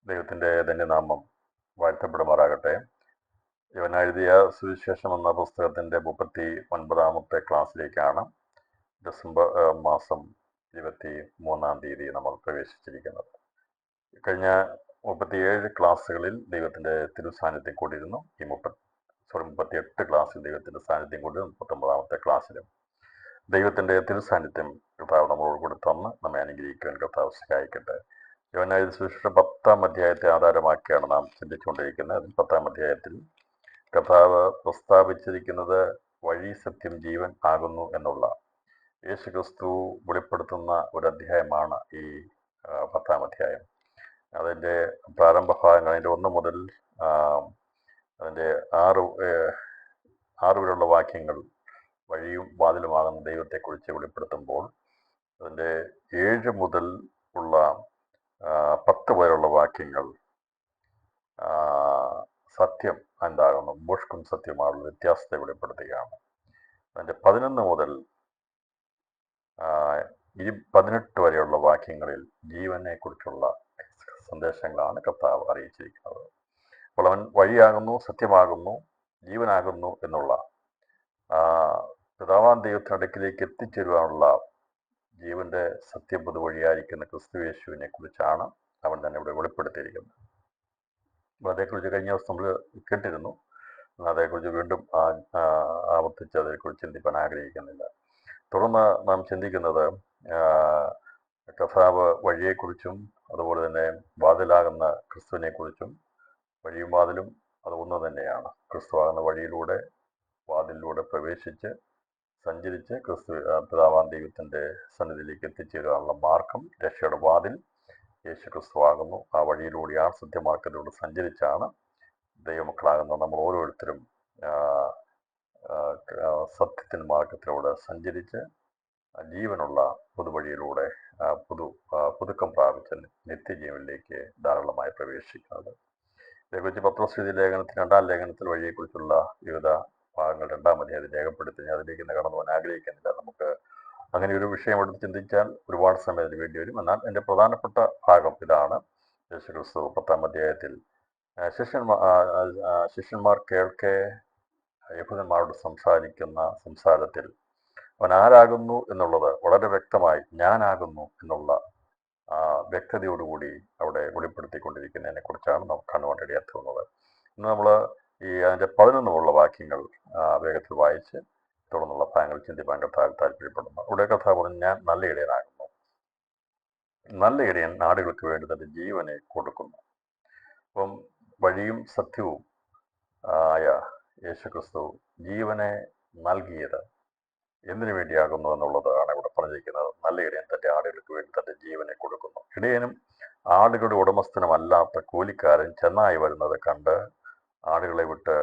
ദൈവത്തിൻ്റെ ധന്യനാമം വാഴ്ത്തപ്പെടുമാറാകട്ടെ. ഇവൻ എഴുതിയ സുവിശേഷം എന്ന പുസ്തകത്തിൻ്റെ 39ാമത്തെ ക്ലാസ്സിലേക്കാണ് ഡിസംബർ മാസം 23-ാം തീയതി നമ്മൾ പ്രവേശിച്ചിരിക്കുന്നത്. കഴിഞ്ഞ 37 ക്ലാസ്സുകളിൽ ദൈവത്തിൻ്റെ തിരുസാന്നിധ്യം കൂടിയിരുന്നു. 38 ക്ലാസ്സിൽ ദൈവത്തിൻ്റെ സാന്നിധ്യം കൂടി 39ാമത്തെ ക്ലാസ്സിലും ദൈവത്തിൻ്റെ തിരുസാന്നിധ്യം കർത്താവ് നമ്മളോട് കൂടി തന്ന് നമ്മെ അനുഗ്രഹിക്കുവാൻ കർത്താവ് സഹായിക്കട്ടെ. യോഹന്നായ സുവിശേഷം 10-ാം അധ്യായത്തെ ആധാരമാക്കിയാണ് നാം ചിന്തിച്ചുകൊണ്ടിരിക്കുന്നത്. അതിൽ 10-ാം അധ്യായത്തിൽ കർത്താവ് പ്രസ്താവിച്ചിരിക്കുന്നത് വഴി, സത്യം, ജീവൻ ആകുന്നു എന്നുള്ള യേശുക്രിസ്തു വെളിപ്പെടുത്തുന്ന ഒരു അധ്യായമാണ് ഈ 10-ാം അധ്യായം. അതിൻ്റെ പ്രാരംഭ ഭാഗങ്ങൾ, അതിൻ്റെ 1 മുതൽ അതിൻ്റെ 6 വരെയുള്ള വാക്യങ്ങൾ വഴിയും വാതിലുമാകുന്ന ദൈവത്തെക്കുറിച്ച് വെളിപ്പെടുത്തുമ്പോൾ, അതിൻ്റെ 7 മുതൽ ഉള്ള 10 വരെയുള്ള വാക്യങ്ങൾ സത്യം എന്താകുന്നു, മോഷ്കും സത്യമായുള്ള വ്യത്യാസത്തെ വെളിപ്പെടുത്തുകയാണ്. അതിൻ്റെ 11 മുതൽ 18 വരെയുള്ള വാക്യങ്ങളിൽ ജീവനെ കുറിച്ചുള്ള സന്ദേശങ്ങളാണ് കർത്താവ് അറിയിച്ചിരിക്കുന്നത്. അപ്പോൾ അവൻ വഴിയാകുന്നു, സത്യമാകുന്നു, ജീവനാകുന്നു എന്നുള്ള പിതാവാം ദൈവത്തിനടുക്കിലേക്ക് എത്തിച്ചേരുവാനുള്ള ജീവന്റെ സത്യം പൊതുവഴിയായിരിക്കുന്ന ക്രിസ്തുയേശുവിനെ കുറിച്ചാണ് അവൻ തന്നെ ഇവിടെ വെളിപ്പെടുത്തിയിരിക്കുന്നത്. അപ്പോൾ അതേക്കുറിച്ച് കഴിഞ്ഞ ദിവസം നമ്മൾ കേട്ടിരുന്നു. അതേക്കുറിച്ച് വീണ്ടും ആവർത്തിച്ച് അതേക്കുറിച്ച് ചിന്തിക്കാൻ ആഗ്രഹിക്കുന്നില്ല. തുടർന്ന് നാം ചിന്തിക്കുന്നത് കർത്താവ് വഴിയെക്കുറിച്ചും അതുപോലെ തന്നെ വാതിലാകുന്ന ക്രിസ്തുവിനെ കുറിച്ചും. വഴിയും വാതിലും അത് ഒന്ന് തന്നെയാണ്. ക്രിസ്തുവാകുന്ന വഴിയിലൂടെ വാതിലിലൂടെ പ്രവേശിച്ച് സഞ്ചരിച്ച് പിതാവാം ദൈവത്തിൻ്റെ സന്നിധിയിലേക്ക് എത്തിച്ചേരാനുള്ള മാർഗം, രക്ഷയുടെ വാതിൽ യേശു ക്രിസ്തുവാകുന്നു. ആ വഴിയിലൂടെ, ആ സത്യമാർഗത്തിലൂടെ സഞ്ചരിച്ചാണ് ദൈവമക്കളാകുന്ന നമ്മൾ ഓരോരുത്തരും സത്യത്തിൻ്റെ മാർഗത്തിലൂടെ സഞ്ചരിച്ച് ജീവനുള്ള പുതുവഴിയിലൂടെ പുതുക്കം പ്രാപിച്ച് നിത്യജീവനിലേക്ക് ധാരാളമായി പ്രവേശിക്കുന്നത്. ഇതേക്കുറിച്ച് പത്രോസ് ലേഖനത്തിൽ 2-ാം ലേഖനത്തിൽ വഴിയെക്കുറിച്ചുള്ള വിവിധ ഭാഗങ്ങൾ 2-ാം അധ്യായത്തിൽ രേഖപ്പെടുത്തി. അതിലേക്ക് കടന്നു പോകാൻ ആഗ്രഹിക്കുന്നില്ല. നമുക്ക് അങ്ങനെ ഒരു വിഷയം എടുത്ത് ചിന്തിച്ചാൽ ഒരുപാട് സമയത്തിന് വേണ്ടി വരും. എന്നാൽ എൻ്റെ പ്രധാനപ്പെട്ട ഭാഗം ഇതാണ്. യേശുക്രിസ്തു 10-ാം അധ്യായത്തിൽ ശിഷ്യന്മാർ കേൾക്കെ യഹൂദന്മാരോട് സംസാരിക്കുന്ന സംസാരത്തിൽ അവൻ ആരാകുന്നു എന്നുള്ളത് വളരെ വ്യക്തമായി ഞാനാകുന്നു എന്നുള്ള വ്യക്തതയോടുകൂടി അവിടെ വെളിപ്പെടുത്തിക്കൊണ്ടിരിക്കുന്നതിനെ കുറിച്ചാണ് നമുക്ക് കാണുവാൻ ഇടയാത്തുന്നത്. ഇന്ന് നമ്മൾ അതിൻ്റെ 11 വാക്യങ്ങൾ വേഗത്തിൽ വായിച്ച് തുടർന്നുള്ള ഭാഗങ്ങൾ ചിന്തിപ്പാൻ കർത്താവ് താല്പര്യപ്പെടുന്നു. ഇവിടെ കർത്താവ് പറഞ്ഞു, ഞാൻ നല്ല ഇടയനാകുന്നു. നല്ല ഇടയൻ നാടുകൾക്ക് വേണ്ടി തന്റെ ജീവനെ കൊടുക്കുന്നു. അപ്പം വഴിയും സത്യവും ആയ യേശുക്രിസ്തു ജീവനെ നൽകിയത് എന്തിനു വേണ്ടിയാകുന്നു എന്നുള്ളതാണ് ഇവിടെ പറഞ്ഞിരിക്കുന്നത്. നല്ല ഇടയൻ തന്റെ ആടുകൾക്ക് വേണ്ടി തന്റെ ജീവനെ കൊടുക്കുന്നു. ഇടയനും ആടുകളുടെ ഉടമസ്ഥനുമല്ലാത്ത കൂലിക്കാരൻ ചെന്നായി വരുന്നത് കണ്ട് ആടുകളെ വിട്ട്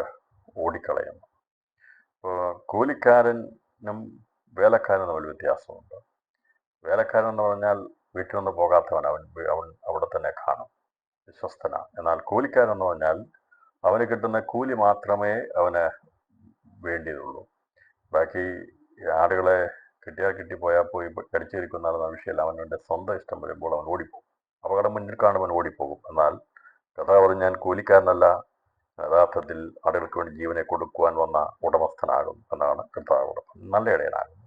ഓടിക്കളയുന്നു. ഇപ്പോൾ കൂലിക്കാരനും വേലക്കാരനും തമ്മിൽ വ്യത്യാസമുണ്ട്. വേലക്കാരൻ എന്ന് പറഞ്ഞാൽ വീട്ടിൽ നിന്ന് പോകാത്തവൻ, അവൻ അവിടെ തന്നെ കാണും, വിശ്വസ്തന. എന്നാൽ കൂലിക്കാരൻ എന്ന് പറഞ്ഞാൽ അവന് കിട്ടുന്ന കൂലി മാത്രമേ അവന് വേണ്ടിയതുള്ളൂ. ബാക്കി ആടുകളെ കിട്ടിയാൽ കിട്ടിപ്പോയാൽ പോയി കടിച്ചേരിക്കുന്ന വിഷയമല്ല. അവൻ്റെ സ്വന്തം ഇഷ്ടം വരുമ്പോൾ അവൻ ഓടിപ്പോകും. അപകടം മുന്നിൽ കാണുമ്പോൾ ഓടിപ്പോകും. എന്നാൽ കർത്താവ് പറഞ്ഞു, ഞാൻ കൂലിക്കാരനല്ല, യഥാർത്ഥത്തിൽ ആടുകൾക്ക് വേണ്ടി ജീവനെ കൊടുക്കുവാൻ വന്ന ഉടമസ്ഥനാകും എന്നാണ് കർത്താവ്. നല്ല ഇടയനാകുന്നു.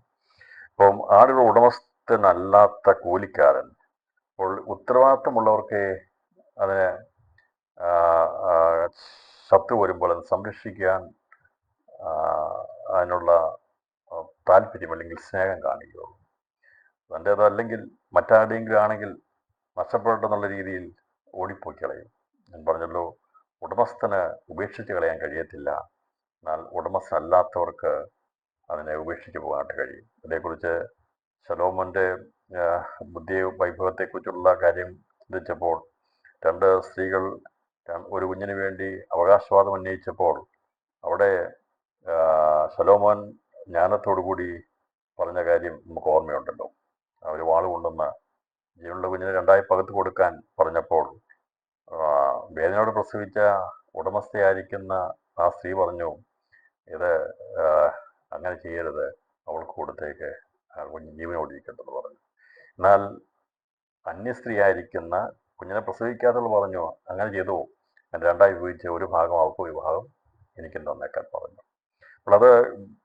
അപ്പം ആടുകളുടെ ഉടമസ്ഥനല്ലാത്ത കൂലിക്കാരൻ, അപ്പോൾ ഉത്തരവാദിത്തമുള്ളവർക്ക് അതിനെ ശത്രു വരുമ്പോൾ അത് സംരക്ഷിക്കാൻ അതിനുള്ള താല്പര്യം അല്ലെങ്കിൽ സ്നേഹം കാണിക്കുകയുള്ളൂ. തൻ്റേതല്ലെങ്കിൽ മറ്റാരുടെയെങ്കിലും ആണെങ്കിൽ നഷ്ടപ്പെട്ടെന്നുള്ള രീതിയിൽ ഓടിപ്പോയി കളയും. ഞാൻ പറഞ്ഞല്ലോ, ഉടമസ്ഥന് ഉപേക്ഷിച്ച് കളയാൻ കഴിയത്തില്ല. എന്നാൽ ഉടമസ്ഥനല്ലാത്തവർക്ക് അതിനെ ഉപേക്ഷിച്ച് പോകാനായിട്ട് കഴിയും. അതേക്കുറിച്ച് ശലോമോൻ്റെ ബുദ്ധി വൈഭവത്തെക്കുറിച്ചുള്ള കാര്യം ചിന്തിച്ചപ്പോൾ 2 സ്ത്രീകൾ ഒരു കുഞ്ഞിന് വേണ്ടി അവകാശവാദം ഉന്നയിച്ചപ്പോൾ അവിടെ ശലോമോൻ ജ്ഞാനത്തോടുകൂടി പറഞ്ഞ കാര്യം നമുക്ക് ഓർമ്മയുണ്ടല്ലോ. അവർ വാള് കൊണ്ടുവന്ന് ജീവനുള്ള കുഞ്ഞിനെ 2ആയി പകുത്ത് കൊടുക്കാൻ പറഞ്ഞപ്പോൾ വേദനയോട് പ്രസവിച്ച ഉടമസ്ഥയായിരിക്കുന്ന ആ സ്ത്രീ പറഞ്ഞു, ഇത് അങ്ങനെ ചെയ്യരുത്, അവൾക്ക് കൊടുത്തേക്ക്, കുഞ്ഞ് ജീവനോടിരിക്കട്ടെന്ന് പറഞ്ഞു. എന്നാൽ അന്യസ്ത്രീ ആയിരിക്കുന്ന കുഞ്ഞിനെ പ്രസവിക്കാത്തവൾ പറഞ്ഞു, അങ്ങനെ ചെയ്തു, ഞാൻ രണ്ടായി വിഭജിച്ച് ഒരു ഭാഗം അവൾക്ക് ഒരു ഭാഗം എനിക്കും തന്നേക്കാൻ പറഞ്ഞു. അപ്പോൾ അത്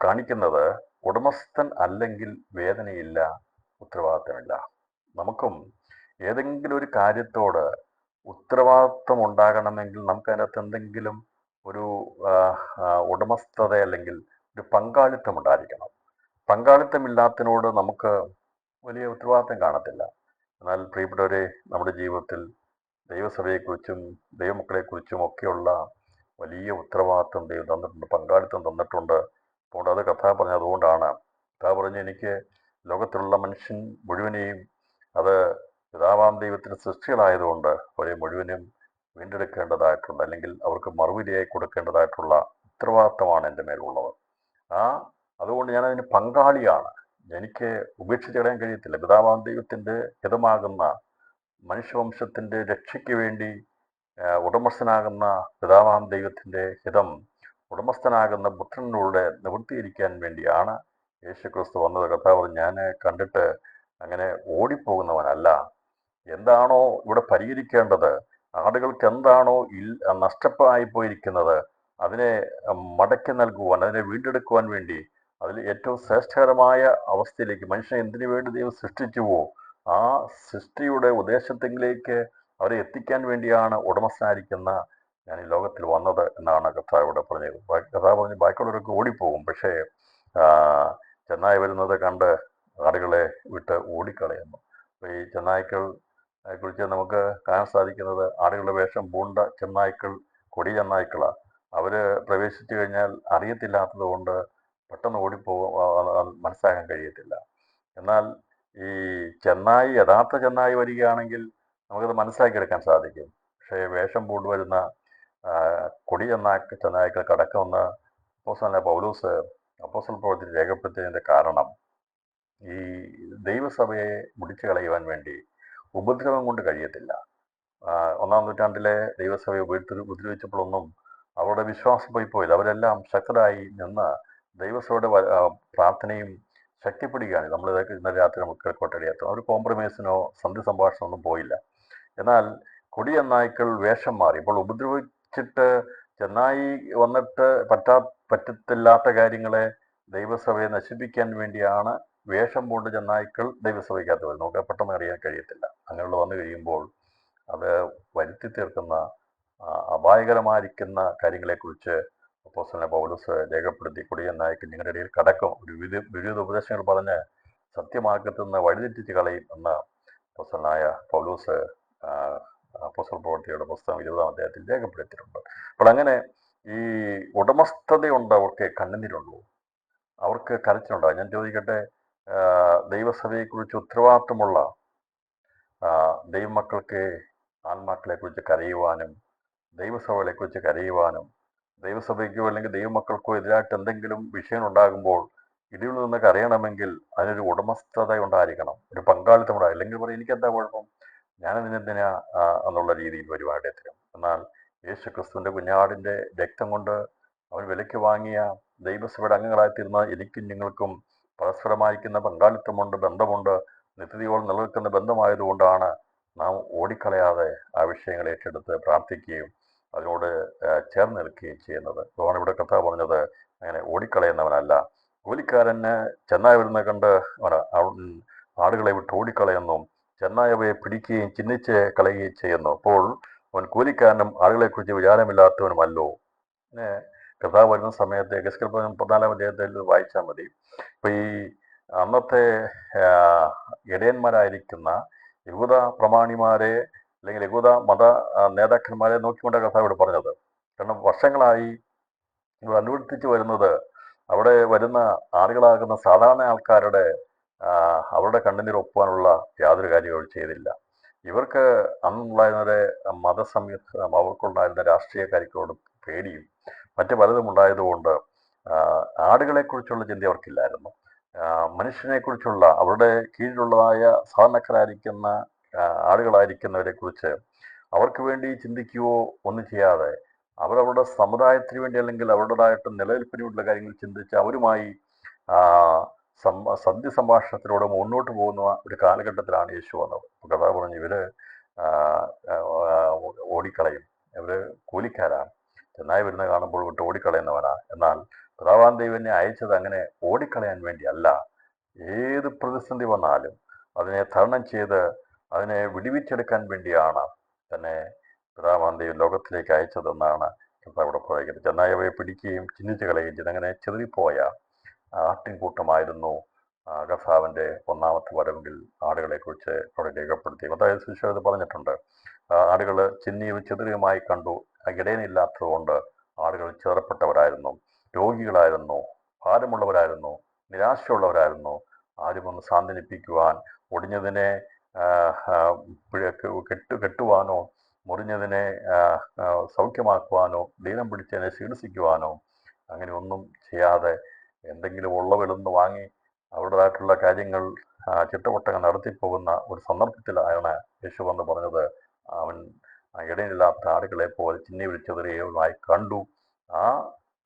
കാണിക്കുന്നത് ഉടമസ്ഥൻ അല്ലെങ്കിൽ വേദനയില്ല, ഉത്തരവാദിത്തമില്ല. നമുക്കും ഏതെങ്കിലും ഒരു കാര്യത്തോട് ഉത്തരവാദിത്വം ഉണ്ടാകണമെങ്കിൽ നമുക്കതിനകത്ത് എന്തെങ്കിലും ഒരു ഉടമസ്ഥത അല്ലെങ്കിൽ ഒരു പങ്കാളിത്തം ഉണ്ടായിരിക്കണം. പങ്കാളിത്തമില്ലാത്തതിനോട് നമുക്ക് വലിയ ഉത്തരവാദിത്തം കാണത്തില്ല. എന്നാൽ പ്രിയപ്പെട്ടവരെ, നമ്മുടെ ജീവിതത്തിൽ ദൈവസഭയെക്കുറിച്ചും ദൈവമക്കളെക്കുറിച്ചും ഒക്കെയുള്ള വലിയ ഉത്തരവാദിത്വം ദൈവം തന്നിട്ടുണ്ട്, പങ്കാളിത്തം തന്നിട്ടുണ്ട്. അതുകൊണ്ട് അത് കഥ പറഞ്ഞത് അതുകൊണ്ടാണ്. കഥ പറഞ്ഞ് എനിക്ക് ലോകത്തിലുള്ള മനുഷ്യൻ മുഴുവനെയും, അത് പിതാവാം ദൈവത്തിന് സൃഷ്ടികളായതുകൊണ്ട് അവരെ മുഴുവനും വീണ്ടെടുക്കേണ്ടതായിട്ടുണ്ട്, അല്ലെങ്കിൽ അവർക്ക് മറുപടിയായി കൊടുക്കേണ്ടതായിട്ടുള്ള ഉത്തരവാദിത്തമാണ് എൻ്റെ മേലുള്ളത്. അതുകൊണ്ട് ഞാനതിന് പങ്കാളിയാണ്. എനിക്ക് ഉപേക്ഷിച്ച് കളയാൻ കഴിയത്തില്ല. പിതാവാം ദൈവത്തിൻ്റെ ഹിതമാകുന്ന മനുഷ്യവംശത്തിൻ്റെ രക്ഷയ്ക്ക് വേണ്ടി ഉടമസ്ഥനാകുന്ന പിതാവാം ദൈവത്തിൻ്റെ ഹിതം ഉടമസ്ഥനാകുന്ന പുത്രനിലൂടെ നിവൃത്തിയിരിക്കാൻ വേണ്ടിയാണ് യേശുക്രിസ്തു വന്നത്. കർത്താവ് ഞാൻ കണ്ടിട്ട് അങ്ങനെ ഓടിപ്പോകുന്നവനല്ല. എന്താണോ ഇവിടെ പരിഹരിക്കേണ്ടത്, ആടുകൾക്ക് എന്താണോ നഷ്ടമായി പോയിരിക്കുന്നത്, അതിനെ മടക്കി നൽകുവാൻ, അതിനെ വീണ്ടെടുക്കുവാൻ വേണ്ടി, അതിൽ ഏറ്റവും ശ്രേഷ്ഠകരമായ അവസ്ഥയിലേക്ക് മനുഷ്യനെ എന്തിനു വേണ്ടി ദൈവം സൃഷ്ടിച്ചുവോ ആ സൃഷ്ടിയുടെ ഉദ്ദേശത്തിലേക്ക് അവരെ എത്തിക്കാൻ വേണ്ടിയാണ് ഉടമസ്ഥനായിരിക്കുന്ന ഞാൻ ഈ ലോകത്തിൽ വന്നത് എന്നാണ് കർത്താവ് ഇവിടെ പറഞ്ഞത്. കർത്താവ് പറഞ്ഞ് ബാക്കിയുള്ളവരൊക്കെ ഓടിപ്പോകും, പക്ഷേ ചെന്നായി വരുന്നത് കണ്ട് ആടുകളെ വിട്ട് ഓടിക്കളയുന്നു. അപ്പോൾ ഈ ചെന്നായ്ക്കളെ കുറിച്ച് നമുക്ക് കാണാൻ സാധിക്കുന്നത്, ആടുകളുടെ വേഷം പൂണ്ട ചെന്നായ്ക്കൾ കൊടിയ ചെന്നായ്ക്കളാണ്. അവർ പ്രവേശിച്ചു കഴിഞ്ഞാൽ അറിയത്തില്ലാത്തത് കൊണ്ട് പെട്ടെന്ന് ഓടിപ്പോകും, മനസ്സിലാക്കാൻ കഴിയത്തില്ല. എന്നാൽ ഈ ചെന്നായി, യഥാർത്ഥ ചെന്നായി വരികയാണെങ്കിൽ നമുക്കത് മനസ്സിലാക്കിയെടുക്കാൻ സാധിക്കും. പക്ഷേ വേഷം പൂണ്ട് വരുന്ന കൊടി ചെന്നായ്ക്കൾ കടക്കുമെന്ന് അപ്പോസ്തലനായ പൗലോസ് അപ്പോസ്തല പ്രവൃത്തിയിൽ രേഖപ്പെടുത്തിയതിൻ്റെ കാരണം, ഈ ദൈവസഭയെ മുടിച്ചു കളയുവാൻ വേണ്ടി ഉപദ്രവം കൊണ്ട് കഴിയത്തില്ല. 1-ാം നൂറ്റാണ്ടിലെ ദൈവസഭയെ ഉപദ്രവിച്ചപ്പോഴൊന്നും അവരുടെ വിശ്വാസം പോയില്ല. അവരെല്ലാം ശക്തരായി നിന്ന് ദൈവസഭയുടെ പ്രാർത്ഥനയും ശക്തിപ്പെടുകയാണ്. നമ്മളിതൊക്കെ ഇന്നലെ രാത്രി നമുക്ക് കേൾക്കോട്ടടിയാത്ത ഒരു കോംപ്രമൈസിനോ സന്ധി സംഭാഷണമൊന്നും പോയില്ല. എന്നാൽ കൊടിയ നായ്ക്കൾ വേഷം മാറി. ഇപ്പോൾ ഉപദ്രവിച്ചിട്ട് ചെന്നായി വന്നിട്ട് പറ്റത്തില്ലാത്ത കാര്യങ്ങളെ ദൈവസഭയെ നശിപ്പിക്കാൻ വേണ്ടിയാണ് വേഷം പൂണ്ട് ചെന്നായ്ക്കൾ ദൈവസഭയ്ക്കകത്ത് വരുന്നത്. നമുക്ക് പെട്ടെന്ന് അറിയാൻ കഴിയത്തില്ല. അങ്ങനെയുള്ള വന്നു കഴിയുമ്പോൾ അത് വരുത്തി തീർക്കുന്ന അപായകരമായിരിക്കുന്ന കാര്യങ്ങളെക്കുറിച്ച് അപ്പോസ്തലനായ പൗലോസ് രേഖപ്പെടുത്തി. കൊടിയ നായ്ക്കൾ നിങ്ങളുടെ ഇടയിൽ കടക്കും, ഒരു വിവിധ ഉപദേശങ്ങൾ പറഞ്ഞ് സത്യമാർഗത്തിൽ വഴിതെറ്റിച്ച് കളയും എന്ന് അപ്പോസ്തലനായ പൗലോസ് അപ്പോസ്തല പ്രവൃത്തിയുടെ പുസ്തകം 20-ാം അധ്യായത്തിൽ രേഖപ്പെടുത്തിയിട്ടുണ്ട്. അപ്പോൾ അങ്ങനെ ഈ ഉടമസ്ഥതയുണ്ട്, അവർക്ക് കണ്ണുനീരുള്ളൂ, അവർക്ക് കരച്ചിലുണ്ടാകും. ഞാൻ ചോദിക്കട്ടെ, ദൈവസഭയെക്കുറിച്ച് ഉത്തരവാദിത്വമുള്ള ദൈവമക്കൾക്ക് ആൺമക്കളെക്കുറിച്ച് കരയുവാനും ദൈവസഭകളെക്കുറിച്ച് കരയുവാനും ദൈവസഭയ്ക്കോ അല്ലെങ്കിൽ ദൈവമക്കൾക്കോ എതിരായിട്ട് എന്തെങ്കിലും വിഷയം ഉണ്ടാകുമ്പോൾ ഇതിൽ നിന്നൊക്കെ അറിയണമെങ്കിൽ അതിനൊരു ഉടമസ്ഥത ഉണ്ടായിരിക്കണം, ഒരു പങ്കാളിത്തം ഉണ്ടാകും. അല്ലെങ്കിൽ പറയും എനിക്കെന്താ കുഴപ്പം, ഞാനതിനെന്തിനാ എന്നുള്ള രീതിയിൽ പരിപാടിയെത്തിനും. എന്നാൽ യേശു ക്രിസ്തുവിൻ്റെ കുഞ്ഞാടിൻ്റെ രക്തം കൊണ്ട് അവൻ വിലയ്ക്ക് വാങ്ങിയ ദൈവസഭയുടെ അംഗങ്ങളായിത്തീർന്ന എനിക്കും നിങ്ങൾക്കും പരസ്പരമായിരിക്കുന്ന പങ്കാളിത്തമുണ്ട്, ബന്ധമുണ്ട്, നിത്യതയോളം നിലനിൽക്കുന്ന ബന്ധമായതുകൊണ്ടാണ് നാം ഓടിക്കളയാതെ ആ വിഷയങ്ങളെ ഏറ്റെടുത്ത് പ്രാർത്ഥിക്കുകയും അതിനോട് ചേർന്ന് നിൽക്കുകയും ചെയ്യുന്നത്. അതാണ് ഇവിടെ കഥ പറഞ്ഞത്, അങ്ങനെ ഓടിക്കളയുന്നവനല്ല. കൂലിക്കാരന് ചെന്നായി വരുന്ന കണ്ട് ആടുകളെ വിട്ട് ഓടിക്കളയുന്നു, ചെന്നായി അവയെ പിടിക്കുകയും ചിഹ്നിച്ച് കളയുകയും ചെയ്യുന്നു. അപ്പോൾ അവൻ കൂലിക്കാരനും ആളുകളെക്കുറിച്ച് വിചാരമില്ലാത്തവനുമല്ലോ. കഥ വരുന്ന സമയത്ത് എഹെസ്കേൽ 14-ാം അധ്യായത്തിൽ വായിച്ചാൽ മതി. അപ്പോൾ ഈ അന്നത്തെ ഇടയന്മാരായിരിക്കുന്ന യഹൂദ പ്രമാണിമാരെ അല്ലെങ്കിൽ യഹൂദ മത നേതാക്കന്മാരെ നോക്കിക്കൊണ്ട് കഥ ഇവിടെ പറഞ്ഞത്. കാരണം വർഷങ്ങളായി ഇവർ അനുവർത്തിച്ച് വരുന്നത് അവിടെ വരുന്ന ആളുകളാകുന്ന സാധാരണ ആൾക്കാരുടെ അവരുടെ കണ്ണുനീർ ഒപ്പാനുള്ള യാതൊരു കാര്യവും അവർ ചെയ്തില്ല. ഇവർക്ക് അന്നുണ്ടായിരുന്ന അവർക്കുണ്ടായിരുന്ന രാഷ്ട്രീയ കാര്യങ്ങളോട് പേടിയും മറ്റു പലതും ഉണ്ടായതുകൊണ്ട് ആടുകളെക്കുറിച്ചുള്ള ചിന്ത അവർക്കില്ലായിരുന്നു. മനുഷ്യനെക്കുറിച്ചുള്ള അവരുടെ കീഴിലുള്ളതായ സാധാരണക്കാരായിരിക്കുന്ന ആളുകളായിരിക്കുന്നവരെ കുറിച്ച് അവർക്ക് വേണ്ടി ചിന്തിക്കുകയോ ഒന്നും ചെയ്യാതെ അവരവരുടെ സമുദായത്തിന് വേണ്ടി അല്ലെങ്കിൽ അവരുടേതായിട്ട് നിലനിൽപ്പിന് വേണ്ടിയുള്ള കാര്യങ്ങൾ ചിന്തിച്ച് അവരുമായി സന്ധി സംഭാഷണത്തിലൂടെ മുന്നോട്ട് പോകുന്ന ഒരു കാലഘട്ടത്തിലാണ് യേശു വന്നത്. കഥ പറഞ്ഞു, ഇവര് ആ, ആ, ഓടിക്കളയും. ഇവർ കൂലിക്കാരാണ്. ചെന്നായി വരുന്നത് കാണുമ്പോൾ വിട്ട് ഓടിക്കളയുന്നവനാ. എന്നാൽ പിതാവാം ദൈവം എന്നെ അയച്ചത് അങ്ങനെ ഓടിക്കളയാൻ വേണ്ടിയല്ല. ഏത് പ്രതിസന്ധി വന്നാലും അതിനെ തരണം ചെയ്ത് അതിനെ വിടുവിച്ചെടുക്കാൻ വേണ്ടിയാണ് തന്നെ പിതാവാം ദൈവം ലോകത്തിലേക്ക് അയച്ചതെന്നാണ് അവിടെ പറയുന്നത്. ചെന്നായി അവയെ പിടിക്കുകയും ചിഹ്നിച്ച് കളയുകയും ചെയ്ത് അങ്ങനെ ചെതറിപ്പോയ ആട്ടിൻകൂട്ടമായിരുന്നു കർത്താവിൻ്റെ ഒന്നാമത്തെ വരവെങ്കിൽ ആടുകളെ കുറിച്ച് അവിടെ രേഖപ്പെടുത്തി. അതായത് സുവിശേഷത്തിൽ പറഞ്ഞിട്ടുണ്ട്, ആടുകൾ ചിന്നിയും ചെതറിയുമായി കണ്ടു. ഇടയനില്ലാത്തതുകൊണ്ട് ആടുകൾ ചേർപ്പെട്ടവരായിരുന്നു, രോഗികളായിരുന്നു, ഭാരമുള്ളവരായിരുന്നു, നിരാശയുള്ളവരായിരുന്നു. ആരും ഒന്ന് സാന്ത്വനിപ്പിക്കുവാൻ, ഒടിഞ്ഞതിനെ കെട്ടുവാനോ മുറിഞ്ഞതിനെ സൗഖ്യമാക്കുവാനോ ദീനം പിടിച്ചതിനെ ചികിത്സിക്കുവാനോ അങ്ങനെ ഒന്നും ചെയ്യാതെ എന്തെങ്കിലും ഉള്ളവെളുന്ന് വാങ്ങി അവരുടേതായിട്ടുള്ള കാര്യങ്ങൾ ചിട്ടവട്ടങ്ങൾ നടത്തിപ്പോകുന്ന ഒരു സന്ദർഭത്തിലാണ് യേശു വന്ന് പറഞ്ഞത്, അവൻ ഇടയിലില്ലാത്ത ആടുകളെ പോലെ ചിന്നി വിളിച്ചെതിരെയുമായി കണ്ടു. ആ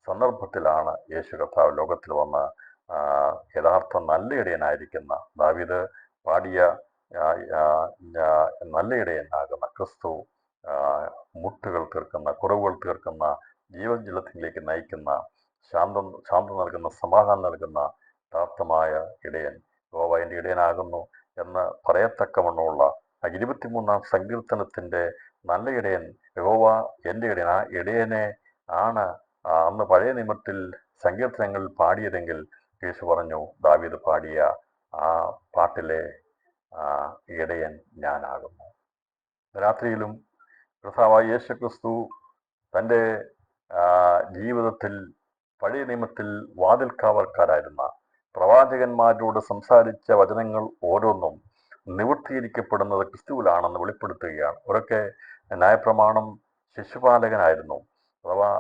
സന്ദർഭത്തിലാണ് യേശു കർത്താവ് ലോകത്തിൽ വന്ന് യഥാർത്ഥ നല്ല ഇടയനായിരിക്കുന്ന ദാവീദ് പാടിയ നല്ല ഇടയനാകുന്ന ക്രിസ്തു മുട്ടുകൾ തീർക്കുന്ന, കുറവുകൾ തീർക്കുന്ന, ജീവൻ ജലത്തിലേക്ക് നയിക്കുന്ന, ശാന്തം നൽകുന്ന, സമാധാനം നൽകുന്ന യഥാർത്ഥമായ ഇടയൻ യഹോവ എൻ്റെ ഇടയനാകുന്നു എന്ന് പറയത്തക്കവണ്ണമുള്ള 23-ാം സങ്കീർത്തനത്തിൻ്റെ നല്ല ഇടയൻ യഹോവ എൻ്റെ ഇടയൻ, ആ ഇടയനെ ആണ് അന്ന് പഴയ നിയമത്തിൽ സങ്കീർത്തനങ്ങളിൽ പാടിയതെങ്കിൽ യേശു പറഞ്ഞു ദാവീദ് പാടിയ ആ പാട്ടിലെ ഇടയൻ ഞാനാകുന്നു. രാത്രിയിലും കർത്താവായ യേശു ക്രിസ്തു തൻ്റെ ജീവിതത്തിൽ പഴയ നിയമത്തിൽ വാതിൽക്കാവൽക്കാരായിരുന്ന പ്രവാചകന്മാരോട് സംസാരിച്ച വചനങ്ങൾ ഓരോന്നും നിവൃത്തീകരിക്കപ്പെടുന്നത് ക്രിസ്തുവിലാണെന്ന് വെളിപ്പെടുത്തുകയാണ്. അവരൊക്കെ ന്യായപ്രമാണം ശിശുപാലകനായിരുന്നു, അഥവാ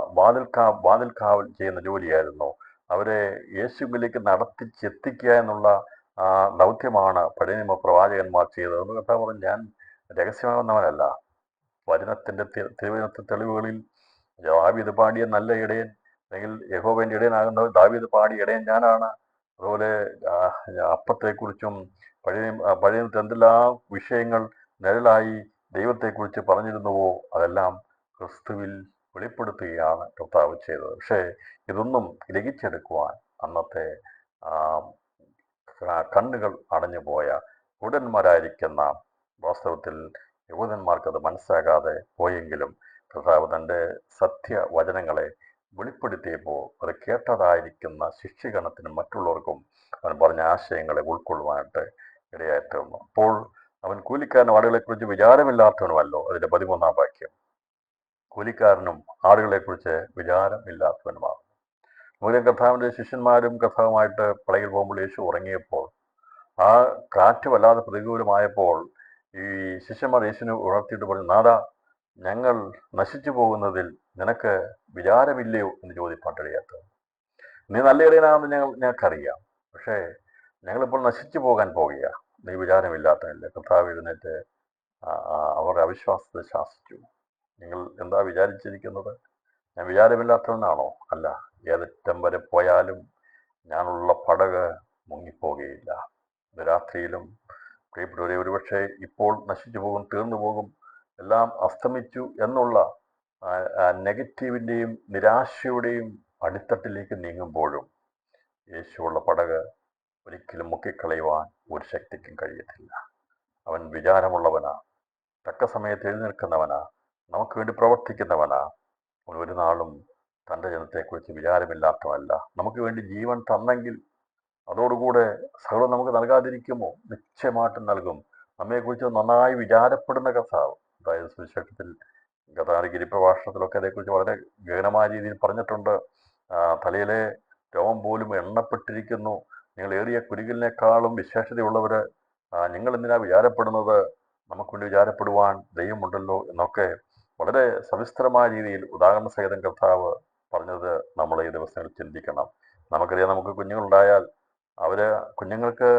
വാതിൽക്കാവൽ ചെയ്യുന്ന ജോലിയായിരുന്നു. അവരെ യേശുവിലേക്ക് നടത്തിച്ചെത്തിക്കുക എന്നുള്ള ദൗത്യമാണ് പഴയ നിയമ പ്രവാചകന്മാർ ചെയ്തത്. എന്ന് കർത്താവ് പറഞ്ഞു, ഞാൻ രഹസ്യമാകുന്നവനല്ല. വചനത്തിൻ്റെ തിരുവചനത്തെ തെളിവുകളിൽ ദാവീദ് പാടിയ നല്ല ഇടയൻ അല്ലെങ്കിൽ യഹോവയുടെ ഇടയനാകുന്നത് ദാവീദ് പാടിയ ഇടയൻ ഞാനാണ്. അതുപോലെ അപ്പത്തെക്കുറിച്ചും പഴയ എന്തെല്ലാം വിഷയങ്ങൾ നിഴലായി ദൈവത്തെക്കുറിച്ച് പറഞ്ഞിരുന്നുവോ അതെല്ലാം ക്രിസ്തുവിൽ വെളിപ്പെടുത്തുകയാണ് കർത്താവ് ചെയ്തത്. പക്ഷേ ഇതൊന്നും ഗ്രഹിച്ചെടുക്കുവാൻ അന്നത്തെ കണ്ണുകൾ അടഞ്ഞുപോയ യഹൂദന്മാരായിരിക്കുന്ന വാസ്തവത്തിൽ യഹൂദന്മാർക്കത് മനസ്സിലാകാതെ പോയെങ്കിലും കർത്താവ് തൻ്റെ സത്യവചനങ്ങളെ വെളിപ്പെടുത്തിയപ്പോൾ അത് കേട്ടതായിരിക്കുന്ന ശിഷ്യഗണത്തിനും മറ്റുള്ളവർക്കും അവൻ പറഞ്ഞ ആശയങ്ങളെ ഉൾക്കൊള്ളുവാനായിട്ട് ഇടയായിത്തീർന്നു. അപ്പോൾ അവൻ കൂലിക്കാരനും ആടുകളെക്കുറിച്ച് വിചാരമില്ലാത്തവനുമല്ലോ. അതിൻ്റെ 13-ാം വാക്യം, കൂലിക്കാരനും ആടുകളെക്കുറിച്ച് വിചാരമില്ലാത്തവനുമാണ്. മൂലം കർത്താവിൻ്റെ ശിഷ്യന്മാരും കർത്താവുമായിട്ട് പടകിൽ പോകുമ്പോൾ യേശു ഉറങ്ങിയപ്പോൾ ആ കാറ്റ് വല്ലാതെ പ്രതികൂലമായപ്പോൾ ഈ ശിഷ്യന്മാർ യേശുവിനെ ഉണർത്തിയിട്ട് പറഞ്ഞു, നാഥാ, ഞങ്ങൾ നശിച്ചു പോകുന്നതിൽ നിനക്ക് വിചാരമില്ലയോ എന്ന് ചോദിപ്പാട്ടിടയാത്തത്. നീ നല്ല ഇടയനാണെന്ന് ഞങ്ങൾക്കറിയാം, പക്ഷേ ഞങ്ങളിപ്പോൾ നശിച്ചു പോകാൻ പോകുക, നീ വിചാരമില്ലാത്തതല്ലേ. കർത്താവ് എഴുന്നേറ്റ് അവരുടെ അവിശ്വാസത്തെ ശാസിച്ചു. നിങ്ങൾ എന്താ വിചാരിച്ചിരിക്കുന്നത്? ഞാൻ വിചാരമില്ലാത്തവനാണോ? അല്ല, ഏതറ്റം വരെ പോയാലും ഞാനുള്ള പടക് മുങ്ങിപ്പോകുകയില്ല. രാത്രിയിലും പ്രിയപ്പെട്ടവരെ, ഒരുപക്ഷെ ഇപ്പോൾ നശിച്ചു പോകും, തീർന്നു പോകും, എല്ലാം അസ്തമിച്ചു എന്നുള്ള നെഗറ്റീവിൻ്റെയും നിരാശയുടെയും അടിത്തട്ടിലേക്ക് നീങ്ങുമ്പോഴും യേശുവുള്ള പടക് ഒരിക്കലും മുക്കിക്കളയുവാൻ ഒരു ശക്തിക്കും കഴിയത്തില്ല. അവൻ വിചാരമുള്ളവനാ, തക്ക സമയത്ത് എഴുന്നേൽക്കുന്നവനാ, നമുക്ക് വേണ്ടി പ്രവർത്തിക്കുന്നവനാ. അവൻ ഒരു നാളും തൻ്റെ ജനത്തെക്കുറിച്ച് വിചാരമില്ലാത്തവല്ല. നമുക്ക് വേണ്ടി ജീവൻ തന്നെങ്കിൽ അതോടുകൂടെ സകലം നമുക്ക് നൽകാതിരിക്കുമോ? നിശ്ചയമായിട്ടും നൽകും. നമ്മെക്കുറിച്ച് നന്നായി വിചാരപ്പെടുന്ന കർത്താവ്. അതായത് സുവിശേഷത്തിൽ ഗിരിപ്രഭാഷണത്തിലൊക്കെ അതേക്കുറിച്ച് വളരെ ഗഹനമായ രീതിയിൽ പറഞ്ഞിട്ടുണ്ട്. തലയിലെ രോമം പോലും എണ്ണപ്പെട്ടിരിക്കുന്നു. നിങ്ങൾ ഏറിയ കുരുകിലിനേക്കാളും വിശേഷതയുള്ളവർ, നിങ്ങൾ എന്തിനാ വിചാരപ്പെടുന്നത്? നമുക്ക് വേണ്ടി വിചാരപ്പെടുവാൻ ദൈവമുണ്ടല്ലോ എന്നൊക്കെ വളരെ സവിസ്തരമായ രീതിയിൽ ഉദാഹരണ സഹിതം കർത്താവ് പറഞ്ഞത് നമ്മൾ ഈ ദിവസങ്ങളിൽ ചിന്തിക്കണം. നമുക്കറിയാം, നമുക്ക് കുഞ്ഞുങ്ങളുണ്ടായാൽ കുഞ്ഞുങ്ങൾക്ക്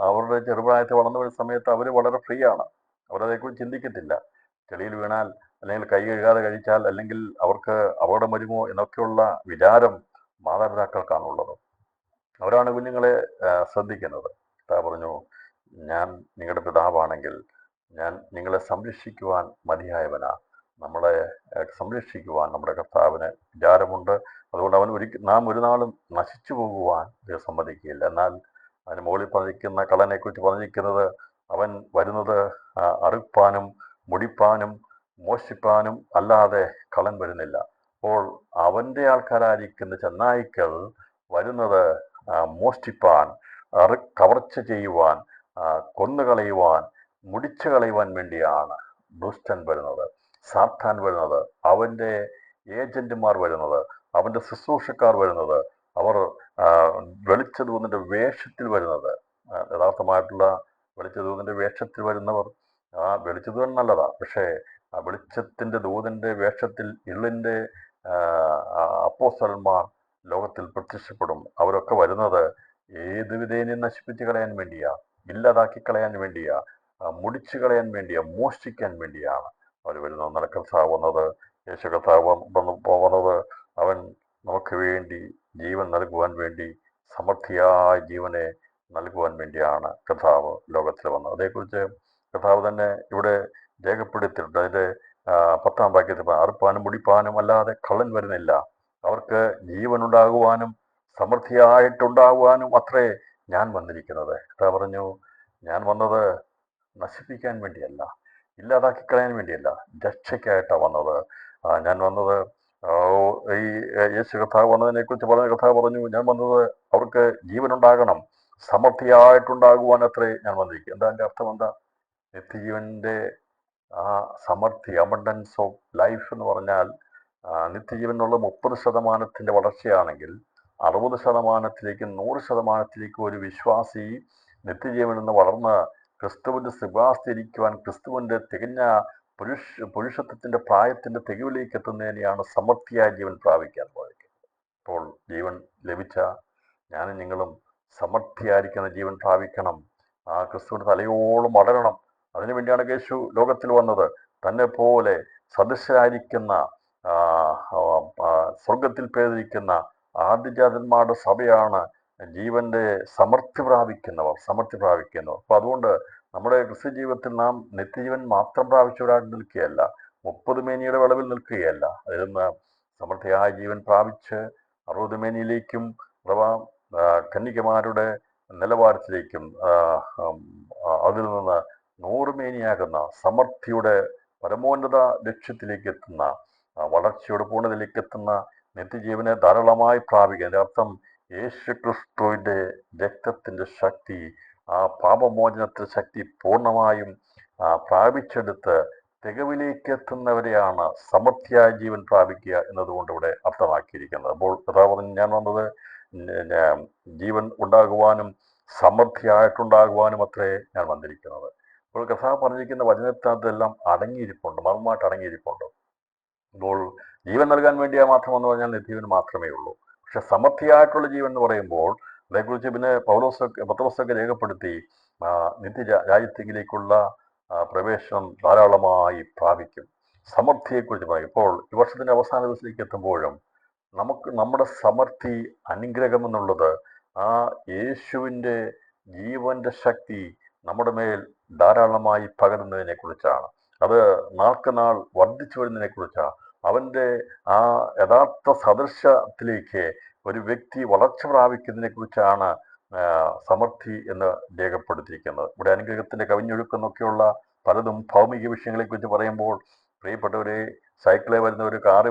അവരുടെ ചെറുപ്രായത്തിൽ വളർന്നു വരുന്ന സമയത്ത് അവർ വളരെ ഫ്രീ ആണ്. അവരതേക്കുറിച്ച് ചിന്തിക്കത്തില്ല. ചെളിയിൽ വീണാൽ അല്ലെങ്കിൽ കൈ കഴുകാതെ കഴിച്ചാൽ അല്ലെങ്കിൽ അവർക്ക് അപകടം വരുമോ എന്നൊക്കെയുള്ള വിചാരം മാതാപിതാക്കൾക്കാണുള്ളത്. അവരാണ് കുഞ്ഞുങ്ങളെ ശ്രദ്ധിക്കുന്നത്. പിതാവ് പറഞ്ഞു, ഞാൻ നിങ്ങളുടെ പിതാവാണെങ്കിൽ ഞാൻ നിങ്ങളെ സംരക്ഷിക്കുവാൻ മതിയായവനാ. നമ്മളെ സംരക്ഷിക്കുവാൻ നമ്മുടെ കർത്താവിന് വിചാരമുണ്ട്. അതുകൊണ്ട് അവൻ നാം ഒരു നാളും നശിച്ചു പോകുവാൻ ദൈവം സമ്മതിക്കുകയില്ല. എന്നാൽ അതിന് മുകളിൽ പറഞ്ഞിരിക്കുന്ന കള്ളനെക്കുറിച്ച് പറഞ്ഞിരിക്കുന്നത്, അവൻ വരുന്നത് അറുപ്പാനും മുടിപ്പാനും മോഷ്ടിപ്പാനും അല്ലാതെ കള്ളൻ വരുന്നില്ല. അപ്പോൾ അവൻ്റെ ആൾക്കാരായിരിക്കുന്ന ചെന്നായ്ക്കൾ വരുന്നത് മോഷ്ടിപ്പാൻ, കവർച്ച ചെയ്യുവാൻ, കൊന്നുകളയുവാൻ, മുടിച്ചു കളയുവാൻ വേണ്ടിയാണ് ദുഷ്ടൻ വരുന്നത്, സാത്താൻ വരുന്നത്, അവൻ്റെ ഏജന്റുമാർ വരുന്നത്, അവൻ്റെ ശുശ്രൂഷക്കാർ വരുന്നത്, അവർ വെളിച്ചദൂതൻ്റെ വേഷത്തിൽ വരുന്നത്. യഥാർത്ഥമായിട്ടുള്ള വെളിച്ചദൂതൻ്റെ വേഷത്തിൽ വരുന്നവർ, ആ വെളിച്ചദൂതൻ നല്ലതാ, പക്ഷേ ആ വെളിച്ചത്തിൻ്റെ ദൂതൻ്റെ വേഷത്തിൽ ഇരുളിൻ്റെ അപ്പോസ്തലന്മാർ ലോകത്തിൽ പ്രത്യക്ഷപ്പെടും. അവരൊക്കെ വരുന്നത് ഏത് വിധേനയും നശിപ്പിച്ച് കളയാൻ വേണ്ടിയാ, ഇല്ലാതാക്കി കളയാൻ വേണ്ടിയാ, മുടിച്ചു കളയാൻ വേണ്ടിയാ, മോഷ്ടിക്കാൻ വേണ്ടിയാണ് അവർ വരുന്നത്. എന്നാൽ കർത്താവ് വന്നത്, യേശു കർത്താവ് വന്നത്, അവൻ നമുക്ക് വേണ്ടി ജീവൻ നൽകുവാൻ വേണ്ടി, സമൃദ്ധിയായ ജീവനെ നൽകുവാൻ വേണ്ടിയാണ് കർത്താവ് ലോകത്തിൽ വന്നത്. അതേക്കുറിച്ച് കർത്താവ് തന്നെ ഇവിടെ രേഖപ്പെടുത്തിയിട്ടുണ്ട്. അതിൻ്റെ 10-ാം വാക്യത്തിൽ, അറുപ്പാനും മുടിപ്പാനും അല്ലാതെ കള്ളൻ വരുന്നില്ല, അവർക്ക് ജീവനുണ്ടാകുവാനും സമൃദ്ധിയായിട്ടുണ്ടാകുവാനും അത്രേ ഞാൻ വന്നിരിക്കുന്നത്. കർത്താവ് പറഞ്ഞു, ഞാൻ വന്നത് നശിപ്പിക്കാൻ വേണ്ടിയല്ല, ഇല്ലാതാക്കി കളയാൻ വേണ്ടിയല്ല, രക്ഷയ്ക്കായിട്ടാണ് വന്നത്. ഞാൻ വന്നത്, ഈ യേശു കർത്താവ് വന്നതിനെ കുറിച്ച് പറഞ്ഞ കർത്താവ് പറഞ്ഞു, ഞാൻ വന്നത് അവർക്ക് ജീവനുണ്ടാകണം, സമൃദ്ധിയായിട്ടുണ്ടാകുവാൻ അത്രേ ഞാൻ വന്നിരിക്കും. എന്താ എൻ്റെ അർത്ഥം? എന്താ? നിത്യജീവന്റെ ആ സമൃദ്ധി, അബണ്ടൻസ് ഓഫ് ലൈഫ് എന്ന് പറഞ്ഞാൽ, നിത്യജീവനുള്ള 30% വളർച്ചയാണെങ്കിൽ 60%-ലേക്ക് 100%-ലേക്ക് ഒരു വിശ്വാസി നിത്യജീവൻ എന്ന് വളർന്ന് ക്രിസ്തുവിന്റെ സിംഹാസനത്തിലിരിക്കുവാൻ, ക്രിസ്തുവിന്റെ തികഞ്ഞ പുരുഷത്വത്തിന്റെ പ്രായത്തിന്റെ തികവിലേക്ക് എത്തുന്നതിനെയാണ് സമൃദ്ധിയായ ജീവൻ പ്രാപിക്കാൻ സാധിക്കുന്നത്. അപ്പോൾ ജീവൻ ലഭിച്ച ഞാനും നിങ്ങളും സമൃദ്ധിയായിരിക്കുന്ന ജീവൻ പ്രാപിക്കണം, ആ ക്രിസ്തുവിന്റെ തലയോളം വളരണം. അതിനുവേണ്ടിയാണ് യേശു ലോകത്തിൽ വന്നത്. തന്നെ പോലെ സദൃശരായിരിക്കുന്ന, സ്വർഗത്തിൽ പേരിരിക്കുന്ന ആദ്യജാതന്മാരുടെ സഭയാണ് ജീവന്റെ സമൃദ്ധി പ്രാപിക്കുന്നവർ. അപ്പൊ അതുകൊണ്ട് നമ്മുടെ ക്രിസ്ത്യ ജീവിതത്തിൽ നാം നിത്യജീവൻ മാത്രം പ്രാപിച്ചവരായിട്ട് നിൽക്കുകയല്ല, 30 മേനിയുടെ വിളവിൽ നിൽക്കുകയല്ല. അതിൽ നിന്ന് സമൃദ്ധിയായ ജീവൻ പ്രാപിച്ച് 60 മേനിയിലേക്കും, അഥവാ കന്യകമാരുടെ നിലവാരത്തിലേക്കും, അതിൽ നിന്ന് 100 മേനിയാകുന്ന സമൃദ്ധിയുടെ പരമോന്നത ലക്ഷ്യത്തിലേക്ക് എത്തുന്ന, വളർച്ചയുടെ പൂർണ്ണതയിലേക്ക് എത്തുന്ന നിത്യജീവനെ ധാരാളമായി പ്രാപിക്കുക. അതിൻ്റെ അർത്ഥം, യേശു ക്രിസ്തുവിൻ്റെ രക്തത്തിൻ്റെ ശക്തി, ആ പാപമോചനത്തിൻ്റെ ശക്തി പൂർണ്ണമായും പ്രാപിച്ചെടുത്ത് തികവിലേക്ക് എത്തുന്നവരെയാണ് സമൃദ്ധിയായ ജീവൻ പ്രാപിക്കുക എന്നതുകൊണ്ട് ഇവിടെ അർത്ഥമാക്കിയിരിക്കുന്നത്. അപ്പോൾ കഥാപാത്രം, ഞാൻ വന്നത് ജീവൻ ഉണ്ടാകുവാനും സമൃദ്ധിയായിട്ടുണ്ടാകുവാനും അത്രേ ഞാൻ വന്നിരിക്കുന്നത്. അപ്പോൾ കഥാ പറഞ്ഞിരിക്കുന്ന വചനത്തിനകത്തെല്ലാം അടങ്ങിയിരിപ്പുണ്ട്, മർമ്മമായിട്ട് അടങ്ങിയിരിപ്പുണ്ട്. അപ്പോൾ ജീവൻ നൽകാൻ വേണ്ടിയാ മാത്രം എന്ന് പറഞ്ഞാൽ നിത്യജീവൻ മാത്രമേ ഉള്ളൂ. പക്ഷെ സമൃദ്ധിയായിട്ടുള്ള ജീവൻ എന്ന് പറയുമ്പോൾ അതേക്കുറിച്ച് പിന്നെ പത്രോസൊക്കെ രേഖപ്പെടുത്തി, രാജ്യത്തിലേക്കുള്ള പ്രവേശനം ധാരാളമായി പ്രാപിക്കും, സമൃദ്ധിയെക്കുറിച്ച് പറയും. ഇപ്പോൾ ഈ വർഷത്തിന്റെ അവസാന ദിവസത്തിലേക്ക് എത്തുമ്പോഴും നമുക്ക് നമ്മുടെ സമൃദ്ധി, അനുഗ്രഹം എന്നുള്ളത് ആ യേശുവിൻ്റെ ജീവന്റെ ശക്തി നമ്മുടെ മേൽ ധാരാളമായി പകരുന്നതിനെ കുറിച്ചാണ്. അത് നാൾക്ക് നാൾ വർദ്ധിച്ചു വരുന്നതിനെ കുറിച്ചാണ്. അവന്റെ ആ യഥാർത്ഥ സദൃശത്തിലേക്ക് ഒരു വ്യക്തി വളർച്ച പ്രാപിക്കുന്നതിനെ കുറിച്ചാണ് സമൃദ്ധി എന്ന് രേഖപ്പെടുത്തിയിരിക്കുന്നത്. ഇവിടെ അനുഗ്രഹത്തിന്റെ കവിഞ്ഞൊഴുക്കെന്നൊക്കെയുള്ള പലതും ഭൗമിക വിഷയങ്ങളെ കുറിച്ച് പറയുമ്പോൾ, പ്രിയപ്പെട്ടവരെ, സൈക്കിളിൽ വരുന്നവർ, കാറ്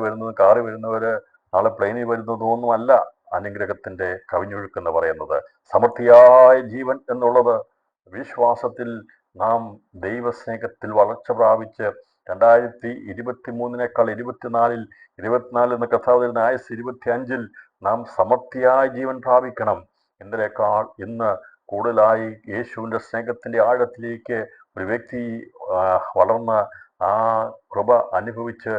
വരുന്നവര് നാളെ പ്ലെയിനിൽ വരുന്നതൊന്നുമല്ല അനുഗ്രഹത്തിന്റെ കവിഞ്ഞൊഴുക്കെന്ന് പറയുന്നത്. സമൃദ്ധിയായ ജീവൻ എന്നുള്ളത് വിശ്വാസത്തിൽ നാം ദൈവസ്നേഹത്തിൽ വളർച്ച പ്രാപിച്ച് 2023-നേക്കാൾ 24 എന്ന കർത്താവ് തരുന്ന ആയുസ് 25-ൽ നാം സമൃദ്ധിയായ ജീവൻ പ്രാപിക്കണം. എന്നതിനേക്കാൾ ഇന്ന് കൂടുതലായി യേശുവിൻ്റെ സ്നേഹത്തിന്റെ ആഴത്തിലേക്ക് ഒരു വ്യക്തി വളർന്ന് ആ കൃപ അനുഭവിച്ച്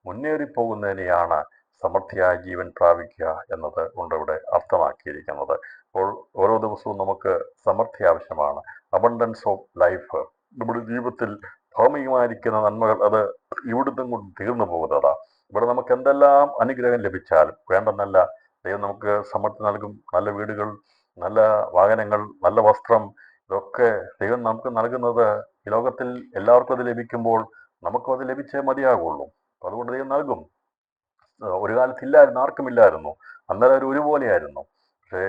മുന്നേറിപ്പോകുന്നതിനെയാണ് സമൃദ്ധിയായ ജീവൻ പ്രാപിക്കുക എന്നത് കൊണ്ട് ഇവിടെ അർത്ഥമാക്കിയിരിക്കുന്നത്. അപ്പോൾ ഓരോ ദിവസവും നമുക്ക് സമൃദ്ധി ആവശ്യമാണ്, അബണ്ടൻസ് ഓഫ് ലൈഫ്. നമ്മുടെ ജീവിതത്തിൽ ഭൗമികമായിരിക്കുന്ന നന്മകൾ അത് ഇവിടുന്ന് കൊണ്ട് തീർന്നു പോകുന്നതാ. ഇവിടെ നമുക്ക് എന്തെല്ലാം അനുഗ്രഹം ലഭിച്ചാലും വേണ്ടെന്നല്ല, ദൈവം നമുക്ക് സമൃദ്ധി നൽകും. നല്ല വീടുകൾ, നല്ല വാഹനങ്ങൾ, നല്ല വസ്ത്രം, ഇതൊക്കെ ദൈവം നമുക്ക് നൽകുന്നത് ഈ ലോകത്തിൽ എല്ലാവർക്കും അത് ലഭിക്കുമ്പോൾ നമുക്കും അത് ലഭിച്ചേ മതിയാകുള്ളൂ. അപ്പോൾ അതുകൊണ്ട് ദൈവം നൽകും. ഒരു കാലത്തില്ലായിരുന്നു, ആർക്കുമില്ലായിരുന്നു, അന്നേരം അവർ ഒരുപോലെയായിരുന്നു. പക്ഷേ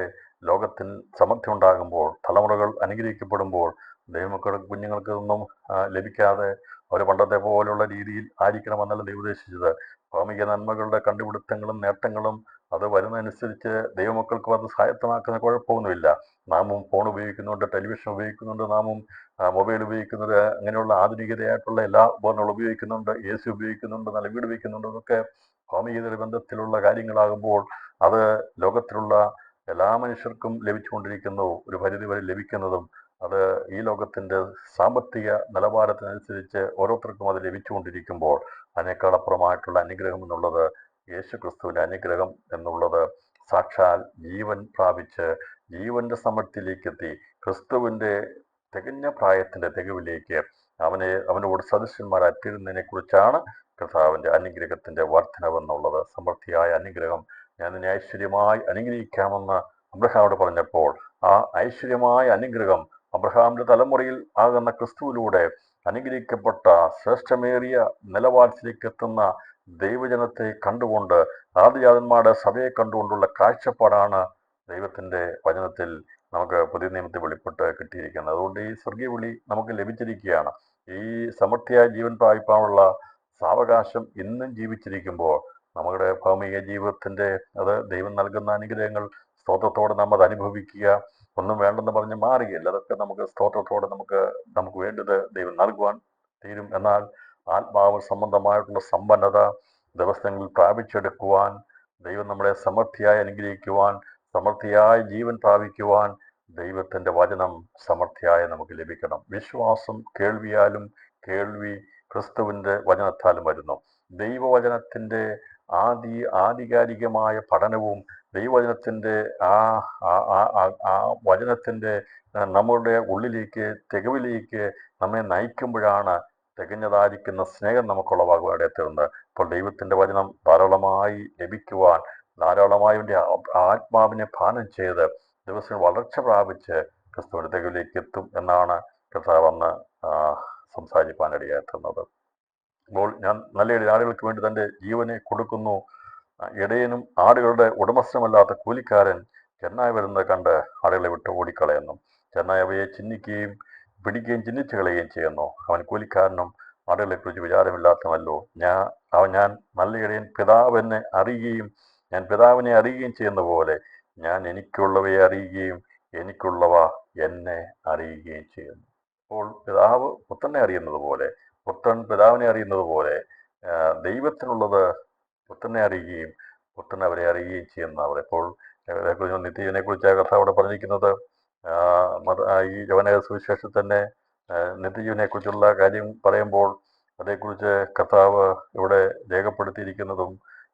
ലോകത്തിൽ സമൃദ്ധി ഉണ്ടാകുമ്പോൾ, തലമുറകൾ അനുഗ്രഹിക്കപ്പെടുമ്പോൾ, ദൈവമക്കളുടെ കുഞ്ഞുങ്ങൾക്ക് ഒന്നും ലഭിക്കാതെ അവർ പണ്ടത്തെ പോലുള്ള രീതിയിൽ ആയിരിക്കണമെന്നല്ല ദൈവം ഉദ്ദേശിച്ചത്. ഭൗമിക നന്മകളുടെ കണ്ടുപിടുത്തങ്ങളും നേട്ടങ്ങളും അത് വരുന്നതനുസരിച്ച് ദൈവമക്കൾക്കും അത് സ്വായത്തമാക്കുന്ന കുഴപ്പമൊന്നുമില്ല. നാമും ഫോൺ ഉപയോഗിക്കുന്നുണ്ട്, ടെലിവിഷൻ ഉപയോഗിക്കുന്നുണ്ട്, നാമും മൊബൈൽ ഉപയോഗിക്കുന്നത്, അങ്ങനെയുള്ള ആധുനികതയായിട്ടുള്ള എല്ലാ ഉപകരണങ്ങളും ഉപയോഗിക്കുന്നുണ്ട്, AC ഉപയോഗിക്കുന്നുണ്ട്, നല്ല വീട് വയ്ക്കുന്നുണ്ട്. ഇതൊക്കെ ഭൗമികതയുടെ ബന്ധത്തിലുള്ള കാര്യങ്ങളാകുമ്പോൾ അത് ലോകത്തിലുള്ള എല്ലാ മനുഷ്യർക്കും ലഭിച്ചുകൊണ്ടിരിക്കുന്നു. ഒരു പരിധി വരെ ലഭിക്കുന്നതും അത് ഈ ലോകത്തിൻ്റെ സാമ്പത്തിക നിലവാരത്തിനനുസരിച്ച് ഓരോരുത്തർക്കും അത് ലഭിച്ചുകൊണ്ടിരിക്കുമ്പോൾ അതിനേക്കാൾ അപ്പുറമായിട്ടുള്ള അനുഗ്രഹം എന്നുള്ളത് യേശു ക്രിസ്തുവിൻ്റെ അനുഗ്രഹം എന്നുള്ളത് സാക്ഷാൽ ജീവൻ പ്രാപിച്ച് ജീവന്റെ സമൃദ്ധിയിലേക്ക് എത്തി ക്രിസ്തുവിൻ്റെ തികഞ്ഞ പ്രായത്തിൻ്റെ തികവിലേക്ക് അവനോട് സദൃശന്മാരായി തീരുന്നതിനെ കുറിച്ചാണ് കർത്താവിൻ്റെ അനുഗ്രഹത്തിൻ്റെ വർധനവെന്നുള്ളത്. സമൃദ്ധിയായ അനുഗ്രഹം, ഞാൻ നിന്നെ ഐശ്വര്യമായി അനുഗ്രഹിക്കാമെന്ന് അബ്രഹാമോട് പറഞ്ഞപ്പോൾ ആ ഐശ്വര്യമായ അനുഗ്രഹം അബ്രഹാമിന്റെ തലമുറയിൽ ആകുന്ന ക്രിസ്തുവിലൂടെ അനുഗ്രഹിക്കപ്പെട്ട ശ്രേഷ്ഠമേറിയ നിലവാരത്തിലേക്ക് എത്തുന്ന ദൈവജനത്തെ കണ്ടുകൊണ്ട് ആദിജാതന്മാരുടെ സഭയെ കണ്ടുകൊണ്ടുള്ള കാഴ്ചപ്പാടാണ് ദൈവത്തിൻ്റെ വചനത്തിൽ നമുക്ക് പുതിയ നിയമത്തിൽ വെളിപ്പെട്ട് കിട്ടിയിരിക്കുന്നത്. അതുകൊണ്ട് ഈ സ്വർഗീയ വിളി നമുക്ക് ലഭിച്ചിരിക്കുകയാണ്. ഈ സമൃദ്ധിയായ ജീവൻ പ്രാപിക്കാനുള്ള സാവകാശം ഇന്നും ജീവിച്ചിരിക്കുമ്പോൾ നമ്മുടെ ഭൗമിക ജീവിതത്തിൻ്റെ അത് ദൈവം നൽകുന്ന അനുഗ്രഹങ്ങൾ സ്തോത്രത്തോടെ നാം അത് അനുഭവിക്കുക. ഒന്നും വേണ്ടെന്ന് പറഞ്ഞ് മാറുകയില്ല. അതൊക്കെ നമുക്ക് സ്തോത്രത്തോടെ നമുക്ക് വേണ്ടത് ദൈവം നൽകുവാൻ തീരും. എന്നാൽ ആത്മാവ് സംബന്ധമായിട്ടുള്ള സമ്പന്നത ദിവസങ്ങളിൽ പ്രാപിച്ചെടുക്കുവാൻ, ദൈവം നമ്മളെ സമൃദ്ധിയായി അനുഗ്രഹിക്കുവാൻ, സമൃദ്ധിയായ ജീവൻ പ്രാപിക്കുവാൻ ദൈവത്തിൻ്റെ വചനം സമൃദ്ധിയായി നമുക്ക് ലഭിക്കണം. വിശ്വാസം കേൾവിയാലും, കേൾവി ക്രിസ്തുവിൻ്റെ വചനത്താലും വരുന്നു. ദൈവവചനത്തിൻ്റെ ആധികാരികമായ പഠനവും ദൈവവചനത്തിൻ്റെ ആ വചനത്തിൻ്റെ നമ്മുടെ ഉള്ളിലേക്ക് തികവിലേക്ക് നമ്മെ നയിക്കുമ്പോഴാണ് തികഞ്ഞതായിരിക്കുന്ന സ്നേഹം നമുക്കുളവാകുവാൻ ഇടയായിത്തീരുന്നത്. അപ്പോൾ ദൈവത്തിൻ്റെ വചനം ധാരാളമായി ലഭിക്കുവാൻ, ധാരാളമായി അവൻ്റെ ആത്മാവിനെ പാനം ചെയ്ത് ദിവസം വളർച്ച പ്രാപിച്ച് ക്രിസ്തുവിൻ്റെ തികവിലേക്ക് എത്തും എന്നാണ് കർത്താവ് അന്ന് സംസാരിക്കാനിടയായിട്ടുള്ളത്. അപ്പോൾ ഞാൻ നല്ല ആടുകൾക്ക് വേണ്ടി തൻ്റെ ജീവനെ കൊടുക്കുന്നു. ഇടയനും ആടുകളുടെ ഉടമസ്ഥനമല്ലാത്ത കൂലിക്കാരൻ ചെന്നായി വരുന്നത് കണ്ട് ആടുകളെ വിട്ട് ഓടിക്കളയുന്നു. ചെന്നായി അവയെ ചിഹ്നിക്കുകയും പിടിക്കുകയും ചിഹ്നിച്ചു കളയുകയും ചെയ്യുന്നു. അവൻ കൂലിക്കാരനും ആടുകളെക്കുറിച്ച് വിചാരമില്ലാത്തമല്ലോ. ഞാൻ നല്ല ഇടയൻ പിതാവിനെ അറിയുകയും ഞാൻ പിതാവിനെ അറിയുകയും ചെയ്യുന്ന പോലെ ഞാൻ എനിക്കുള്ളവയെ അറിയുകയും എനിക്കുള്ളവ എന്നെ അറിയുകയും ചെയ്യുന്നു. അപ്പോൾ പിതാവ് പുത്രനെ അറിയുന്നത് പോലെ, പുത്രൻ പിതാവിനെ അറിയുന്നത് പോലെ ദൈവത്തിനുള്ളത് പുത്രനെ അറിയുകയും പുത്രൻ അവരെ അറിയുകയും ചെയ്യുന്നവർ. ഇപ്പോൾ നിത്യജീവനെ കുറിച്ച് കർത്താവ് അവിടെ പറഞ്ഞിരിക്കുന്നത് ഈ യോഹന്ന സുവിശേഷത്തിൽ തന്നെ നിത്യജീവനെ കുറിച്ചുള്ള കാര്യം പറയുമ്പോൾ അതേക്കുറിച്ച് കർത്താവ് ഇവിടെ രേഖപ്പെടുത്തിയിരിക്കുന്നതും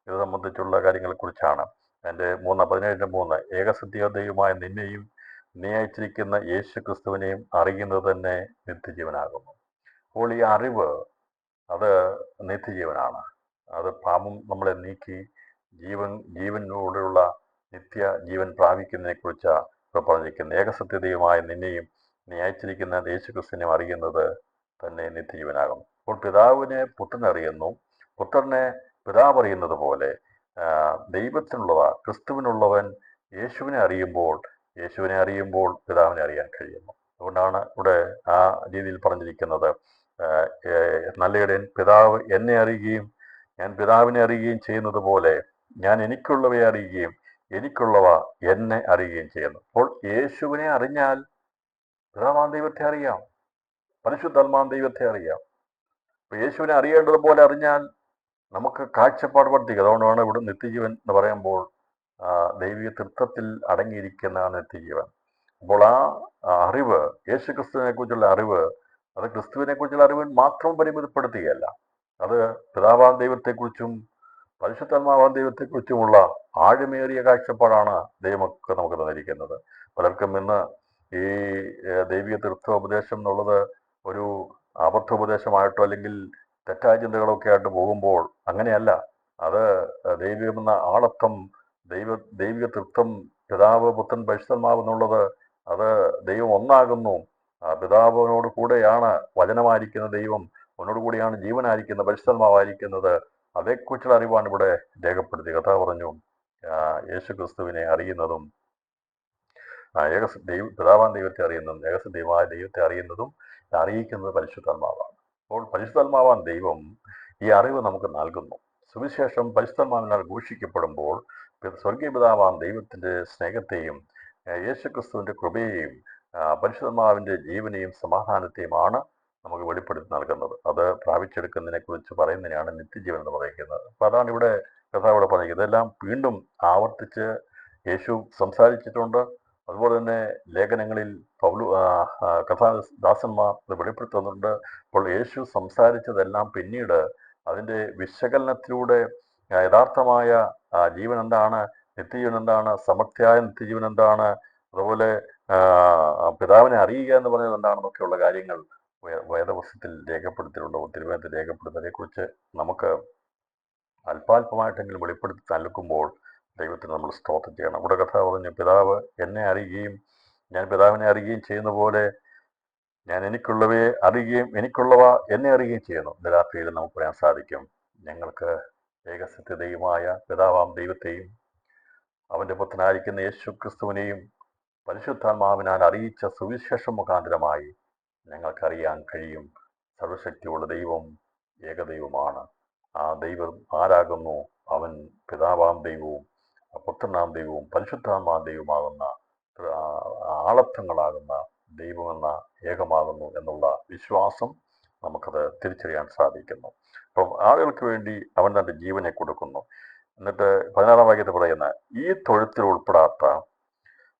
ഇത് സംബന്ധിച്ചുള്ള കാര്യങ്ങളെക്കുറിച്ചാണ്. എൻ്റെ 17:3 ഏകസത്യദൈവമായ നിന്നെയും നീ അയച്ചിരിക്കുന്ന യേശു ക്രിസ്തുവിനെയും അറിയുന്നത് തന്നെ നിത്യജീവനാകുന്നു. അപ്പോൾ ഈ അറിവ് അത് നിത്യജീവനാണ്. അത് പാപം നമ്മളെ നീക്കി ജീവനോടുള്ള നിത്യ ജീവൻ പ്രാപിക്കുന്നതിനെ കുറിച്ചാണ് ഇപ്പോൾ പറഞ്ഞിരിക്കുന്നത്. ഏകസത്യദൈവമായ നിന്നെയും നീ അയച്ചിരിക്കുന്ന യേശു ക്രിസ്തുവിനെയും അറിയുന്നത് തന്നെ നിത്യജീവനാകും. അപ്പോൾ പിതാവിനെ പുത്രൻ അറിയുന്നു, പുത്രനെ പിതാവ് അറിയുന്നത് പോലെ ക്രിസ്തുവിനുള്ളവൻ യേശുവിനെ അറിയുമ്പോൾ പിതാവിനെ അറിയാൻ കഴിയുന്നു. അതുകൊണ്ടാണ് ഇവിടെ ആ രീതിയിൽ പറഞ്ഞിരിക്കുന്നത്, നല്ലയിടയൻ പിതാവ് എന്നെ അറിയുകയും ഞാൻ പിതാവിനെ അറിയുകയും ചെയ്യുന്നത് പോലെ ഞാൻ എനിക്കുള്ളവയെ അറിയുകയും എനിക്കുള്ളവ എന്നെ അറിയുകയും ചെയ്യുന്നു. അപ്പോൾ യേശുവിനെ അറിഞ്ഞാൽ പിതാവാം ദൈവത്തെ അറിയാം, പരിശുദ്ധാത്മാവാം ദൈവത്തെ അറിയാം. അപ്പോൾ യേശുവിനെ അറിയേണ്ടതുപോലെ അറിഞ്ഞാൽ നമുക്ക് കാഴ്ചപ്പാട് വർദ്ധിക്കും. അതുകൊണ്ടാണ് ഇവിടെ നിത്യജീവൻ എന്ന് പറയുമ്പോൾ ദൈവിക തൃത്വത്തിൽ അടങ്ങിയിരിക്കുന്നതാണ് നിത്യജീവൻ. അപ്പോൾ ആ അറിവ്, യേശു ക്രിസ്തുവിനെ കുറിച്ചുള്ള അറിവ്, അത് ക്രിസ്തുവിനെ കുറിച്ചുള്ള അറിവ് മാത്രം പരിമിതപ്പെടുത്തുകയല്ല, അത് പിതാവാം ദൈവത്തെക്കുറിച്ചും പരിശുദ്ധാത്മാവാം ദൈവത്തെക്കുറിച്ചുമുള്ള ആഴമേറിയ കാഴ്ചപ്പാടാണ് ദൈവമൊക്കെ നമുക്ക് തന്നിരിക്കുന്നത്. പലർക്കും ഇന്ന് ഈ ദൈവിക തൃത്വോപദേശം എന്നുള്ളത് ഒരു അബദ്ധോപദേശമായിട്ടോ അല്ലെങ്കിൽ തെറ്റായ ചിന്തകളൊക്കെ ആയിട്ട് പോകുമ്പോൾ അങ്ങനെയല്ല. അത് ദൈവികമെന്ന ആളത്വം, ദൈവിക തൃത്വം, പിതാവ് പുത്രൻ പരിശുദ്ധാത്മാവ് എന്നുള്ളത് അത് ദൈവം ഒന്നാകുന്നു. പിതാവിനോട് കൂടെയാണ് വചനമായിരിക്കുന്ന ദൈവം, അവനോട് കൂടിയാണ് ജീവനായിരിക്കുന്ന പരിശുദ്ധാത്മാവായിരിക്കുന്നത്. അതേക്കുറിച്ചുള്ള അറിവാണ് ഇവിടെ രേഖപ്പെടുത്തി. കഥ പറഞ്ഞു യേശു ക്രിസ്തുവിനെ അറിയുന്നതും പിതാവാൻ ദൈവത്തെ അറിയുന്നതും ഏകസത്യമായ ദൈവത്തെ അറിയുന്നതും അറിയിക്കുന്നത് പരിശുദ്ധാത്മാവാണ്. അപ്പോൾ പരിശുദ്ധാത്മാവാൻ ദൈവം ഈ അറിവ് നമുക്ക് നൽകുന്നു. സുവിശേഷം പരിശുദ്ധാത്മാവിനാൽ ഘോഷിക്കപ്പെടുമ്പോൾ സ്വർഗീയ പിതാവാൻ ദൈവത്തിൻ്റെ സ്നേഹത്തെയും യേശു ക്രിസ്തുവിൻ്റെ കൃപയെയും പരിശുദ്ധാത്മാവിൻ്റെ ജീവനെയും സമാധാനത്തെയുമാണ് നമുക്ക് വെളിപ്പെടുത്തി നൽകുന്നത്. അത് പ്രാപിച്ചെടുക്കുന്നതിനെ കുറിച്ച് പറയുന്നതിനാണ് നിത്യജീവൻ എന്ന് പറയുന്നത്. അപ്പോൾ അതാണ് ഇവിടെ കഥാവിടെ പറയുന്നത്. ഇതെല്ലാം വീണ്ടും ആവർത്തിച്ച് യേശു സംസാരിച്ചിട്ടുണ്ട്. അതുപോലെ തന്നെ ലേഖനങ്ങളിൽ കഥാദാസന്മാർ ഇത് വെളിപ്പെടുത്തുന്നുണ്ട്. അപ്പോൾ യേശു സംസാരിച്ചതെല്ലാം പിന്നീട് അതിൻ്റെ വിശകലനത്തിലൂടെ യഥാർത്ഥമായ ജീവൻ എന്താണ്, നിത്യജീവൻ എന്താണ്, സമർത്ഥ്യായ നിത്യജീവൻ എന്താണ്, അതുപോലെ പിതാവിനെ അറിയുക എന്ന് പറയുന്നത് എന്താണെന്നൊക്കെയുള്ള കാര്യങ്ങൾ വേദപുസ്തകത്തിൽ രേഖപ്പെടുത്തിയിട്ടുള്ള തിരുവേദത്തിൽ രേഖപ്പെടുത്തുന്നതിനെക്കുറിച്ച് നമുക്ക് അല്പാൽപമായിട്ടെങ്കിലും വെളിപ്പെടുത്തി നൽകുമ്പോൾ ദൈവത്തിന് നമ്മൾ സ്തോത്രം ചെയ്യണം. ഇവിടെ കഥ പറഞ്ഞു, പിതാവ് എന്നെ അറിയുകയും ഞാൻ പിതാവിനെ അറിയുകയും ചെയ്യുന്ന പോലെ ഞാൻ എനിക്കുള്ളവയെ അറിയുകയും എനിക്കുള്ളവ എന്നെ അറിയുകയും ചെയ്യുന്നു. ഇന്ന് രാത്രിയിൽ നമുക്ക് പറയാൻ സാധിക്കും, ഞങ്ങൾക്ക് ഏകസത്യതയുമായ പിതാവാം ദൈവത്തെയും അവൻ്റെ പുത്രനായിരിക്കുന്ന യേശു ക്രിസ്തുവിനെയും പരിശുദ്ധാത്മാവിനാൽ അറിയിച്ച സുവിശേഷം മുഖാന്തരമായി ഞങ്ങൾക്കറിയാൻ കഴിയും. സർവശക്തിയുള്ള ദൈവം ഏകദൈവമാണ്. ആ ദൈവം ആരാകുന്നു? അവൻ പിതാവാം ദൈവവും പുത്രനാം ദൈവവും പരിശുദ്ധാത്മാ ദൈവമാകുന്ന ആളത്വങ്ങളാകുന്ന ദൈവമെന്ന ഏകമാകുന്നു എന്നുള്ള വിശ്വാസം നമുക്കത് തിരിച്ചറിയാൻ സാധിക്കുന്നു. അപ്പം ആളുകൾക്ക് വേണ്ടി അവൻ തൻ്റെ ജീവനെ കൊടുക്കുന്നു. എന്നിട്ട് 16-ാം വാക്യത്തിൽ പറയുന്ന, ഈ തൊഴുത്തിൽ ഉൾപ്പെടാത്ത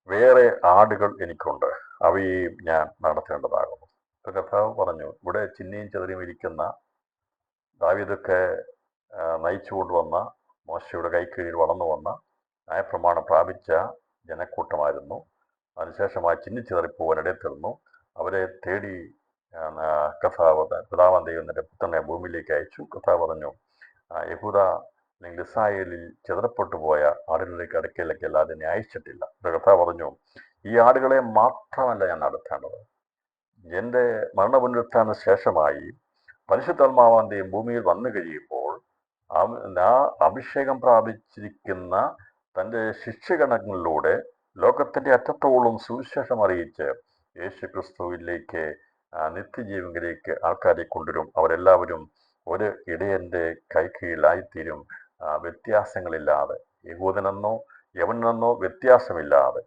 വേറെ ആടുകൾ എനിക്കുണ്ട്, അവയെയും ഞാൻ നടത്തേണ്ടതാകുന്നു. ഇപ്പൊ കർത്താവ് പറഞ്ഞു, ഇവിടെ ചിന്നിയും ചെതറിയും ഇരിക്കുന്ന ദാവീദൊക്കെ നയിച്ചു കൊണ്ടുവന്ന മോശയുടെ കൈക്കീഴിൽ വളർന്നു വന്ന ന്യായപ്രമാണം പ്രാപിച്ച ജനക്കൂട്ടമായിരുന്നു. അതിനുശേഷമായി ചിന്നിച്ചിതറിപ്പോവാൻ ഇടയിൽ അവരെ തേടി കഥാവ് പിതാവാൻ ദൈവം തൻ്റെ പുത്രനെ ഭൂമിയിലേക്ക് അയച്ചു. കഥാവ് പറഞ്ഞു, യഹൂദ അല്ലെങ്കിൽ ഇസ്രായേലിൽ ചിതറപ്പെട്ടു പോയ ആടുകളിലേക്ക് അടുക്കയിലേക്ക് അല്ലാതെ എന്നെ അയച്ചിട്ടില്ല. കഥാവ് പറഞ്ഞു, ഈ ആടുകളെ മാത്രമല്ല ഞാൻ നടത്തേണ്ടത്, എൻ്റെ മരണപുനരുത്ഥാന ശേഷമായി പരിശുദ്ധാത്മാവാൻ ദൈവം ഭൂമിയിൽ വന്നു കഴിയുമ്പോൾ ആ അഭിഷേകം പ്രാപിച്ചിരിക്കുന്ന തൻ്റെ ശിഷ്യഗണങ്ങളിലൂടെ ലോകത്തിൻ്റെ അറ്റത്തോളം സുവിശേഷം അറിയിച്ച് യേശു ക്രിസ്തുവിലേക്ക് നിത്യജീവനിലേക്ക് ആൾക്കാരെ കൊണ്ടുവരും. അവരെല്ലാവരും ഒരു ഇടയൻ്റെ കൈക്കീഴിലായിത്തീരും. വ്യത്യാസങ്ങളില്ലാതെ, യഹൂദനെന്നോ യവനെന്നോ വ്യത്യാസമില്ലാതെ,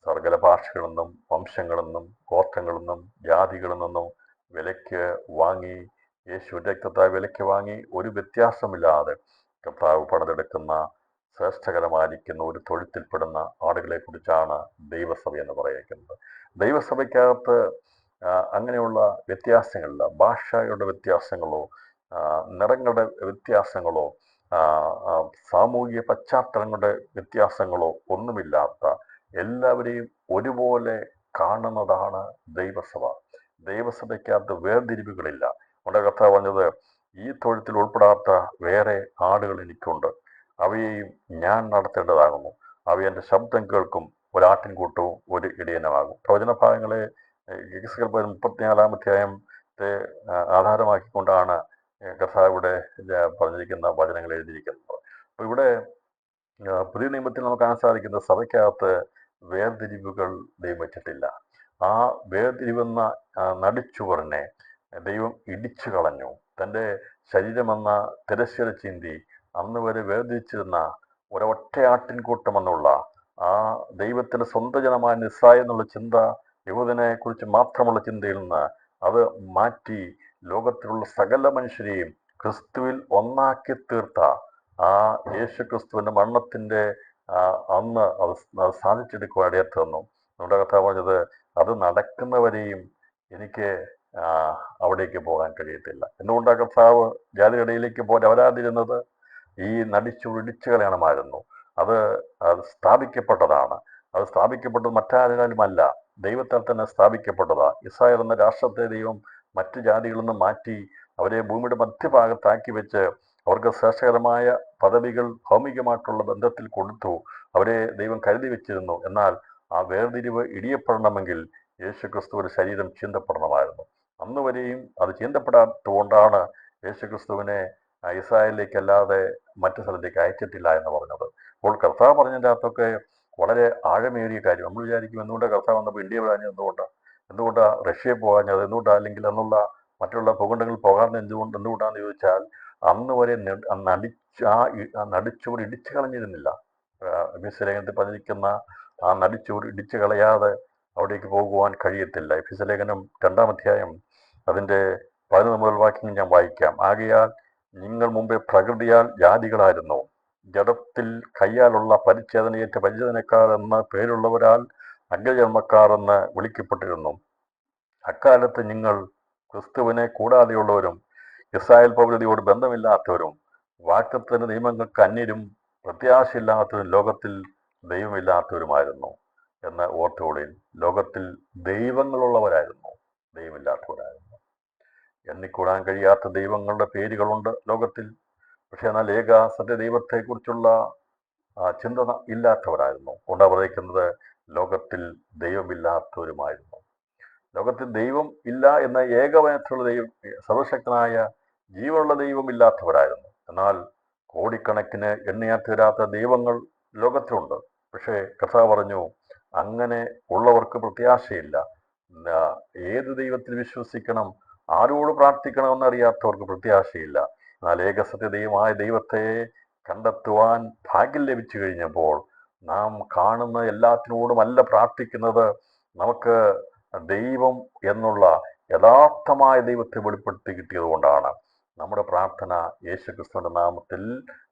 സകല ഭാഷകളെന്നും വംശങ്ങളെന്നും ഗോത്രങ്ങളെന്നും ജാതികളിൽ നിന്നും വിലയ്ക്ക് വാങ്ങി, യേശു രക്തത്താൽ വിലയ്ക്ക് വാങ്ങി, ഒരു വ്യത്യാസമില്ലാതെ കർത്താവ് പണിതെടുക്കുന്ന ശ്രേഷ്ഠകരമായിരിക്കുന്ന ഒരു തൊഴുത്തിൽപ്പെടുന്ന ആടുകളെ കുറിച്ചാണ് ദൈവസഭ എന്ന് പറയുന്നത്. ദൈവസഭയ്ക്കകത്ത് അങ്ങനെയുള്ള വ്യത്യാസങ്ങളില്ല. ഭാഷയുടെ വ്യത്യാസങ്ങളോ നിറങ്ങളുടെ വ്യത്യാസങ്ങളോ സാമൂഹിക പശ്ചാത്തലങ്ങളുടെ വ്യത്യാസങ്ങളോ ഒന്നുമില്ലാത്ത എല്ലാവരെയും ഒരുപോലെ കാണുന്നതാണ് ദൈവസഭ. ദൈവസഭയ്ക്കകത്ത് വേർതിരിവുകളില്ല. നമ്മുടെ കഥ പറഞ്ഞത്, ഈ തൊഴുത്തിൽ ഉൾപ്പെടാത്ത വേറെ ആടുകൾ എനിക്കുണ്ട്, അവയെയും ഞാൻ നടത്തേണ്ടതാകുന്നു. അവ എൻ്റെ ശബ്ദം കേൾക്കും, ഒരാട്ടിൻകൂട്ടവും ഒരു ഇടയനുമാകും. പ്രവചനഭാഗങ്ങളെ 34-ാം അധ്യായത്തെ ആധാരമാക്കിക്കൊണ്ടാണ് കർത്താവിടെ പറഞ്ഞിരിക്കുന്ന വചനങ്ങൾ എഴുതിയിരിക്കുന്നത്. അപ്പോൾ ഇവിടെ പുതിയ നിയമത്തിൽ നമുക്ക് കാണാൻ സാധിക്കുന്ന സഭയ്ക്കകത്ത് വേർതിരിവുകൾ ദൈവം വെച്ചിട്ടില്ല. ആ വേർതിരിവെന്ന നടിച്ചുവറിനെ ദൈവം ഇടിച്ചു കളഞ്ഞു. തൻ്റെ ശരീരമെന്ന തിരശ്ശീല ചിന്തി അന്ന് വരെ വേർതിരിച്ചിരുന്ന ഒരൊറ്റയാട്ടിൻകൂട്ടം എന്നുള്ള ആ ദൈവത്തിന് സ്വന്തം ജനമായ നിസ്സായ എന്നുള്ള ചിന്ത, യഹൂദനെ കുറിച്ച് മാത്രമുള്ള ചിന്തയിൽ നിന്ന് അത് മാറ്റി ലോകത്തിലുള്ള സകല മനുഷ്യരെയും ക്രിസ്തുവിൽ ഒന്നാക്കി തീർത്ത ആ യേശു ക്രിസ്തുവിൻ്റെ മരണത്തിൻ്റെ അന്ന് അത് സാധിച്ചെടുക്കുവാൻ ഇടയായി തന്നു. നമ്മുടെ കഥ പറഞ്ഞത്, അത് നടക്കുന്നവരെയും എനിക്ക് അവിടേക്ക് പോകാൻ കഴിയത്തില്ല. എന്തുകൊണ്ടാണ് കർത്താവ് ജാതിയിടയിലേക്ക് പോയി അവരാതിരുന്നത്? ഈ ഇടിച്ചു കളയണമായിരുന്നു. അത് സ്ഥാപിക്കപ്പെട്ടതാണ്. അത് സ്ഥാപിക്കപ്പെട്ടത് മറ്റാരാലുമല്ല, ദൈവത്താൽ തന്നെ സ്ഥാപിക്കപ്പെട്ടതാണ്. ഇസ്രായേൽ എന്ന രാഷ്ട്രത്തെ ദൈവം മറ്റ് ജാതികളിൽ നിന്ന് മാറ്റി അവരെ ഭൂമിയുടെ മധ്യഭാഗത്താക്കി വെച്ച് അവർക്ക് ശ്രേഷ്ഠകരമായ പദവികൾ ഭൗമികമായിട്ടുള്ള ബന്ധത്തിൽ കൊടുത്തു. അവരെ ദൈവം കരുതി വെച്ചിരുന്നു. എന്നാൽ ആ വേർതിരിവ് ഇടിയപ്പെടണമെങ്കിൽ യേശുക്രിസ്തുവിന്റെ ശരീരം ചീന്തപ്പെടണമായിരുന്നു. അന്ന് വരെയും അത് ചീന്തപ്പെടാത്തതുകൊണ്ടാണ് യേശുക്രിസ്തുവിനെ ഇസ്രായേലിലേക്ക് അല്ലാതെ മറ്റു സ്ഥലത്തേക്ക് അയച്ചിട്ടില്ല എന്ന് പറഞ്ഞത്. അപ്പോൾ കർത്താവ് പറഞ്ഞതിൻ്റെ അകത്തൊക്കെ വളരെ ആഴമേറിയ കാര്യം. നമ്മൾ വിചാരിക്കും എന്തുകൊണ്ടാണ് കർത്താവ് വന്നപ്പോൾ ഇന്ത്യ വിടാഞ്ഞത്, എന്തുകൊണ്ടാണ് റഷ്യയിൽ പോകാഞ്ഞത്, എന്തുകൊണ്ടാണ് അല്ലെങ്കിൽ അന്നുള്ള മറ്റുള്ള ഭൂഖണ്ഡങ്ങളിൽ പോകാതെ എന്തുകൊണ്ടാന്ന് ചോദിച്ചാൽ അന്ന് വരെ നടിച്ചുവർ ഇടിച്ചു കളഞ്ഞിരുന്നില്ല. എഫെസ്യലേഖനത്തിൽ പറഞ്ഞിരിക്കുന്ന ആ നടിച്ചുവർ ഇടിച്ചു കളയാതെ അവിടേക്ക് പോകുവാൻ കഴിയത്തില്ല. എഫെസ്യലേഖനം 2-ാം അധ്യായം അതിൻ്റെ 11 മുതൽ വാക്യങ്ങൾ ഞാൻ വായിക്കാം. ആകയാൽ നിങ്ങൾ മുമ്പേ പ്രകൃതിയാൽ ജാതികളായിരുന്നു, ജഡത്തിൽ കയ്യാലുള്ള പരിച്ഛേദനയേറ്റ പരിച്ഛേദനക്കാർ എന്ന പേരുള്ളവരാൽ അഗ്രജന്മക്കാർ എന്ന് വിളിക്കപ്പെട്ടിരുന്നു. അക്കാലത്ത് നിങ്ങൾ ക്രിസ്തുവിനെ കൂടാതെയുള്ളവരും ഇസ്രായേൽ പൗരതയോട് ബന്ധമില്ലാത്തവരും വാഗ്ദത്തത്തിന്റെ നിയമങ്ങൾക്ക് അന്യരും പ്രത്യാശയില്ലാത്തവരും ലോകത്തിൽ ദൈവമില്ലാത്തവരുമായിരുന്നു എന്ന് ഓർത്തുകൊള്ളിൻ. ലോകത്തിൽ ദൈവങ്ങളുള്ളവരായിരുന്നു, ദൈവമില്ലാത്തവരായിരുന്നു. എണ്ണിക്കൂടാൻ കഴിയാത്ത ദൈവങ്ങളുടെ പേരുകളുണ്ട് ലോകത്തിൽ. പക്ഷെ എന്നാൽ ഏക സത്യദൈവത്തെക്കുറിച്ചുള്ള ചിന്ത ഇല്ലാത്തവരായിരുന്നു. കൊണ്ടാ പറയുന്നത് ലോകത്തിൽ ദൈവമില്ലാത്തവരുമായിരുന്നു. ലോകത്തിൽ ദൈവം ഇല്ല എന്ന ഏകവചനത്തിലുള്ള ദൈവം, സർവശക്തനായ ജീവനുള്ള ദൈവം ഇല്ലാത്തവരായിരുന്നു. എന്നാൽ കോടിക്കണക്കിന് എണ്ണിയാൽ തീരാത്ത ദൈവങ്ങൾ ലോകത്തിലുണ്ട്. പക്ഷേ കർത്താവ് പറഞ്ഞു അങ്ങനെ ഉള്ളവർക്ക് പ്രത്യാശയില്ല. ഏത് ദൈവത്തിൽ വിശ്വസിക്കണം, ആരോട് പ്രാർത്ഥിക്കണമെന്നറിയാത്തവർക്ക് പ്രത്യാശയില്ല. എന്നാൽ ഏകസത്യ ദൈവമായ ദൈവത്തെ കണ്ടെത്തുവാൻ ഭാഗ്യം ലഭിച്ചു കഴിഞ്ഞപ്പോൾ നാം കാണുന്ന എല്ലാത്തിനോടുമല്ല പ്രാർത്ഥിക്കുന്നത്. നമുക്ക് ദൈവം എന്നുള്ള യഥാർത്ഥമായ ദൈവത്തെ വെളിപ്പെടുത്തി കിട്ടിയത് കൊണ്ടാണ് നമ്മുടെ പ്രാർത്ഥന യേശുക്രിസ്തുവിന്റെ നാമത്തിൽ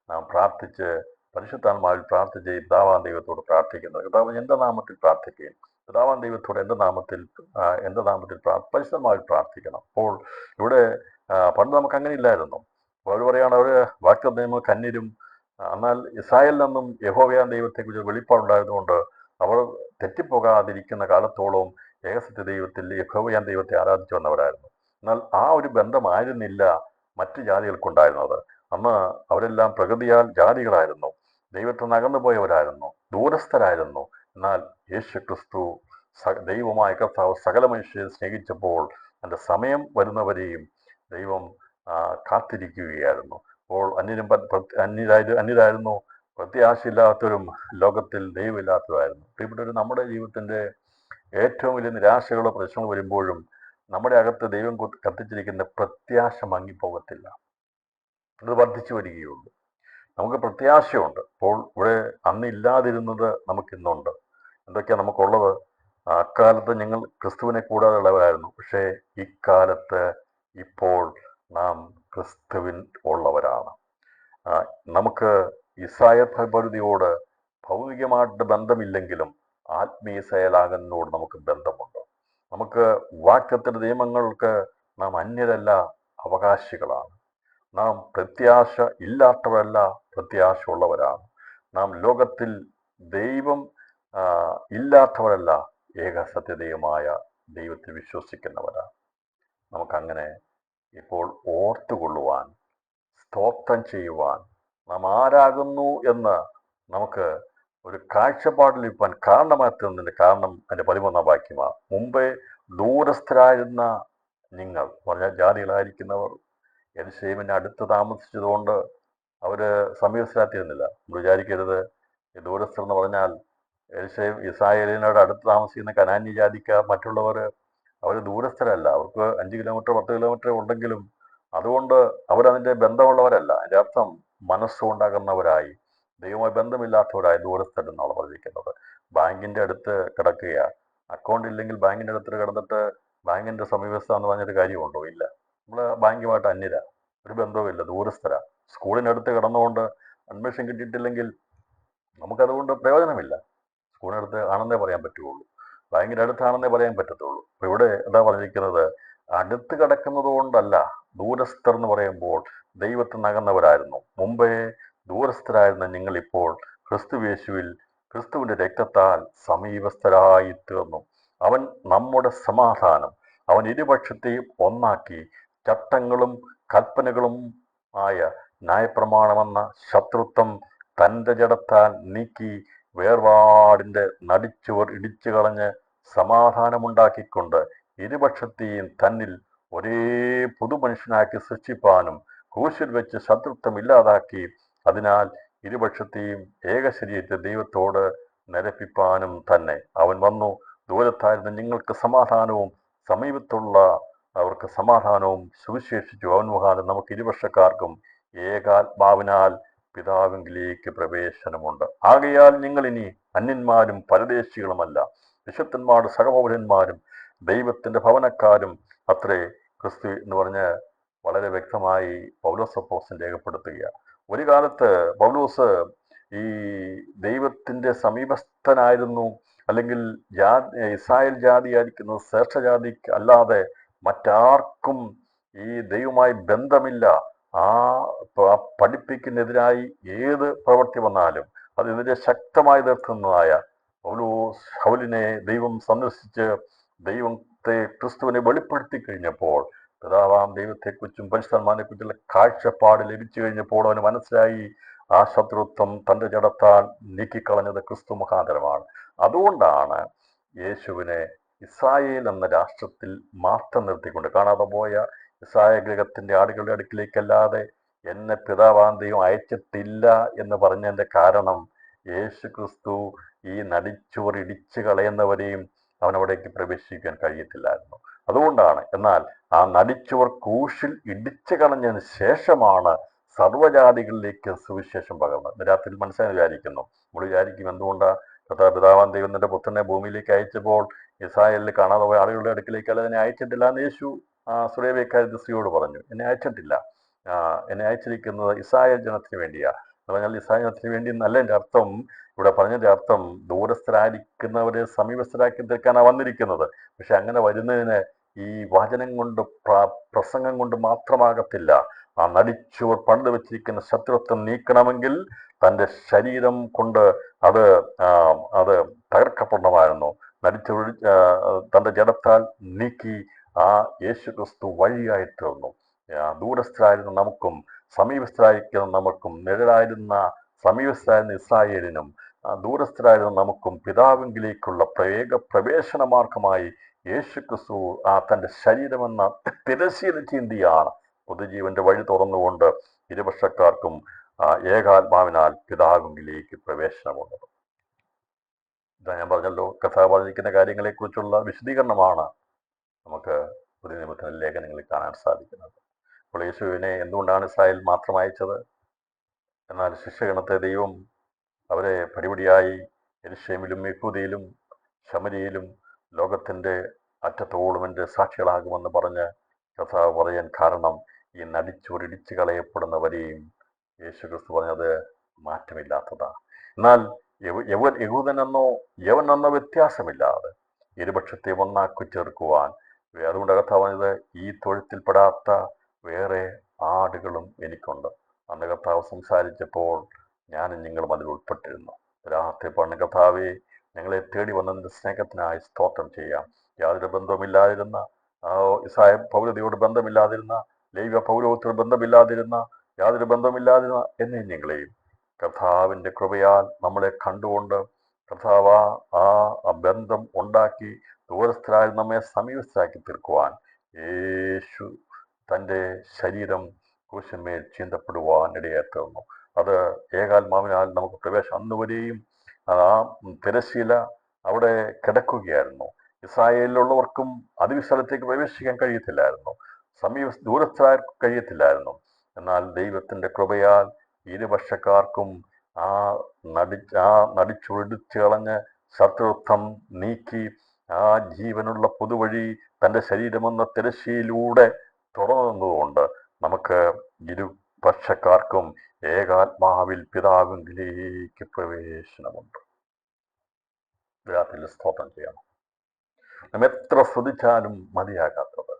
നാം പ്രാർത്ഥിച്ച്, പരിശുദ്ധാത്മാവിൽ പ്രാർത്ഥിച്ച് പിതാവാൻ ദൈവത്തോട് പ്രാർത്ഥിക്കുന്നത്. പിതാവ് എൻ്റെ നാമത്തിൽ പ്രാർത്ഥിക്കുകയും പിതാവാൻ ദൈവത്തോട് എൻ്റെ നാമത്തിൽ പരിശുദ്ധമാവിൽ പ്രാർത്ഥിക്കണം. അപ്പോൾ ഇവിടെ പണ്ട് നമുക്ക് അങ്ങനെ ഇല്ലായിരുന്നു. അവർ പറയുകയാണ് അവർ വാക്തത്വ നിയമങ്ങൾക്ക് അന്യരും. എന്നാൽ ഇസ്രായേലിൽ നിന്നും യഹോവയാൻ ദൈവത്തെക്കുറിച്ച് വെളിപ്പാടുണ്ടായതുകൊണ്ട് അവർ തെറ്റിപ്പോകാതിരിക്കുന്ന കാലത്തോളം ഏകസത്യ ദൈവത്തിൽ യഹോവയാൻ ദൈവത്തെ ആരാധിച്ചു വന്നവരായിരുന്നു. എന്നാൽ ആ ഒരു ബന്ധമായിരുന്നില്ല മറ്റു ജാതികൾക്കുണ്ടായിരുന്നത്. അന്ന് അവരെല്ലാം പ്രകൃതിയാൽ ജാതികളായിരുന്നു, ദൈവത്തിൽ നിന്ന് അകന്നു പോയവരായിരുന്നു, ദൂരസ്ഥരായിരുന്നു. എന്നാൽ യേശുക്രിസ്തു ദൈവമായ കർത്താവ് സകല മനുഷ്യരെ സ്നേഹിച്ചപ്പോൾ അതിൻ്റെ സമയം വരുന്നവരെയും ദൈവം കാത്തിരിക്കുകയായിരുന്നു. അപ്പോൾ അന്യരായിരുന്നു, പ്രത്യാശയില്ലാത്തവരും ലോകത്തിൽ ദൈവമില്ലാത്തവരായിരുന്നു. പ്രിയപ്പെട്ടവർ, നമ്മുടെ ജീവിതത്തിൻ്റെ ഏറ്റവും വലിയ നിരാശകളോ പ്രശ്നങ്ങൾ വരുമ്പോഴും നമ്മുടെ അകത്ത് ദൈവം കത്തിച്ചിരിക്കുന്ന പ്രത്യാശ മങ്ങിപ്പോകത്തില്ല, അത് വർദ്ധിച്ചു വരികയുള്ളൂ. നമുക്ക് പ്രത്യാശയുണ്ട്. അപ്പോൾ ഇവിടെ അന്നില്ലാതിരുന്നത് നമുക്കിന്നുണ്ട്. എന്തൊക്കെയാണ് നമുക്കുള്ളത്? അക്കാലത്ത് ഞങ്ങൾ ക്രിസ്തുവിനെ കൂടാതെ ഉള്ളവരായിരുന്നു, പക്ഷേ ഇക്കാലത്ത് ഇപ്പോൾ നാം ക്രിസ്തുവിൻ ഉള്ളവരാണ്. നമുക്ക് ഇസ്രായേൽ പൗരതയോട് ഭൗതികമായിട്ട് ബന്ധമില്ലെങ്കിലും ആത്മീയ ഇസ്രായേലാകുന്നതോട് നമുക്ക് ബന്ധമുണ്ട്. നമുക്ക് വാക്യത്തിന്റെ നിയമങ്ങൾക്ക് നാം അന്യരല്ല, അവകാശികളാണ്. നാം പ്രത്യാശ ഇല്ലാത്തവരല്ല, പ്രത്യാശ ഉള്ളവരാണ്. നാം ലോകത്തിൽ ദൈവം ഇല്ലാത്തവരല്ല, ഏക സത്യദൈവമായ ദൈവത്തിൽ വിശ്വസിക്കുന്നവരാണ്. നമുക്കങ്ങനെ ഇപ്പോൾ ഓർത്തുകൊള്ളുവാൻ, സ്തോത്രം ചെയ്യുവാൻ, നാം ആരാകുന്നു എന്ന് നമുക്ക് ഒരു കാഴ്ചപ്പാടിലിരിക്കാൻ കാരണമാറ്റുന്നതിൻ്റെ കാരണം അതിൻ്റെ 13-ാം വാക്യമാണ്. മുമ്പേ ദൂരസ്ഥരായിരുന്ന നിങ്ങൾ പറഞ്ഞാൽ ജാതികളായിരിക്കുന്നവർ യെരൂശലേമിന് അടുത്ത് താമസിച്ചതുകൊണ്ട് അവർ സമീപസ്ഥരാത്തിരുന്നില്ല. നമ്മൾ വിചാരിക്കരുത് ഈ ദൂരസ്ഥർ എന്ന് പറഞ്ഞാൽ ഇസ്രായേലിനോട് അടുത്ത് താമസിക്കുന്ന കനാന്യ ജാതിക്കാർ മറ്റുള്ളവർ അവർ ദൂരസ്ഥരല്ല. അവർക്ക് 5 കിലോമീറ്റർ 10 കിലോമീറ്റർ ഉണ്ടെങ്കിലും അതുകൊണ്ട് അവരതിൻ്റെ ബന്ധമുള്ളവരല്ല. അതിൻ്റെ അർത്ഥം മനസ്സുകൊണ്ടാകുന്നവരായി, ദൈവമായി ബന്ധമില്ലാത്തവരായി ദൂരസ്ഥരെന്നാണ് പറഞ്ഞിരിക്കുന്നത്. ബാങ്കിൻ്റെ അടുത്ത് കിടക്കുകയാണ്, അക്കൗണ്ട് ഇല്ലെങ്കിൽ ബാങ്കിൻ്റെ അടുത്ത് കിടന്നിട്ട് ബാങ്കിൻ്റെ സമീപസ്ഥ എന്ന് പറഞ്ഞൊരു കാര്യമുണ്ടോ? ഇല്ല. നമ്മൾ ബാങ്കുമായിട്ട് അന്യര, ഒരു ബന്ധവുമില്ല, ദൂരസ്ഥര. സ്കൂളിനടുത്ത് കിടന്നുകൊണ്ട് അഡ്മിഷൻ കിട്ടിയിട്ടില്ലെങ്കിൽ നമുക്കതുകൊണ്ട് പ്രയോജനമില്ല. സ്കൂളിനടുത്ത് ആണെന്നേ പറയാൻ പറ്റുള്ളൂ, ബാങ്കിൻ്റെ അടുത്താണെന്നേ പറയാൻ പറ്റത്തുള്ളൂ. അപ്പോൾ ഇവിടെ എന്താ പറഞ്ഞിരിക്കുന്നത്? അടുത്ത് കിടക്കുന്നത് കൊണ്ടല്ല. ദൂരസ്ഥർ എന്ന് പറയുമ്പോൾ ദൈവത്തിൽ നകന്നവരായിരുന്നു. മുമ്പേ ദൂരസ്ഥരായിരുന്ന നിങ്ങളിപ്പോൾ ക്രിസ്തുയേശുവിൽ ക്രിസ്തുവിൻ്റെ രക്തത്താൽ സമീപസ്ഥരായി തീർന്നു. അവൻ നമ്മുടെ സമാധാനം. അവൻ ഇരുപക്ഷത്തെയും ഒന്നാക്കി ചട്ടങ്ങളും കൽപ്പനകളും ആയ ന്യായപ്രമാണമെന്ന ശത്രുത്വം തൻ്റെ ജഡത്താൽ നീക്കി വേർപാടിൻ്റെ നടിച്ചുവർ ഇടിച്ചു കളഞ്ഞ് സമാധാനമുണ്ടാക്കിക്കൊണ്ട് ഇരുപക്ഷത്തെയും തന്നിൽ ഒരേ പുതുമനുഷ്യനാക്കി സൃഷ്ടിപ്പാനും ക്രൂശിൽ വെച്ച് ശത്രുത്വം ഇല്ലാതാക്കി അതിനാൽ ഇരുപക്ഷത്തെയും ഏകശരീരത്തെ ദൈവത്തോട് നിരപ്പിപ്പാനും തന്നെ അവൻ വന്നു. ദൂരത്തായിരുന്ന നിങ്ങൾക്ക് സമാധാനവും സമീപത്തുള്ള അവർക്ക് സമാധാനവും സുവിശേഷിച്ചു. അവൻ മുഖാന്തരം നമുക്ക് ഇരുപക്ഷക്കാർക്കും ഏകാത്മാവിനാൽ പിതാവിങ്കിലേക്ക് പ്രവേശനമുണ്ട്. ആകയാൽ നിങ്ങൾ ഇനി അന്യന്മാരും പരദേശികളുമല്ല, വിശുദ്ധന്മാരുടെ സഹപൗരന്മാരും ദൈവത്തിന്റെ ഭവനക്കാരും അത്രേ. ക്രിസ്തു എന്ന് പറഞ്ഞ് വളരെ വ്യക്തമായി പൗലോസ് അപ്പോസ്തലൻ രേഖപ്പെടുത്തുകയാണ്. ഒരു കാലത്ത് പൗലോസ് ഈ ദൈവത്തിന്റെ സമീപസ്ഥനായിരുന്നു, അല്ലെങ്കിൽ ഇസ്രായേൽ ജാതിയായിരിക്കുന്നത് ശ്രേഷ്ഠജാതി അല്ലാതെ മറ്റാർക്കും ഈ ദൈവവുമായി ബന്ധമില്ല. ആ പഠിപ്പിക്കുന്നതിനായി ഏത് പ്രവൃത്തി വന്നാലും അതിനെതിരെ ശക്തമായി എതിർക്കുന്നതായ ശൗലിനെ ദൈവം സന്ദർശിച്ച് ദൈവത്തെ ക്രിസ്തുവിനെ വെളിപ്പെടുത്തി കഴിഞ്ഞപ്പോൾ, പിതാവാം ദൈവത്തെക്കുറിച്ചും പരിശുദ്ധന്മാരെക്കുറിച്ചുള്ള കാഴ്ചപ്പാട് ലഭിച്ചു കഴിഞ്ഞപ്പോൾ അവന് മനസ്സിലായി ആ ശത്രുത്വം തൻ്റെ ജഡത്താൽ നീക്കിക്കളഞ്ഞത് ക്രിസ്തു മുഖാന്തരമാണ്. അതുകൊണ്ടാണ് യേശുവിനെ ഇസ്രായേൽ എന്ന രാഷ്ട്രത്തിൽ മാത്രം നിർത്തിക്കൊണ്ട്, കാണാതെ പോയ ഇസ്രായേൽ ഗൃഹത്തിന്റെ ആടുകളുടെ അടുക്കിലേക്കല്ലാതെ എന്നെ പിതാവാം ദൈവം അയച്ചിട്ടില്ല എന്ന് പറഞ്ഞതിന്റെ കാരണം, യേശു ക്രിസ്തു ഈ നടിച്ചുവർ ഇടിച്ചു കളയുന്നവരെയും അവനവിടേക്ക് പ്രവേശിക്കാൻ കഴിയത്തില്ലായിരുന്നു. അതുകൊണ്ടാണ്. എന്നാൽ ആ നടിച്ചുവർ ക്രൂശിൽ ഇടിച്ചു കളഞ്ഞതിന് ശേഷമാണ് സർവ്വജാതികളിലേക്ക് സുവിശേഷം പകർന്നത്. രാത്രി മനസ്സിലായി വിചാരിക്കുന്നു. നമ്മൾ വിചാരിക്കും എന്തുകൊണ്ടാണ് പിതാവാൻ ദൈവം തന്റെ പുത്രനെ ഭൂമിയിലേക്ക് അയച്ചപ്പോൾ ഇസ്രായേലിൽ കാണാതെ പോയ ആളുകളുടെ അടുക്കിലേക്കല്ല എന്നെ അയച്ചിട്ടില്ല എന്ന് യേശു സുലേബേക്കാരി സ്ത്രീയോട് പറഞ്ഞു. എന്നെ അയച്ചിട്ടില്ല, എന്നെ അയച്ചിരിക്കുന്നത് ഇസ്രായേൽ ജനത്തിന് വേണ്ടിയാ. എന്ന് പറഞ്ഞാൽ ഇസ്രായേൽ ജനത്തിന് വേണ്ടി എന്നല്ല എൻ്റെ അർത്ഥം. ഇവിടെ പറഞ്ഞതിന്റെ അർത്ഥം ദൂരസ്ഥരായിരിക്കുന്നവരെ സമീപസ്ഥരാക്കി തീർക്കാനാണ് വന്നിരിക്കുന്നത്. പക്ഷെ അങ്ങനെ വരുന്നതിന് ഈ വചനം കൊണ്ട് പ്രസംഗം കൊണ്ട് മാത്രമാകത്തില്ല. ആ നടിച്ചുവർ പണ്ട് വെച്ചിരിക്കുന്ന ശത്രുത്വം നീക്കണമെങ്കിൽ തൻ്റെ ശരീരം കൊണ്ട് അത് തകർക്കപ്പെടണമായിരുന്നു. തൻ്റെ ജഡത്താൽ നീക്കി ആ യേശു ക്രിസ്തു വഴിയായി തീർന്നു. ദൂരസ്ഥരായിരുന്ന നമുക്കും സമീപസ്ഥരായിരിക്കുന്ന നമുക്കും, നിഴലായിരുന്ന സമീപസ്ഥരായിരുന്ന ഇസ്രായേലിനും ദൂരസ്ഥരായിരുന്ന നമുക്കും പിതാവിങ്കിലേക്കുള്ള പ്രവേശന മാർഗമായി യേശു ക്രിസ്തു തൻ്റെ ശരീരമെന്ന തിരശ്ശീല ചീന്തിയാണ് പൊതുജീവന്റെ വഴി തുറന്നുകൊണ്ട് ഇരുപക്ഷക്കാർക്കും ഏകാത്മാവിനാൽ പിതാവിങ്കിലേക്ക് പ്രവേശനമുള്ളത്. ഇതാ ഞാൻ പറഞ്ഞല്ലോ, കഥ പറഞ്ഞിരിക്കുന്ന കാര്യങ്ങളെക്കുറിച്ചുള്ള വിശദീകരണമാണ് നമുക്ക് പുതിയ നിയമത്തിലെ ലേഖനങ്ങളിൽ കാണാൻ സാധിക്കുന്നത്. അപ്പോൾ യേശുവിനെ എന്തുകൊണ്ടാണ് ഇസ്രായേൽ മാത്രം അയച്ചത്? എന്നാൽ ശിഷ്യഗണത്തെ ദൈവം അവരെ പടിപടിയായി യെരൂശലേമിലും യെഹൂദയിലും ശമരിയിലും ലോകത്തിന്റെ അറ്റത്തോളം എൻ്റെ സാക്ഷികളാകുമെന്ന് പറഞ്ഞ് കർത്താവ് പറയാൻ കാരണം, ഈ നടിച്ചോരിടിച്ചു കളയപ്പെടുന്നവരെയും യേശു ക്രിസ്തു പറഞ്ഞത് മാറ്റമില്ലാത്തതാണ്. എന്നാൽ യഹൂദനെന്നോ യവനെന്നോ വ്യത്യാസമില്ലാതെ ഇരുപക്ഷത്തെ ഒന്നാക്കി ചേർക്കുവാൻ, അതുകൊണ്ട് കർത്താവ് പറഞ്ഞത്, ഈ തൊഴുത്തിൽപ്പെടാത്ത വേറെ ആടുകളും എനിക്കുണ്ട്. അന്ന് കർത്താവ് സംസാരിച്ചപ്പോൾ ഞാനും നിങ്ങളും അതിൽ ഉൾപ്പെട്ടിരുന്നു. രാത്രി പറഞ്ഞ കർത്താവെ, ഞങ്ങളെ തേടി വന്നതിൻ്റെ സ്നേഹത്തിനായി സ്തോത്രം ചെയ്യാം. യാതൊരു ബന്ധവുമില്ലാതിരുന്ന, ഇസ്രായേൽ പൗരതയോട് ബന്ധമില്ലാതിരുന്ന, ലേവ്യ പൗരോഹിത്യത്തോട് ബന്ധമില്ലാതിരുന്ന, യാതൊരു ബന്ധമില്ലാതിരുന്ന എന്നെ ഞങ്ങളെയും കർത്താവിൻ്റെ കൃപയാൽ നമ്മളെ കണ്ടുകൊണ്ട് കർത്താവ് ആ ബന്ധം ഉണ്ടാക്കി ദൂരസ്ഥരായി നമ്മെ സമീപസ്ഥരാക്കി തീർക്കുവാൻ യേശു തൻ്റെ ശരീരം ക്രൂശന്മേൽ ചീന്തപ്പെടുവാൻ ഇടയായിത്തീർന്നു. അത് ഏകാത്മാവിനാൽ നമുക്ക് പ്രവേശനം. അന്നുവരെയും ആ തിരശ്ശീല അവിടെ കിടക്കുകയായിരുന്നു. ഇസ്രായേലിലുള്ളവർക്കും അതിവിസ്ഥലത്തേക്ക് പ്രവേശിക്കാൻ കഴിയത്തില്ലായിരുന്നു, ദൂരസ്ഥരായ കഴിയത്തില്ലായിരുന്നു. എന്നാൽ ദൈവത്തിന്റെ കൃപയാൽ ഇരുപക്ഷക്കാർക്കും നടിച്ചൊടിച്ചു കളഞ്ഞ് ശത്രുത്വം നീക്കി ആ ജീവനുള്ള പുതുവഴി തൻ്റെ ശരീരമെന്ന തിരശ്ശീലൂടെ തുറന്നതുകൊണ്ട് നമുക്ക് ഇരുപക്ഷക്കാർക്കും ഏകാത്മാവിൽ പിതാവിലേക്ക് പ്രവേശനമുണ്ട്. രാത്രിയിൽ സ്തോത്രം ചെയ്യണം. നാം എത്ര സ്തുതിച്ചാലും മതിയാകാത്തത്.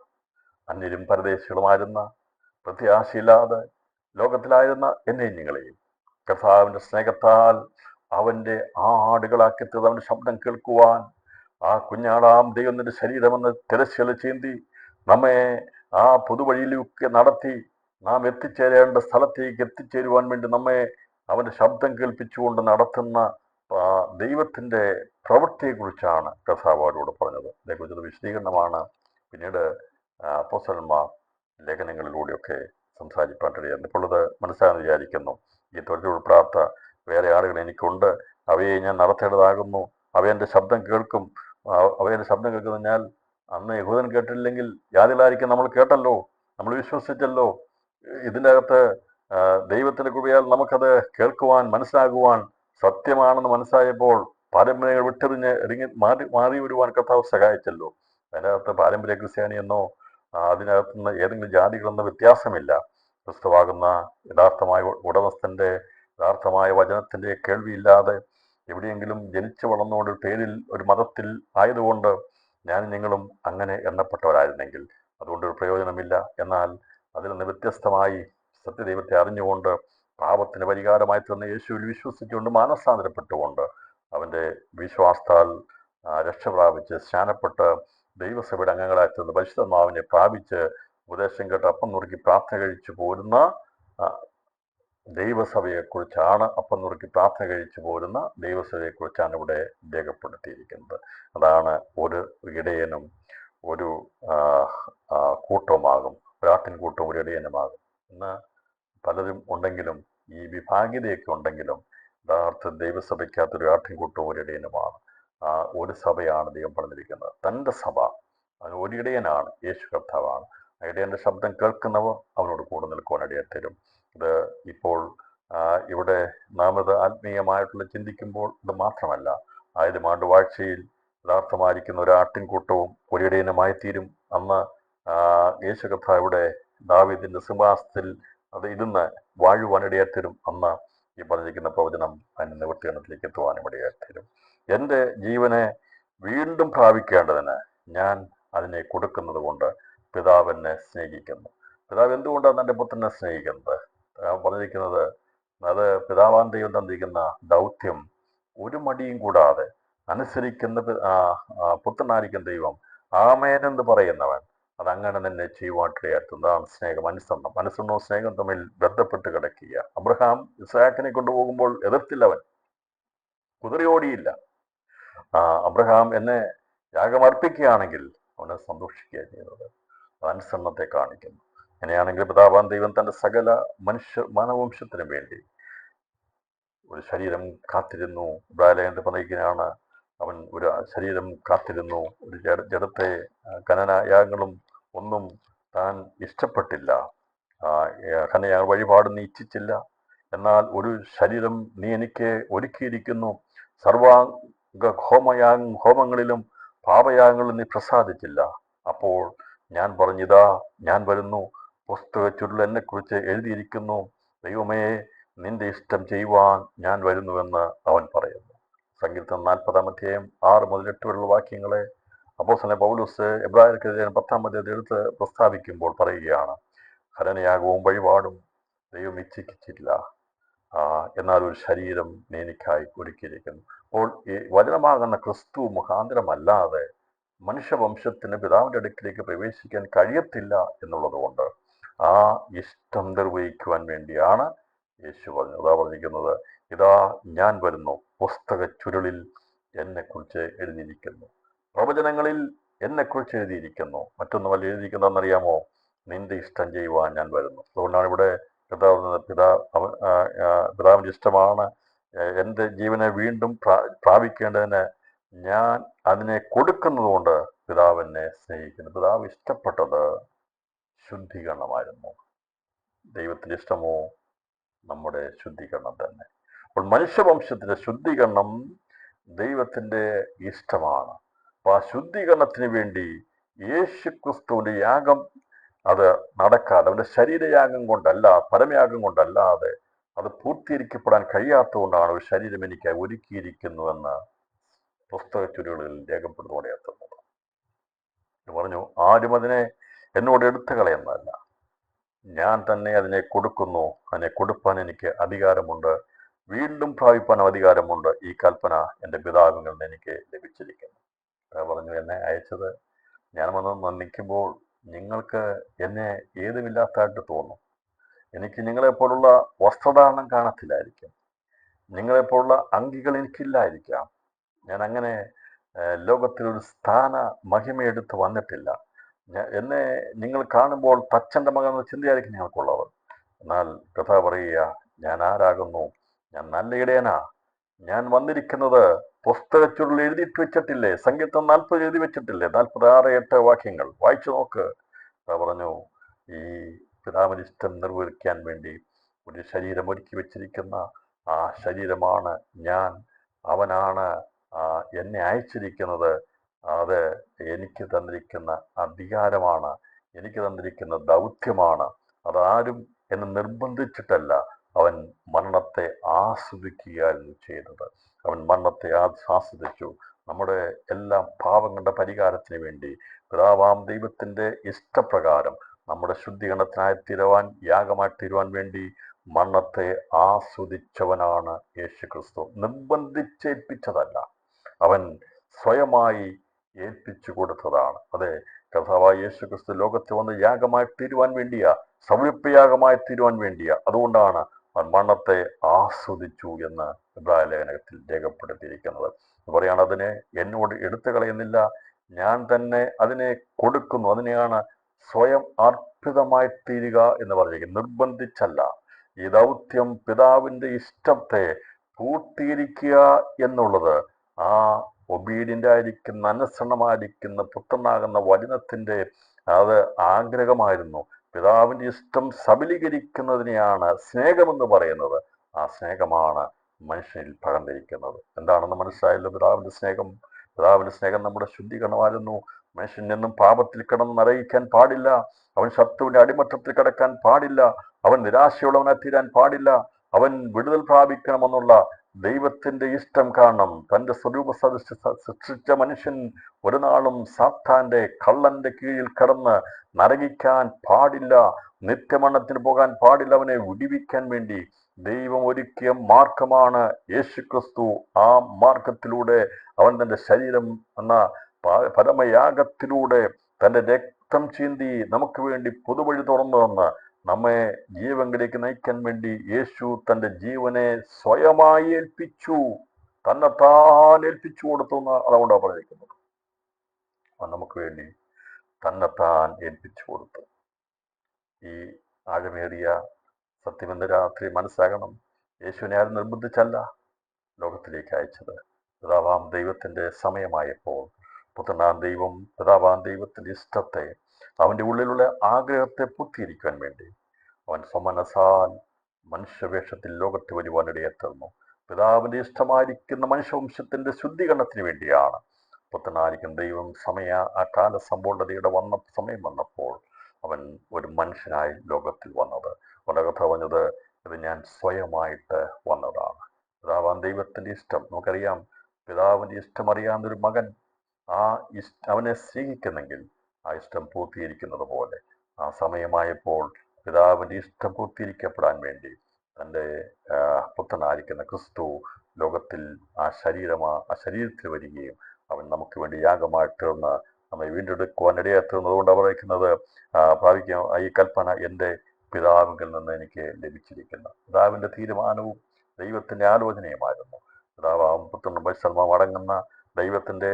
അന്യരും പരദേശികളുമായിരുന്ന, പ്രത്യാശയില്ലാതെ ലോകത്തിലായിരുന്ന എന്നെയും നിങ്ങളെയും കർത്താവിന്റെ സ്നേഹത്താൽ അവന്റെ ആടുകളാക്കി തീർത്ത് അവന്റെ ശബ്ദം കേൾക്കുവാൻ ആ കുഞ്ഞാടാം ദൈവത്തിന്റെ ശരീരമെന്ന് തിരശ്ശീല ചീന്തി നമ്മെ ആ പുതുവഴിയിലേക്ക് നടത്തി നാം എത്തിച്ചേരേണ്ട സ്ഥലത്തേക്ക് എത്തിച്ചേരുവാൻ വേണ്ടി നമ്മെ അവന്റെ ശബ്ദം കേൾപ്പിച്ചുകൊണ്ട് നടത്തുന്ന ദൈവത്തിൻ്റെ പ്രവൃത്തിയെക്കുറിച്ചാണ് കർത്താവ് അവരോട് പറഞ്ഞത്. അതേക്കുറിച്ചൊരു വിശദീകരണമാണ് പിന്നീട് അപ്പോസ്തലന്മാർ ലേഖനങ്ങളിലൂടെയൊക്കെ സംസാരിക്കാൻ കഴിയുന്നത്. ഇപ്പോൾ ഇത് മനസ്സിലാണെന്ന് വിചാരിക്കുന്നു. ഈ തൊഴിൽ ഉൾപ്പെടാത്ത വേറെ ആളുകൾ എനിക്കുണ്ട്, അവയെ ഞാൻ നടത്തേണ്ടതാകുന്നു, അവയെൻ്റെ ശബ്ദം കേൾക്കും. അവയുടെ ശബ്ദം കേൾക്കുന്നതിനാൽ അന്ന് യഹൂദൻ കേട്ടില്ലെങ്കിൽ യാതികളായിരിക്കും നമ്മൾ കേട്ടല്ലോ, നമ്മൾ വിശ്വസിച്ചല്ലോ. ഇതിൻ്റെ അകത്ത് ദൈവത്തിൻ്റെ കൃപയാൽ നമുക്കത് കേൾക്കുവാൻ മനസ്സിലാകുവാൻ സത്യമാണെന്ന് മനസ്സിലായപ്പോൾ പാരമ്പര്യങ്ങൾ വിട്ടെറിഞ്ഞ് മാറി വരുവാൻ കർത്താവ് സഹായിച്ചല്ലോ. അതിനകത്ത് പാരമ്പര്യ ക്രിസ്ത്യാനി എന്നോ അതിനകത്തുനിന്ന് ഏതെങ്കിലും ജാതികളെന്ന വ്യത്യാസമില്ല. ക്രിസ്തുവാകുന്ന യഥാർത്ഥമായ ഉടമസ്ഥൻ്റെ യഥാർത്ഥമായ വചനത്തിൻ്റെ കേൾവിയില്ലാതെ എവിടെയെങ്കിലും ജനിച്ചു വളർന്നുകൊണ്ട് പേരിൽ ഒരു മതത്തിൽ ആയതുകൊണ്ട് ഞാൻ നിങ്ങളും അങ്ങനെ എണ്ണപ്പെട്ടവരായിരുന്നെങ്കിൽ അതുകൊണ്ടൊരു പ്രയോജനമില്ല. എന്നാൽ അതിൽ നിന്ന് വ്യത്യസ്തമായി സത്യദൈവത്തെ അറിഞ്ഞുകൊണ്ട് പാപത്തിന് പരിഹാരമായി തന്ന യേശുവിൽ വിശ്വസിച്ചുകൊണ്ട് മാനസാന്തരപ്പെട്ടുകൊണ്ട് അവൻ്റെ വിശ്വാസത്താൽ രക്ഷ പ്രാപിച്ച് സ്നാനപ്പെട്ട് ദൈവസഭയുടെ അംഗങ്ങളായി തീർന്ന് പരിശുദ്ധാത്മാവിനെ പ്രാപിച്ച് ഉപദേശം കേട്ട് അപ്പം നുറുക്കി പ്രാർത്ഥന കഴിച്ചു പോരുന്ന ദൈവസഭയെക്കുറിച്ചാണ് ദൈവസഭയെക്കുറിച്ചാണ് ഇവിടെ രേഖപ്പെടുത്തിയിരിക്കുന്നത്. അതാണ് ഒരു ഇടയനും ഒരു കൂട്ടവുമാകും, ഒരാട്ടിൻ കൂട്ടവും ഒരു ഇടയനുമാകും. ഇന്ന് പലരും ഉണ്ടെങ്കിലും ഈ വിഭാഗീയതയൊക്കെ ഉണ്ടെങ്കിലും യഥാർത്ഥ ദൈവസഭയ്ക്കകത്തൊരു ആട്ടിൻകൂട്ടവും ഒരു ഇടയനുമാണ്. ഒരു സഭയാണ് ദൈവം പറഞ്ഞിരിക്കുന്നത്, തൻ്റെ സഭ. അതിന് ഒരു ഇടയനാണ്, യേശു കർത്താവാണ്. ആ ഇടയൻ്റെ ശബ്ദം കേൾക്കുന്നവർ അവനോട് കൂടെ നിൽക്കുവാൻ ഇടയത്തരും. ഇത് ഇപ്പോൾ ഇവിടെ നാം ഇത് ആത്മീയമായിട്ടുള്ള ചിന്തിക്കുമ്പോൾ ഇത് മാത്രമല്ല, 1000 ആണ്ട് വാഴ്ചയിൽ യഥാർത്ഥമായിരിക്കുന്ന ഒരു ആട്ടിൻകൂട്ടവും ഒരിടയനുമായി തീരും. അന്ന് യേശു കർത്താവിടെ ദാവീദിന്റെ സിംഹാസനത്തിൽ അത് ഇരുന്ന് വാഴുവാൻ ഇടയാത്തരും. അന്ന് ഈ പറഞ്ഞിരിക്കുന്ന പ്രവചനം അതിന് നിവൃത്തികരണത്തിലേക്ക് എത്തുവാനും ഇടയാത്തരും. എൻ്റെ ജീവനെ വീണ്ടും പ്രാപിക്കേണ്ടതിന് ഞാൻ അതിനെ കൊടുക്കുന്നത് കൊണ്ട് പിതാവ് എന്നെ സ്നേഹിക്കുന്നു. പിതാവ് എന്തുകൊണ്ടാണ് തൻ്റെ പുത്രനെ സ്നേഹിക്കുന്നത്? പറഞ്ഞിരിക്കുന്നത് അത് പിതാവാൻ ദൈവം തന്നിരിക്കുന്ന ദൗത്യം ഒരു മടിയും കൂടാതെ അനുസരിക്കുന്ന പുത്രനായിരിക്കുന്ന ദൈവം ആമേനെന്ന് പറയുന്നവൻ അതങ്ങനെ തന്നെ ചെയ്യുവാനിടയാക്കുന്നതാണ് സ്നേഹം. അനുസരണവും സ്നേഹം തമ്മിൽ ബന്ധപ്പെട്ട് കിടക്കുക. അബ്രഹാം ഇസ്ഹാക്കിനെ കൊണ്ടുപോകുമ്പോൾ എതിർത്തില്ല, അവൻ കുതിരയോടിയില്ല. അബ്രഹാം എന്നെ യാഗമർപ്പിക്കുകയാണെങ്കിൽ അവനെ സന്തോഷിക്കുക ചെയ്യുന്നത്. അനുസരണത്തെ കാണിക്കുന്നു. അങ്ങനെയാണെങ്കിൽ പിതാവാൻ ദൈവം തൻ്റെ സകല മാനവംശത്തിനു വേണ്ടി ഒരു ശരീരം കാത്തിരുന്നു. ഇബ്രാഹിം പറഞ്ഞിരിക്കുന്നതാണ്, അവൻ ഒരു ശരീരം കാത്തിരുന്നു. ഒരു ജഡത്തെ യാഗങ്ങളും ഒന്നും താൻ ഇഷ്ടപ്പെട്ടില്ല, കനയാഗ വഴിപാട് നീ ഇച്ഛിച്ചില്ല. എന്നാൽ ഒരു ശരീരം നീ എനിക്ക് ഒരുക്കിയിരിക്കുന്നു. സർവാംഗ ഹോമങ്ങളിലും പാപയാഗങ്ങളിലും നീ പ്രസാദിച്ചില്ല. അപ്പോൾ ഞാൻ പറഞ്ഞിതാ ഞാൻ വരുന്നു, പുസ്തക ചുരുൾ എന്നെക്കുറിച്ച് എഴുതിയിരിക്കുന്നു. ദൈവമേ, നിന്റെ ഇഷ്ടം ചെയ്യുവാൻ ഞാൻ വരുന്നുവെന്ന് അവൻ പറയുന്നു. സങ്കീർത്തനം 40-ാം അധ്യായം 6 മുതൽ 8 വരെയുള്ള വാക്യങ്ങളെ അപ്പോസ്തലൻ പൗലോസ് എബ്രായർക്കെതിരെ 10-ാം അധ്യായത്തിൽ എടുത്ത് പ്രസ്താവിക്കുമ്പോൾ പറയുകയാണ്, ഹനനയാഗവും വഴിപാടും ദൈവം ഇച്ഛിച്ചില്ല, എന്നാൽ ഒരു ശരീരം നീ എനിക്കായി ഒരുക്കിയിരിക്കുന്നു. അപ്പോൾ ഈ വചനമാകുന്ന ക്രിസ്തു മുഖാന്തരമല്ലാതെ മനുഷ്യവംശത്തിന് പിതാവിൻ്റെ അടുക്കിലേക്ക് പ്രവേശിക്കാൻ കഴിയത്തില്ല എന്നുള്ളത് കൊണ്ട് ആ ഇഷ്ടം നിർവഹിക്കുവാൻ വേണ്ടിയാണ് യേശു പറഞ്ഞു. അതാ പറഞ്ഞിരിക്കുന്നത്, ഇതാ ഞാൻ വരുന്നു, പുസ്തക ചുരുളിൽ എന്നെക്കുറിച്ച് എഴുതിയിരിക്കുന്നു, പ്രവചനങ്ങളിൽ എന്നെക്കുറിച്ച് എഴുതിയിരിക്കുന്നു. മറ്റൊന്നുമല്ല എഴുതിയിരിക്കുന്നതെന്നറിയാമോ? നിന്റെ ഇഷ്ടം ചെയ്യുവാൻ ഞാൻ വരുന്നു. അതുകൊണ്ടാണ് ഇവിടെ പിതാവിൻ്റെ ഇഷ്ടമാണ് എൻ്റെ ജീവനെ വീണ്ടും പ്രാപിക്കേണ്ടതിന് ഞാൻ അതിനെ കൊടുക്കുന്നത് കൊണ്ട് പിതാവ് എന്നെ സ്നേഹിക്കുന്നു. പിതാവ് ഇഷ്ടപ്പെട്ടത് ശുദ്ധീകരണമായിരുന്നു. ദൈവത്തിൻ്റെ ഇഷ്ടമോ നമ്മുടെ ശുദ്ധീകരണം തന്നെ. അപ്പോൾ മനുഷ്യവംശത്തിൻ്റെ ശുദ്ധീകരണം ദൈവത്തിൻ്റെ ഇഷ്ടമാണ്. അപ്പോൾ ആ ശുദ്ധീകരണത്തിന് വേണ്ടി യേശു ക്രിസ്തുവിൻ്റെ യാഗം അത് നടക്കാതെ, അവൻ്റെ ശരീരയാഗം കൊണ്ടല്ല, പരമയാഗം കൊണ്ടല്ലാതെ അത് പൂർത്തീകരിക്കപ്പെടാൻ കഴിയാത്തതുകൊണ്ടാണ് ഒരു ശരീരം എനിക്ക് ഒരുക്കിയിരിക്കുന്നുവെന്ന് പുസ്തക ചുരുളുകളിൽ രേഖപ്പെടുന്നതോടെ എത്തുന്നത്. പറഞ്ഞു, ആരും അതിനെ എന്നോട് എടുത്തു കളയുന്നതല്ല, ഞാൻ തന്നെ അതിനെ കൊടുക്കുന്നു. അതിനെ കൊടുപ്പാൻ എനിക്ക് അധികാരമുണ്ട്, വീണ്ടും പ്രാപിപ്പാൻ അധികാരമുണ്ട്. ഈ കൽപ്പന എൻ്റെ പിതാവിൽ നിന്ന് എനിക്ക് ലഭിച്ചിരിക്കുന്നു. പറഞ്ഞു, എന്നെ അയച്ചത് ഞാൻ വന്ന് നിൽക്കുമ്പോൾ നിങ്ങൾക്ക് എന്നെ ഏതുമില്ലാത്തതായിട്ട് തോന്നും. എനിക്ക് നിങ്ങളെപ്പോലുള്ള വസ്ത്രധാരണം കാണത്തില്ലായിരിക്കും. നിങ്ങളെപ്പോലുള്ള അങ്കികൾ എനിക്കില്ലായിരിക്കാം. ഞാൻ അങ്ങനെ ലോകത്തിലൊരു സ്ഥാന മഹിമയെടുത്ത് വന്നിട്ടില്ല. എന്നെ നിങ്ങൾ കാണുമ്പോൾ തച്ചൻ്റെ മകൻ എന്ന ചിന്തയായിരിക്കും ഞങ്ങൾക്കുള്ളത്. എന്നാൽ കഥ പറയുക, ഞാൻ ആരാകുന്നു? ഞാൻ നല്ല ഇടയനാ. ഞാൻ വന്നിരിക്കുന്നത് പുസ്തകച്ചുരുളിൽ എഴുതിയിട്ട് വെച്ചിട്ടില്ലേ? സംഗീതം 40 എഴുതി വെച്ചിട്ടില്ലേ? 46-8 വാക്യങ്ങൾ വായിച്ചു നോക്ക്. പറഞ്ഞു, ഈ പിതാവിന്റെ ഇഷ്ടം നിർവഹിക്കാൻ വേണ്ടി ഒരു ശരീരം ഒരുക്കി വെച്ചിരിക്കുന്ന ആ ശരീരമാണ് ഞാൻ. അവനാണ് എന്നെ അയച്ചിരിക്കുന്നത്. അത് എനിക്ക് തന്നിരിക്കുന്ന അധികാരമാണ്, എനിക്ക് തന്നിരിക്കുന്ന ദൗത്യമാണ്. അതാരും എന്നെ നിർബന്ധിച്ചിട്ടല്ല. അവൻ മരണത്തെ ആസ്വദിക്കുകയായിരുന്നു ചെയ്തത്. അവൻ മരണത്തെ ആസ്വദിച്ചു. നമ്മുടെ എല്ലാ പാപങ്ങളുടെ പരിഹാരത്തിന് വേണ്ടി പിതാവാം ദൈവത്തിന്റെ ഇഷ്ടപ്രകാരം നമ്മുടെ ശുദ്ധീകരണത്തിനായി തീരുവാൻ, യാഗമായി തീരുവാൻ വേണ്ടി മരണത്തെ ആസ്വദിച്ചവനാണ് യേശു ക്രിസ്തു. നിർബന്ധിച്ചേൽപ്പിച്ചതല്ല, അവൻ സ്വയമായി ഏൽപ്പിച്ചു കൊടുത്തതാണ്. അതെ, കർത്താവായ യേശു ക്രിസ്തു ലോകത്തിൽ വന്ന് യാഗമായി തീരുവാൻ വേണ്ടിയാ, സൗരഭ്യയാഗമായി തീരുവാൻ വേണ്ടിയാ. അതുകൊണ്ടാണ് അവൻ മരണത്തെ ആസ്വദിച്ചു എന്ന് ഇബ്രായ ലേഖനത്തിൽ രേഖപ്പെടുത്തിയിരിക്കുന്നത്. പറയാണ്, അതിനെ എന്നോട് എടുത്തു കളയുന്നില്ല, ഞാൻ തന്നെ അതിനെ കൊടുക്കുന്നു. അതിനെയാണ് സ്വയം അർപ്പിതമായി തീരുക എന്ന് പറഞ്ഞിരിക്കുന്നത്, നിർബന്ധിച്ചല്ല. ഈ ദൗത്യം പിതാവിന്റെ ഇഷ്ടത്തെ പൂർത്തീകരിക്കുക എന്നുള്ളത് ആ ഒബീഡിയന്റ് ആയിരിക്കുന്ന, അനുസരണമായിരിക്കുന്ന പുത്രനാകുന്ന വചനത്തിന്റെ അത് ആഗ്രഹമായിരുന്നു. പിതാവിന്റെ ഇഷ്ടം സബലീകരിക്കുന്നതിനെയാണ് സ്നേഹമെന്ന് പറയുന്നത്. ആ സ്നേഹമാണ് മനുഷ്യനിൽ പകർന്നിരിക്കുന്നത്. എന്താണെന്ന് മനസ്സിലായല്ലോ പിതാവിന്റെ സ്നേഹം. പിതാവിന്റെ സ്നേഹം നമ്മുടെ ശുദ്ധീകരണമായിരുന്നു. മനുഷ്യൻ എന്നും പാപത്തിൽ കിടന്ന് നരകിക്കാൻ പാടില്ല. അവൻ ശത്രുവിന്റെ അടിമത്തത്തിൽ കിടക്കാൻ പാടില്ല. അവൻ നിരാശയുള്ളവനായി തീരാൻ പാടില്ല. അവൻ വിടുതൽ പ്രാപിക്കണമെന്നുള്ള ദൈവത്തിന്റെ ഇഷ്ടം കാണണം. തന്റെ സ്വരൂപ സൃഷ്ടിച്ച മനുഷ്യൻ ഒരു നാളും സാത്താന്റെ കള്ളന്റെ കീഴിൽ കിടന്ന് നരകിക്കാൻ പാടില്ല, നിത്യമരണത്തിന് പോകാൻ പാടില്ല. അവനെ വിടിവിക്കാൻ വേണ്ടി ദൈവം ഒരുക്കിയ മാർഗമാണ് യേശുക്രിസ്തു. ആ മാർഗത്തിലൂടെ അവൻ തന്റെ ശരീരം എന്ന പരമയാഗത്തിലൂടെ തന്റെ രക്തം ചീന്തി നമുക്ക് വേണ്ടി പുതുവഴി തുറന്നു തന്ന് നമ്മെ ജീവങ്കിലേക്ക് നയിക്കാൻ വേണ്ടി യേശു തന്റെ ജീവനെ സ്വയമായി ഏൽപ്പിച്ചു, തന്നെത്താൻ ഏൽപ്പിച്ചു കൊടുത്തു എന്ന് അതുകൊണ്ടാണ് പറഞ്ഞിരിക്കുന്നത്. നമുക്ക് വേണ്ടി തന്നെത്താൻ ഏൽപ്പിച്ചു കൊടുത്തു. ഈ ആഴമേറിയ സത്യം ഇന്ന് രാത്രി മനസ്സാകണം. യേശുവിനെ ആരും നിർബന്ധിച്ചല്ല ലോകത്തിലേക്ക് അയച്ചത്. പിതാവാം ദൈവത്തിന്റെ സമയമായപ്പോൾ പുത്രനാം ദൈവം പിതാവാം ദൈവത്തിന്റെ ഇഷ്ടത്തെ, അവന്റെ ഉള്ളിലുള്ള ആഗ്രഹത്തെ പൂർത്തീകരിക്കാൻ വേണ്ടി അവൻ സ്വമനസാൽ മനുഷ്യവേഷത്തിൽ ലോകത്ത് വരുവാനിടയെത്തുന്നു. പിതാവിന്റെ ഇഷ്ടമായിരിക്കുന്ന മനുഷ്യവംശത്തിന്റെ ശുദ്ധീകരണത്തിന് വേണ്ടിയാണ് പുത്രനായിരിക്കും ദൈവം ആ കാലസമ്പൂർണതയുടെ സമയം വന്നപ്പോൾ അവൻ ഒരു മനുഷ്യനായി ലോകത്തിൽ വന്നത്. അവന്റെ കഥ പറഞ്ഞത്, ഇത് ഞാൻ സ്വയമായിട്ട് വന്നതാണ്. പിതാവാൻ ദൈവത്തിന്റെ ഇഷ്ടം നമുക്കറിയാം. പിതാവിന്റെ ഇഷ്ടം അറിയാവുന്നൊരു മകൻ അവനെ സ്നേഹിക്കുന്നെങ്കിൽ ആ ഇഷ്ടം പൂർത്തീകരിക്കുന്നത് പോലെ ആ സമയമായപ്പോൾ പിതാവിന്റെ ഇഷ്ടം പൂർത്തീകരിക്കപ്പെടാൻ വേണ്ടി തൻ്റെ പുത്രനായിരിക്കുന്ന ക്രിസ്തു ലോകത്തിൽ ആ ശരീരത്തിൽ വരികയും അവൻ നമുക്ക് വേണ്ടി യാഗമായി തീർന്ന് നമ്മെ വീണ്ടെടുക്കുവാൻ ഇടയായി തീർന്നതുകൊണ്ട് പറയുന്നത്, ഭാവിക്കാം ഈ കൽപ്പന എൻ്റെ പിതാവിൽ നിന്ന് എനിക്ക് ലഭിച്ചിരിക്കുന്നു. പിതാവിന്റെ തീരുമാനവും ദൈവത്തിന്റെ ആലോചനയുമായിരുന്നു. പിതാവാം പുത്രനും പരിശുദ്ധാത്മാവും അടങ്ങുന്ന ദൈവത്തിന്റെ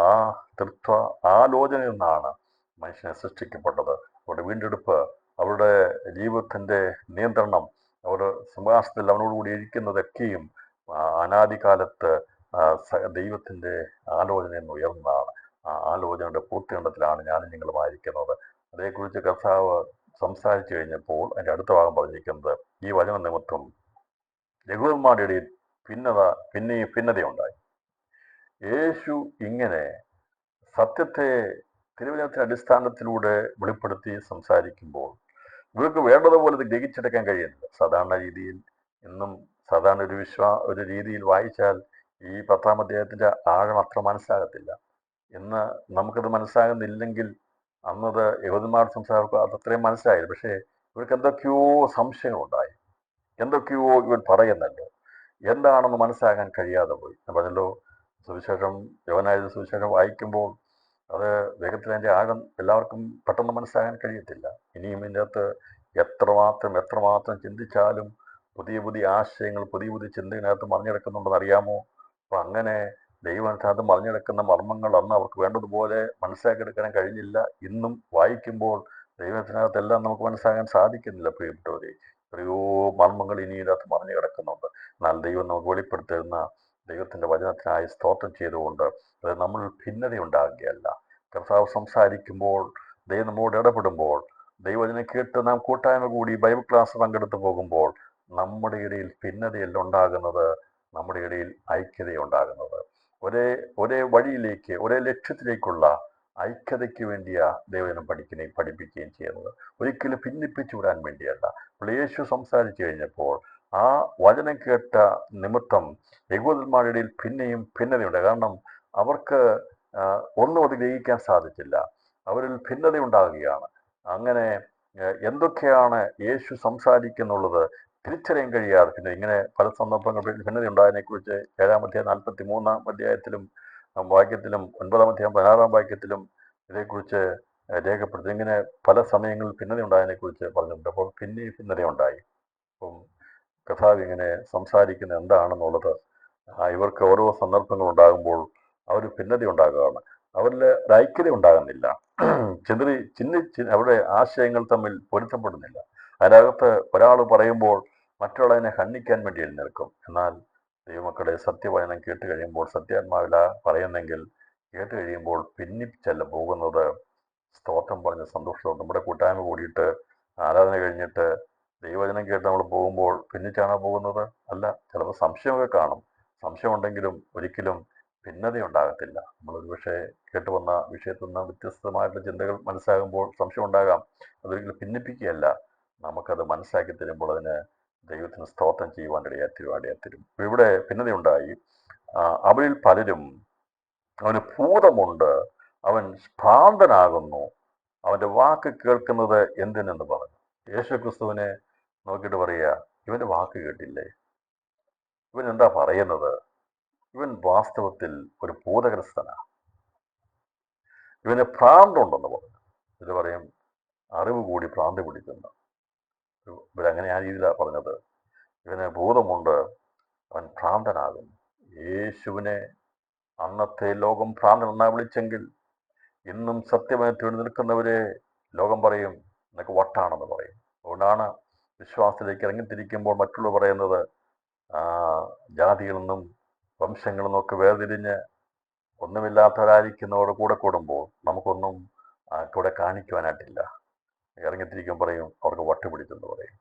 ആ തൃത്വ ആലോചനയിൽ നിന്നാണ് മനുഷ്യനെ സൃഷ്ടിക്കപ്പെട്ടത്. അവരുടെ വീണ്ടെടുപ്പ്, അവരുടെ ജീവിതത്തിന്റെ നിയന്ത്രണം, അവർ സിംഹാസനത്തിൽ അവനോടുകൂടി ഇരിക്കുന്നതൊക്കെയും അനാദികാലത്ത് ദൈവത്തിന്റെ ആലോചനയിൽ നിന്ന് ഉയർന്നതാണ്. ആ ആലോചനയുടെ പൂർത്തീകരണത്തിലാണ് ഞാനും നിങ്ങളുമായിരിക്കുന്നത്. അതേക്കുറിച്ച് കർത്താവ് സംസാരിച്ചു കഴിഞ്ഞപ്പോൾ അതിന്റെ അടുത്ത ഭാഗം പറഞ്ഞിരിക്കുന്നത്, ഈ വചന നിമിത്തം യഹൂദന്മാരുടെ ഇടയിൽ ഭിന്നതയുണ്ടായി. യേശു ഇങ്ങനെ സത്യത്തെ തിരുവചനത്തിന്റെ അടിസ്ഥാനത്തിലൂടെ വെളിപ്പെടുത്തി സംസാരിക്കുമ്പോൾ ഇവർക്ക് വേണ്ടതുപോലെ ഇത് ഗ്രഹിച്ചെടുക്കാൻ കഴിയുന്നില്ല. സാധാരണ രീതിയിൽ ഇന്നും സാധാരണ ഒരു രീതിയിൽ വായിച്ചാൽ ഈ 10-ാം അധ്യായത്തിന്റെ ആഴം അത്ര മനസ്സിലാകത്തില്ല. ഇന്ന് നമുക്കത് മനസ്സിലാകുന്നില്ലെങ്കിൽ അന്നത് യഹൂദന്മാർ സംസാരിക്കുക അതത്രയും മനസ്സിലായില്ല. പക്ഷേ ഇവർക്ക് എന്തൊക്കെയോ സംശയങ്ങളുണ്ടായി, എന്തൊക്കെയോ ഇവൻ പറയുന്നല്ലോ, എന്താണെന്ന് മനസ്സിലാക്കാൻ കഴിയാതെ പോയി. പറഞ്ഞല്ലോ, സുവിശേഷം യോഹന്നാന്റെ സുവിശേഷം വായിക്കുമ്പോൾ അത് വേഗത്തിൽ അതിൻ്റെ ആഴം എല്ലാവർക്കും പെട്ടെന്ന് മനസ്സിലാക്കാൻ കഴിയത്തില്ല. ഇനിയും ഇതിൻ്റെ അകത്ത് എത്രമാത്രം ചിന്തിച്ചാലും പുതിയ പുതിയ ആശയങ്ങൾ, പുതിയ പുതിയ ചിന്തയിനകത്ത് മറിഞ്ഞെടുക്കുന്നുണ്ടെന്ന് അറിയാമോ? അപ്പം അങ്ങനെ ദൈവത്തിനകത്ത് മറിഞ്ഞെടുക്കുന്ന മർമ്മങ്ങൾ അന്ന് അവർക്ക് വേണ്ടതുപോലെ മനസ്സിലാക്കിയെടുക്കാൻ കഴിഞ്ഞില്ല. ഇന്നും വായിക്കുമ്പോൾ ദൈവത്തിനകത്തെല്ലാം നമുക്ക് മനസ്സിലാക്കാൻ സാധിക്കുന്നില്ല പ്രിയപ്പെട്ടവരെ. എത്രയോ മർമ്മങ്ങൾ ഇനി ഇതിനകത്ത് മറിഞ്ഞു കിടക്കുന്നുണ്ട്. എന്നാൽ ദൈവം നമുക്ക് വെളിപ്പെടുത്തുന്ന ദൈവത്തിൻ്റെ വചനത്തിനായി സ്തോത്രം ചെയ്തുകൊണ്ട് അത് നമ്മൾ ഭിന്നത ഉണ്ടാകുകയല്ല. കർത്താവ് സംസാരിക്കുമ്പോൾ, ദൈവം നമ്മോട് ഇടപെടുമ്പോൾ, ദൈവവചനം കേട്ട് നാം കൂട്ടായ്മ കൂടി ബൈബിൾ ക്ലാസ് പങ്കെടുത്ത് പോകുമ്പോൾ നമ്മുടെ ഇടയിൽ ഭിന്നതയല്ല ഉണ്ടാകുന്നത്, നമ്മുടെ ഇടയിൽ ഐക്യതയുണ്ടാകുന്നത്. ഒരേ ഒരേ വഴിയിലേക്ക്, ഒരേ ലക്ഷ്യത്തിലേക്കുള്ള ഐക്യതയ്ക്ക് വേണ്ടിയാ ദൈവജനം പഠിപ്പിക്കുകയും ചെയ്യുന്നത്. ഒരിക്കലും ഭിന്നിപ്പിച്ചു വിടാൻ വേണ്ടിയല്ല. അപ്പോൾ യേശു സംസാരിച്ചു കഴിഞ്ഞപ്പോൾ ആ വചനം കേട്ട നിമിത്തം യഹൂദന്മാരുടെ ഇടയിൽ പിന്നെയും ഭിന്നതയുണ്ട്. കാരണം അവർക്ക് ഒന്നും അത് ഗ്രഹിക്കാൻ സാധിച്ചില്ല. അവരിൽ ഭിന്നതയുണ്ടാകുകയാണ്. അങ്ങനെ എന്തൊക്കെയാണ് യേശു സംസാരിക്കുന്നുള്ളത് തിരിച്ചറിയാൻ കഴിയാതെ പിന്നെ ഇങ്ങനെ പല സന്ദർഭങ്ങളിൽ ഭിന്നതയുണ്ടായതിനെക്കുറിച്ച് 7-ാം അധ്യായം 43-ാം അധ്യായത്തിലും വാക്യത്തിലും 9-ാം അധ്യായം 16-ാം വാക്യത്തിലും ഇതേക്കുറിച്ച് രേഖപ്പെടുത്തി. ഇങ്ങനെ പല സമയങ്ങളിൽ ഭിന്നതയുണ്ടായതിനെക്കുറിച്ച് പറഞ്ഞിട്ടുണ്ട്. അപ്പോൾ പിന്നെയും ഭിന്നതയുണ്ടായി. അപ്പം കഥാവ് ഇങ്ങനെ സംസാരിക്കുന്നത് എന്താണെന്നുള്ളത് ഇവർക്ക് ഓരോ സന്ദർഭങ്ങൾ ഉണ്ടാകുമ്പോൾ അവർ ഭിന്നത ഉണ്ടാകുകയാണ്. അവരിൽ ഒരു ഐക്യത ഉണ്ടാകുന്നില്ല. അവരുടെ ആശയങ്ങൾ തമ്മിൽ പൊരുത്തപ്പെടുന്നില്ല. അതിനകത്ത് ഒരാൾ പറയുമ്പോൾ മറ്റുള്ളതിനെ ഖണ്ഡിക്കാൻ വേണ്ടി എഴുന്നേൽക്കും. എന്നാൽ ദൈവമക്കളെ സത്യവചനം കേട്ട് കഴിയുമ്പോൾ, സത്യാത്മാവില പറയുന്നെങ്കിൽ കേട്ട് കഴിയുമ്പോൾ ഭിന്നിപ്പിച്ചല്ല പോകുന്നത്. സ്തോത്രം പറഞ്ഞ സന്തോഷത്തോടെ നമ്മുടെ കൂട്ടായ്മ കൂടിയിട്ട് ആരാധന കഴിഞ്ഞിട്ട് ദൈവവചനം കേട്ട് നമ്മൾ പോകുമ്പോൾ ഭിന്നിച്ചാണോ പോകുന്നത്? അല്ല. ചിലപ്പോൾ സംശയമൊക്കെ കാണും. സംശയമുണ്ടെങ്കിലും ഒരിക്കലും ഭിന്നതയുണ്ടാകത്തില്ല. നമ്മളൊരു പക്ഷേ കേട്ടു വന്ന വിഷയത്തിൽ നിന്ന് വ്യത്യസ്തമായിട്ടുള്ള ചിന്തകൾ മനസ്സിലാകുമ്പോൾ സംശയം ഉണ്ടാകാം. അതൊരിക്കലും ഭിന്നിപ്പിക്കുകയല്ല. നമുക്കത് മനസ്സിലാക്കി തരുമ്പോൾ അതിന് ദൈവത്തിന് സ്തോത്രം ചെയ്യുവാൻ ഇടയാത്തരും. ഇവിടെ ഭിന്നതയുണ്ടായി. അവരിൽ പലരും അവന് ഭൂതമുണ്ട്, അവൻ ഭ്രാന്തനാകുന്നു, അവൻ്റെ വാക്ക് കേൾക്കുന്നത് എന്തിനെന്ന് പറഞ്ഞു. യേശു ക്രിസ്തുവിനെ നോക്കിയിട്ട് പറയുക, ഇവൻ്റെ വാക്ക് കേട്ടില്ലേ? ഇവൻ എന്താ പറയുന്നത്? ഇവൻ വാസ്തവത്തിൽ ഒരു ഭൂതഗ്രസ്തനാണ്, ഇവന് ഭ്രാന്തുണ്ടെന്ന് പറഞ്ഞു. ഇത് പറയും അറിവ് കൂടി ഭ്രാന്ത് പിടിക്കുന്നു. ഇവരങ്ങനെ ആ രീതിയിലാണ് പറഞ്ഞത്. ഇവന് ഭൂതമുണ്ട്, അവൻ ഭ്രാന്തനാകുന്നു. യേശുവിനെ അന്നത്തെ ലോകം ഭ്രാന്തനെന്നാ വിളിച്ചെങ്കിൽ ഇന്നും സത്യമായി നിൽക്കുന്നവരെ ലോകം പറയും എന്നൊക്കെ വട്ടാണെന്ന് പറയും. അതുകൊണ്ടാണ് വിശ്വാസത്തിലേക്ക് ഇറങ്ങിത്തിരിക്കുമ്പോൾ മറ്റുള്ളവർ പറയുന്നത് ജാതികളിൽ നിന്നും വംശങ്ങളിൽ നിന്നൊക്കെ വേർതിരിഞ്ഞ് ഒന്നുമില്ലാത്തവരായിരിക്കുന്നവരുടെ കൂടെ കൂടുമ്പോൾ നമുക്കൊന്നും കൂടെ കാണിക്കുവാനായിട്ടില്ല. ഇറങ്ങിത്തിരിക്കുമ്പോൾ പറയും അവർക്ക് വട്ടുപിടിച്ചെന്ന് പറയും.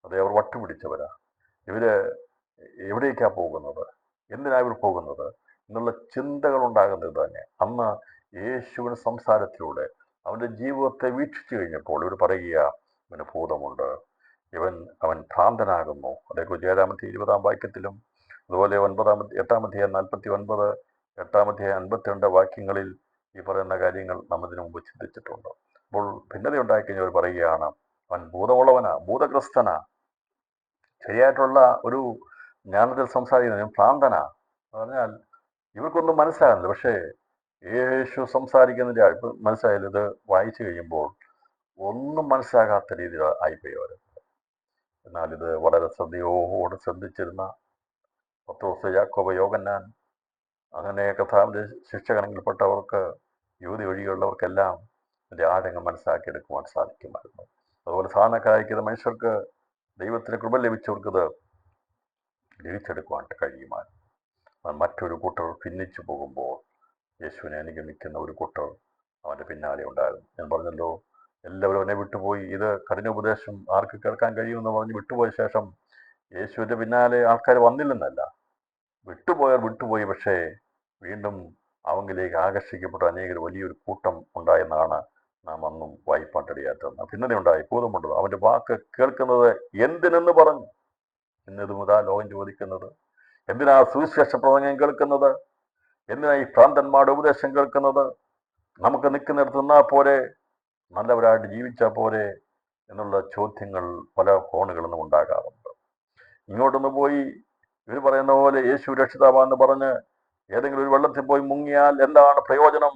അതെ, അവർ വട്ടുപിടിച്ചവരാ. ഇവര് എവിടേക്കാ പോകുന്നത്, എന്തിനാ ഇവർ പോകുന്നത് എന്നുള്ള ചിന്തകൾ ഉണ്ടാകുന്നത് തന്നെ. അന്ന് യേശുവിന് സംസാരത്തിലൂടെ അവൻ്റെ ജീവിതത്തെ വീക്ഷിച്ചു കഴിഞ്ഞപ്പോൾ ഇവർ പറയുക, ഇവന് ഭൂതമുണ്ട്, അവൻ ഭ്രാന്തനാകുന്നു. അതേക്കുറിച്ച് 7-ാം അധ്യായം 20-ാം വാക്യത്തിലും അതുപോലെ 8-ാം അധ്യായം 49, 8-ാം അധ്യായം 52 വാക്യങ്ങളിൽ ഈ പറയുന്ന കാര്യങ്ങൾ നമ്മൾ ഇതിനു മുമ്പ് ചിന്തിച്ചിട്ടുണ്ട്. അപ്പോൾ ഭിന്നത ഉണ്ടായിക്കഴിഞ്ഞവർ പറയുകയാണ്, അവൻ ഭൂതമുള്ളവനാ, ഭൂതഗ്രസ്തനാ. ശരിയായിട്ടുള്ള ഒരു ജ്ഞാനത്തിൽ സംസാരിക്കുന്നത് ഭ്രാന്തനാ പറഞ്ഞാൽ ഇവർക്കൊന്നും മനസ്സിലാകുന്നില്ല. പക്ഷേ യേശു സംസാരിക്കുന്നതിൻ്റെ ഇപ്പം മനസ്സിലായാലും ഇത് വായിച്ചു കഴിയുമ്പോൾ ഒന്നും മനസ്സിലാകാത്ത രീതിയിൽ ആയിപ്പോയി അവർ. എന്നാൽ ഇത് വളരെ ശ്രദ്ധയോടെ ശ്രദ്ധിച്ചിരുന്ന പത്രോസ്, യാക്കോബ്, യോഹന്നാൻ, അങ്ങനെ കർത്താവിൻ്റെ ശിക്ഷകണങ്ങളിൽപ്പെട്ടവർക്ക്, യുവതി ഒഴികെയുള്ളവർക്കെല്ലാം ഇതിൻ്റെ ആഴങ്ങൾ മനസ്സിലാക്കിയെടുക്കുവാൻ സാധിക്കുമായിരുന്നു. അതുപോലെ സാധാരണക്കാരായിരിക്കുന്ന മനുഷ്യർക്ക്, ദൈവത്തിന് കൃപ ലഭിച്ചവർക്കത് ഗ്രഹിച്ചെടുക്കുവാൻ കഴിയുമായിരുന്നു. മറ്റൊരു കൂട്ടർ ഭിന്നിച്ചു പോകുമ്പോൾ യേശുവിനെ അനുഗമിക്കുന്ന ഒരു കൂട്ടർ അവൻ്റെ പിന്നാലെ ഉണ്ടായിരുന്നു. ഞാൻ പറഞ്ഞല്ലോ, എല്ലാവരും അവനെ വിട്ടുപോയി. ഇത് കഠിനോപദേശം ആർക്ക് കേൾക്കാൻ കഴിയുമെന്ന് പറഞ്ഞ് വിട്ടുപോയ ശേഷം യേശുവിൻ്റെ പിന്നാലെ ആൾക്കാർ വന്നില്ലെന്നല്ല, വിട്ടുപോയി. പക്ഷേ വീണ്ടും അവങ്കിലേക്ക് ആകർഷിക്കപ്പെട്ട അനേകർ വലിയൊരു കൂട്ടം ഉണ്ടായെന്നാണ് നാം അന്നും വായിപ്പാട്ടടിയാത്തത്. ഭിന്നതയുണ്ടായി, ഭൂതമുണ്ട്, അവൻ്റെ വാക്ക് കേൾക്കുന്നത് എന്തിനെന്ന് പറഞ്ഞു. ഇന്നത് മുതൽ ലോകം ചോദിക്കുന്നത്, എന്തിനാ സുവിശേഷ പ്രസംഗം കേൾക്കുന്നത്? എന്തിനാ ഈ ഭ്രാന്തന്മാരുടെ ഉപദേശം കേൾക്കുന്നത്? നമുക്ക് നിൽക്കുന്നിടത്ത് നിന്നാൽ പോരെ, നല്ലവരായിട്ട് ജീവിച്ചാൽ പോരെ എന്നുള്ള ചോദ്യങ്ങൾ പല കോണുകളിൽ നിന്നും ഉണ്ടാകാറുണ്ട്. ഇങ്ങോട്ടൊന്ന് പോയി ഇവർ പറയുന്ന പോലെ യേശു രക്ഷിതാവാന്ന് പറഞ്ഞ് ഏതെങ്കിലും ഒരു വെള്ളത്തിൽ പോയി മുങ്ങിയാൽ എന്താണ് പ്രയോജനം?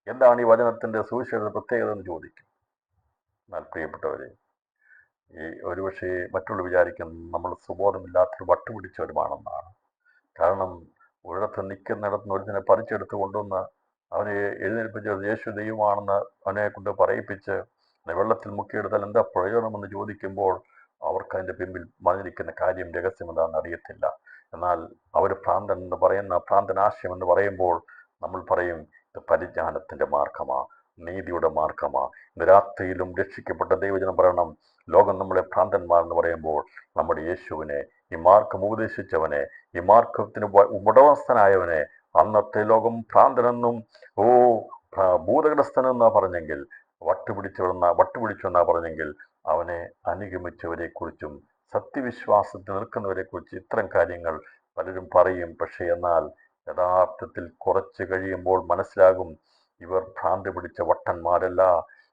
എന്താണ് ഈ വചനത്തിൻ്റെ സുവിശേഷ പ്രത്യേകത എന്ന് ചോദിക്കും. എന്നാൽ പ്രിയപ്പെട്ടവരെ, ഈ ഒരുപക്ഷെ മറ്റുള്ള വിചാരിക്കുന്നത് നമ്മൾ സുബോധമില്ലാത്തൊരു വട്ടുപിടിച്ചവരുമാണെന്നാണ്. കാരണം ഒരിടത്ത് നിൽക്കുന്നിടത്ത് ഒരുത്തിനെ പറിച്ചെടുത്ത് കൊണ്ടുവന്ന് അവനെ എഴുന്നേൽപ്പിച്ച് യേശു ദൈവമാണെന്ന് അവനെ കൊണ്ട് പറയിപ്പിച്ച് വെള്ളത്തിൽ മുക്കിയെടുത്താൽ എന്താ പ്രയോജനമെന്ന് ചോദിക്കുമ്പോൾ അവർക്ക് അതിൻ്റെ പിമ്പിൽ മറിഞ്ഞിരിക്കുന്ന കാര്യം രഹസ്യമെന്താണെന്ന് അറിയത്തില്ല. എന്നാൽ അവർ ഭ്രാന്തൻ എന്ന് പറയുന്ന ഭ്രാന്തനാശയം എന്ന് പറയുമ്പോൾ നമ്മൾ പറയും ഇത് പരിജ്ഞാനത്തിൻ്റെ മാർഗമാ, നീതിയുടെ മാർഗമാ. ഇന്ന് രാത്രിയിലും രക്ഷിക്കപ്പെട്ട ദൈവജനം പറയണം, ലോകം നമ്മളെ ഭ്രാന്തന്മാരെന്ന് പറയുമ്പോൾ നമ്മുടെ യേശുവിനെ, ഈ മാർഗം ഉപദേശിച്ചവനെ, ഈ മാർഗത്തിന് ഉടമസ്ഥനായവനെ അന്നത്തെ ലോകം ഭ്രാന്തനെന്നും ഭൂതഗ്രസ്തനെന്നാ പറഞ്ഞെങ്കിൽ, വട്ടുപിടിച്ചെന്നാ പറഞ്ഞെങ്കിൽ അവനെ അനുഗമിച്ചവരെ കുറിച്ചും സത്യവിശ്വാസത്തിൽ നിൽക്കുന്നവരെ കുറിച്ച് ഇത്തരം കാര്യങ്ങൾ പലരും പറയും. പക്ഷെ എന്നാൽ യഥാർത്ഥത്തിൽ കുറച്ച് കഴിയുമ്പോൾ മനസ്സിലാകും ഇവർ ഭ്രാന്തി പിടിച്ച വട്ടന്മാരല്ല,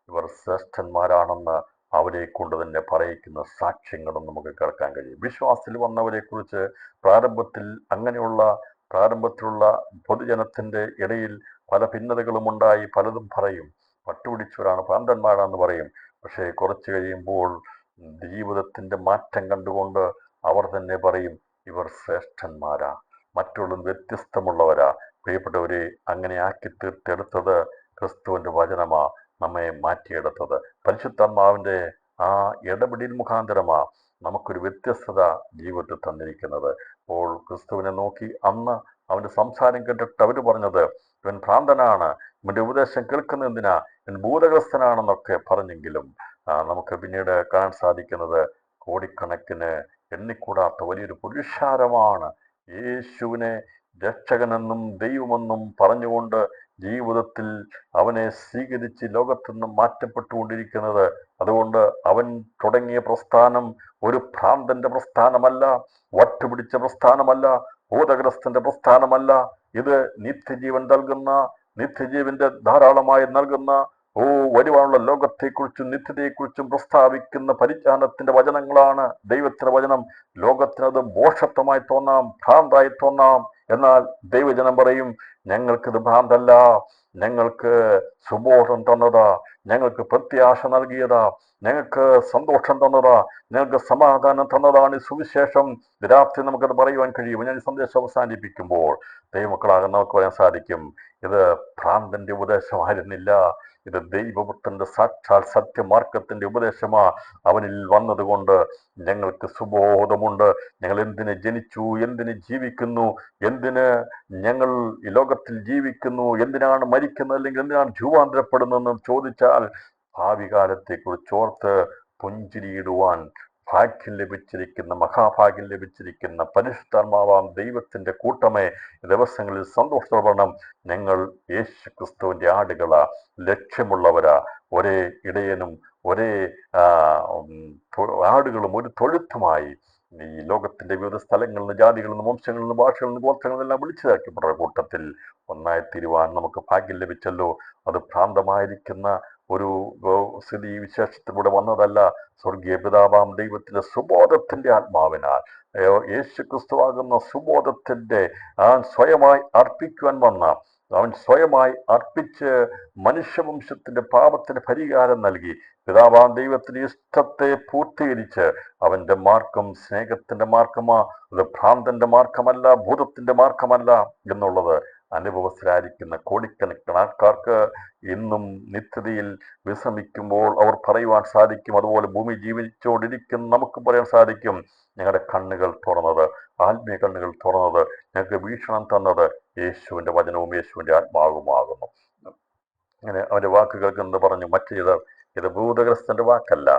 ഇവർ ശ്രേഷ്ഠന്മാരാണെന്ന് അവരെ കൊണ്ട് തന്നെ പറയിക്കുന്ന സാക്ഷ്യങ്ങളും നമുക്ക് കേൾക്കാൻ കഴിയും. വിശ്വാസത്തിൽ വന്നവരെ കുറിച്ച് പ്രാരംഭത്തിലുള്ള പൊതുജനത്തിന്റെ ഇടയിൽ പല ഭിന്നതകളും ഉണ്ടായി, പലതും പറയും. പട്ടുപിടിച്ചവരാണ്, ഭ്രാന്തന്മാരാണെന്ന് പറയും. പക്ഷേ കുറച്ച് കഴിയുമ്പോൾ ജീവിതത്തിന്റെ മാറ്റം കണ്ടുകൊണ്ട് അവർ തന്നെ പറയും ഇവർ ശ്രേഷ്ഠന്മാരാ, മറ്റുള്ള വ്യത്യസ്തമുള്ളവരാ. പ്രിയപ്പെട്ടവരെ, അങ്ങനെ ആക്കി തീർത്തെടുത്തത് ക്രിസ്തുവിന്റെ വചനമാ നമ്മെ മാറ്റിയെടുത്തത്. പരിശുദ്ധാത്മാവിന്റെ ആ ഇടപെടൽ മുഖാന്തരമാ നമുക്കൊരു വ്യത്യസ്തത ജീവിതത്തിൽ തന്നിരിക്കുന്നത്. അപ്പോൾ ക്രിസ്തുവിനെ നോക്കി അന്ന് അവന്റെ സംസാരം കേട്ടിട്ട് അവർ പറഞ്ഞത് ഇവൻ ഭ്രാന്തനാണ്, ഇവന്റെ ഉപദേശം കേൾക്കുന്ന എന്തിനാ, ഇവൻ ഭൂതഗ്രസ്തനാണെന്നൊക്കെ പറഞ്ഞെങ്കിലും നമുക്ക് പിന്നീട് കാണാൻ സാധിക്കുന്നത് കോടിക്കണക്കിന് എണ്ണിക്കൂടാത്ത വലിയൊരു പുരുഷാരമാണ് യേശുവിനെ രക്ഷകനെന്നും ദൈവമെന്നും പറഞ്ഞുകൊണ്ട് ജീവിതത്തിൽ അവനെ സ്വീകരിച്ച് ലോകത്തു നിന്നും മാറ്റപ്പെട്ടുകൊണ്ടിരിക്കുന്നത്. അതുകൊണ്ട് അവൻ തുടങ്ങിയ പ്രസ്ഥാനം ഒരു ഭ്രാന്തന്റെ പ്രസ്ഥാനമല്ല, വട്ടുപിടിച്ച പ്രസ്ഥാനമല്ല, ഭൂതഗ്രസ്തന്റെ പ്രസ്ഥാനമല്ല. ഇത് നിത്യജീവന്റെ ധാരാളമായി നൽകുന്ന വരുവാനുള്ള ലോകത്തെക്കുറിച്ചും നിത്യതയെക്കുറിച്ചും പ്രസ്താവിക്കുന്ന പരിജ്ഞാനത്തിന്റെ വചനങ്ങളാണ്. ദൈവത്തിന്റെ വചനം ലോകത്തിനത് മോശത്വമായി തോന്നാം, ഭ്രാന്തായി തോന്നാം. എന്നാൽ ദൈവജനം പറയും ഞങ്ങൾക്കിത് ഭ്രാന്തല്ല, ഞങ്ങൾക്ക് സുബോധം തന്നതാ, ഞങ്ങൾക്ക് പ്രത്യാശ നൽകിയതാ, ഞങ്ങൾക്ക് സന്തോഷം തന്നതാ, ഞങ്ങൾക്ക് സമാധാനം തന്നതാണ് ഈ സുവിശേഷം. രാത്രി നമുക്കത് പറയുവാൻ കഴിയും. ഞാൻ ഈ സന്ദേശം അവസാനിപ്പിക്കുമ്പോൾ ദൈവമക്കളാകാൻ നമുക്ക് പറയാൻ സാധിക്കും ഇത് ഭ്രാന്തന്റെ ഉപദേശമായിരുന്നില്ല, ഇത് ദൈവപുത്രന്റെ സാക്ഷാൽ സത്യമാർഗത്തിന്റെ ഉപദേശമാ. അവനിൽ വന്നതുകൊണ്ട് ഞങ്ങൾക്ക് സുബോധമുണ്ട്. ഞങ്ങൾ എന്തിന് ജനിച്ചു, എന്തിന് ജീവിക്കുന്നു, എന്തിന് ഞങ്ങൾ ഈ ലോകത്തിൽ ജീവിക്കുന്നു, എന്തിനാണ് മരിക്കുന്നത്, അല്ലെങ്കിൽ എന്തിനാണ് രൂപാന്തരപ്പെടുന്നതെന്ന് ചോദിച്ചാൽ ഭാവി കാലത്തെക്കുറിച്ചോർത്ത് പുഞ്ചിരിയിടുവാൻ മഹാഭാഗ്യം ലഭിച്ചിരിക്കുന്ന പരിശുദ്ധാത്മാവാം ദൈവത്തിന്റെ കൂട്ടമേ, ദിവസങ്ങളിൽ സന്തോഷപ്പെടണം. ഞങ്ങൾ യേശു ക്രിസ്തുവിന്റെ ആടുകളാ, ലക്ഷ്യമുള്ളവരാ. ഒരേ ഇടയനും ഒരേ ആടുകളും ഒരു തൊഴുത്തുമായി ഈ ലോകത്തിന്റെ വിവിധ സ്ഥലങ്ങളിൽ നിന്ന്, ജാതികളിൽ നിന്ന്, വംശങ്ങളിൽ നിന്ന്, ഭാഷകളിൽ നിന്ന്, ഗോത്രങ്ങളിൽ നിന്നെല്ലാം വിളിച്ചതാക്കപ്പെട്ട കൂട്ടത്തിൽ ഒന്നായി തീരുവാൻ നമുക്ക് ഭാഗ്യം ലഭിച്ചല്ലോ. അത് ഭ്രാന്തമായിരിക്കുന്ന ഒരു സ്ഥിതി വിശേഷത്തിലൂടെ വന്നതല്ല. സ്വർഗീയ പിതാവാം ദൈവത്തിന്റെ സുബോധത്തിന്റെ ആത്മാവിനാൽ, യേശു ക്രിസ്തുവാകുന്ന സുബോധത്തിന്റെ സ്വയമായി അർപ്പിക്കുവാൻ വന്ന, അവൻ സ്വയമായി അർപ്പിച്ച് മനുഷ്യവംശത്തിന്റെ പാപത്തിന് പരിഹാരം നൽകി പിതാവാം ദൈവത്തിന്റെ ഇഷ്ടത്തെ പൂർത്തീകരിച്ച് അവന്റെ മാർഗം സ്നേഹത്തിന്റെ മാർഗമാ, അത് ഭ്രാന്തന്റെ മാർഗമല്ല, ഭൂതത്തിന്റെ മാർഗമല്ല എന്നുള്ളത് അനുഭവസ്ഥരായിരിക്കുന്ന കോടിക്കണക്കിന് ആൾക്കാർക്ക് ഇന്നും നിത്യതയിൽ വിശ്രമിക്കുമ്പോൾ അവർ പറയുവാൻ സാധിക്കും. അതുപോലെ ഭൂമി ജീവിച്ചുകൊണ്ടിരിക്കുന്ന നമുക്ക് പറയാൻ സാധിക്കും ഞങ്ങളുടെ കണ്ണുകൾ തുറന്നത്, ആത്മീയ കണ്ണുകൾ തുറന്നത്, ഞങ്ങൾക്ക് വീക്ഷണം തന്നത് യേശുവിന്റെ വചനവും യേശുവിന്റെ ആത്മാവുമാകുന്നു. അങ്ങനെ അവന്റെ വാക്കുകൾക്ക് എന്ന് പറഞ്ഞു മറ്റേത്, ഇത് ഭൂതഗ്രസ്തന്റെ വാക്കല്ല,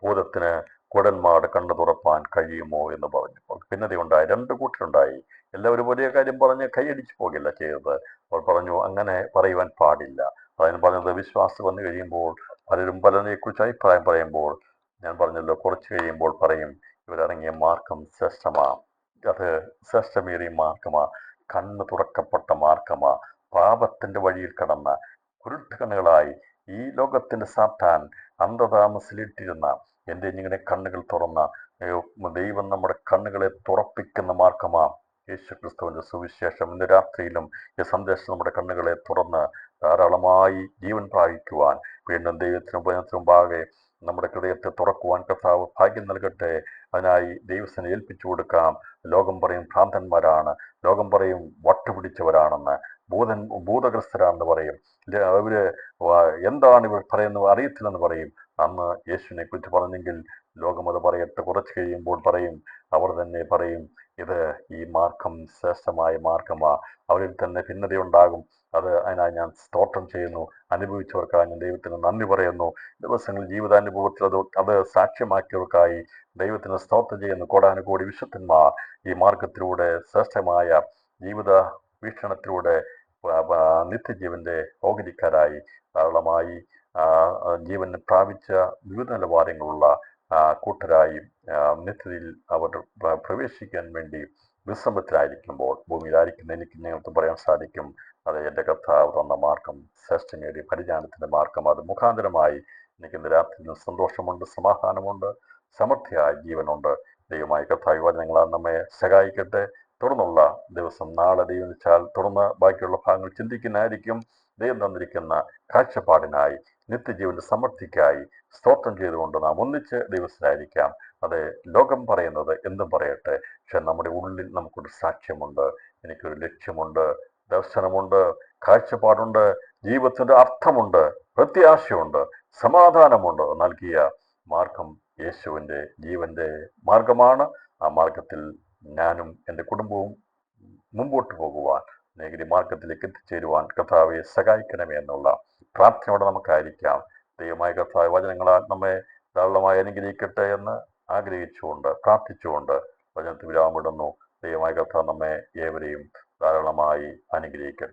ഭൂതത്തിന് കുടന്മാരുടെ കണ്ണു തുറപ്പാൻ കഴിയുമോ എന്ന് പറഞ്ഞു. ഭിന്നതയുണ്ടായി, രണ്ടു കൂട്ടരുണ്ടായി. എല്ലാവരും ഒരേ കാര്യം പറഞ്ഞ് കൈയടിച്ചു പോകില്ല ചെയ്തത്. അവർ പറഞ്ഞു അങ്ങനെ പറയുവാൻ പാടില്ല. അതിന് പറഞ്ഞത് വിശ്വാസം വന്നു കഴിയുമ്പോൾ പലരും പലതിനെക്കുറിച്ച് അഭിപ്രായം പറയുമ്പോൾ ഞാൻ പറഞ്ഞല്ലോ, കുറച്ച് കഴിയുമ്പോൾ പറയും ഇവരിറങ്ങിയ മാർഗം ശ്രേഷ്ഠമാ, അത് ശ്രേഷ്ഠമേറിയ മാർഗമാ, കണ്ണ് തുറക്കപ്പെട്ട മാർഗമാ. പാപത്തിന്റെ വഴിയിൽ കടന്ന കുരുട്ടുകണ്ണുകളായി ഈ ലോകത്തിന്റെ സാത്താൻ അന്ധതാമസിലിട്ടിരുന്ന എൻ്റെ ഇങ്ങനെ കണ്ണുകൾ തുറന്ന ദൈവം നമ്മുടെ കണ്ണുകളെ തുറപ്പിക്കുന്ന മാർഗമാ യേശു ക്രിസ്തുവിന്റെ സുവിശേഷം. ഇന്ന് രാത്രിയിലും ഈ സന്ദേശം നമ്മുടെ കണ്ണുകളെ തുറന്ന് ധാരാളമായി ജീവൻ പ്രാപിക്കുവാൻ വീണ്ടും ദൈവത്തിനും മുമ്പാകെ നമ്മുടെ ഹൃദയത്തെ തുറക്കുവാൻ കർത്താവ് ഭാഗ്യം നൽകട്ടെ. അതിനായി ദൈവത്തിനെ ഏൽപ്പിച്ചു കൊടുക്കാം. ലോകം പറയും ഭ്രാന്തന്മാരാണ്, ലോകം പറയും വട്ടുപിടിച്ചവരാണെന്ന്, ഭൂതഗ്രസ്തരാണെന്ന് പറയും, അവര് എന്താണ് ഇവർ പറയുന്നത് അറിയത്തില്ലെന്ന് പറയും. അന്ന് യേശുവിനെ കുറിച്ച് പറഞ്ഞെങ്കിൽ ലോകം അത് പറയട്ടെ. കുറച്ച് കഴിയുമ്പോൾ പറയും, അവർ തന്നെ പറയും, ഇത് ഈ മാർഗം ശ്രേഷ്ഠമായ മാർഗമാ, അവരിൽ തന്നെ ഭിന്നതയുണ്ടാകും. അതിനായി ഞാൻ സ്തോത്രം ചെയ്യുന്നു. അനുഭവിച്ചവർക്കായി ഞാൻ ദൈവത്തിന് നന്ദി പറയുന്നു. ദിവസങ്ങളിൽ ജീവിതാനുഭവത്തിൽ അത് സാക്ഷ്യമാക്കിയവർക്കായി ദൈവത്തിന് സ്തോത്രം ചെയ്യുന്നു. കോടാനുകോടി വിശുദ്ധന്മാർ ഈ മാർഗത്തിലൂടെ ശ്രേഷ്ഠമായ ജീവിത വീക്ഷണത്തിലൂടെ നിത്യജീവന്റെ ഓഹരിക്കാരായി ധാരാളമായി ജീവൻ പ്രാപിച്ച വിവിധ നിലവാരങ്ങളുള്ള കൂട്ടരായി നിത്യതയിൽ അവർ പ്രവേശിക്കാൻ വേണ്ടി വിശ്രമത്തിലായിരിക്കുമ്പോൾ ഭൂമിയിലായിരിക്കുന്ന എനിക്ക് നിങ്ങൾക്ക് പറയാൻ സാധിക്കും, അത് എൻ്റെ കർത്താവ് തന്ന മാർഗം ശ്രേഷ്ഠമേറിയ പരിജ്ഞാനത്തിൻ്റെ മാർഗം. അത് മുഖാന്തരമായി എനിക്ക് ഇന്ന് രാത്രി സന്തോഷമുണ്ട്, സമാധാനമുണ്ട്, സമൃദ്ധിയായ ജീവനുണ്ട്. ദൈവമായ കർത്താവ് വചനങ്ങളാൽ നമ്മെ സഹായിക്കട്ടെ. തുടർന്നുള്ള ദിവസം നാളെ ദൈവം വെച്ചാൽ തുടർന്ന് ബാക്കിയുള്ള ഭാഗങ്ങൾ ചിന്തിക്കുന്നതായിരിക്കും. ദൈവം തന്നിരിക്കുന്ന കാഴ്ചപ്പാടിനായി നിത്യജീവന്റെ സമൃദ്ധിക്കായി സ്തോത്രം ചെയ്തുകൊണ്ട് നാം ഒന്നിച്ച് ദൈവത്തിലായിരിക്കാം. അത് ലോകം പറയുന്നത് എന്തും പറയട്ടെ, പക്ഷെ നമ്മുടെ ഉള്ളിൽ നമുക്കൊരു സാക്ഷ്യമുണ്ട്, എനിക്കൊരു ലക്ഷ്യമുണ്ട്, ദർശനമുണ്ട്, കാഴ്ചപ്പാടുണ്ട്, ജീവിതത്തിന്റെ അർത്ഥമുണ്ട്, പ്രത്യാശയുണ്ട്, സമാധാനമുണ്ട്. നൽകിയ മാർഗം യേശുവിൻ്റെ ജീവന്റെ മാർഗമാണ്. ആ മാർഗത്തിൽ ഞാനും എൻ്റെ കുടുംബവും മുമ്പോട്ട് പോകുവാൻ, നേകിരി മാർഗത്തിലേക്ക് എത്തിച്ചേരുവാൻ കർത്താവെ സഹായിക്കണമേ എന്നുള്ള പ്രാർത്ഥനയോടെ നമുക്കായിരിക്കാം. ദൈവമായ കർത്താവ് വചനങ്ങളാൽ നമ്മെ ധാരാളമായി അനുഗ്രഹിക്കട്ടെ എന്ന് ആഗ്രഹിച്ചുകൊണ്ട് പ്രാർത്ഥിച്ചുകൊണ്ട് വചനത്തിൽ വിരാമിടുന്നു. ദൈവമായ കർത്താവ് നമ്മെ ഏവരെയും ധാരാളമായി അനുഗ്രഹിക്കട്ടെ.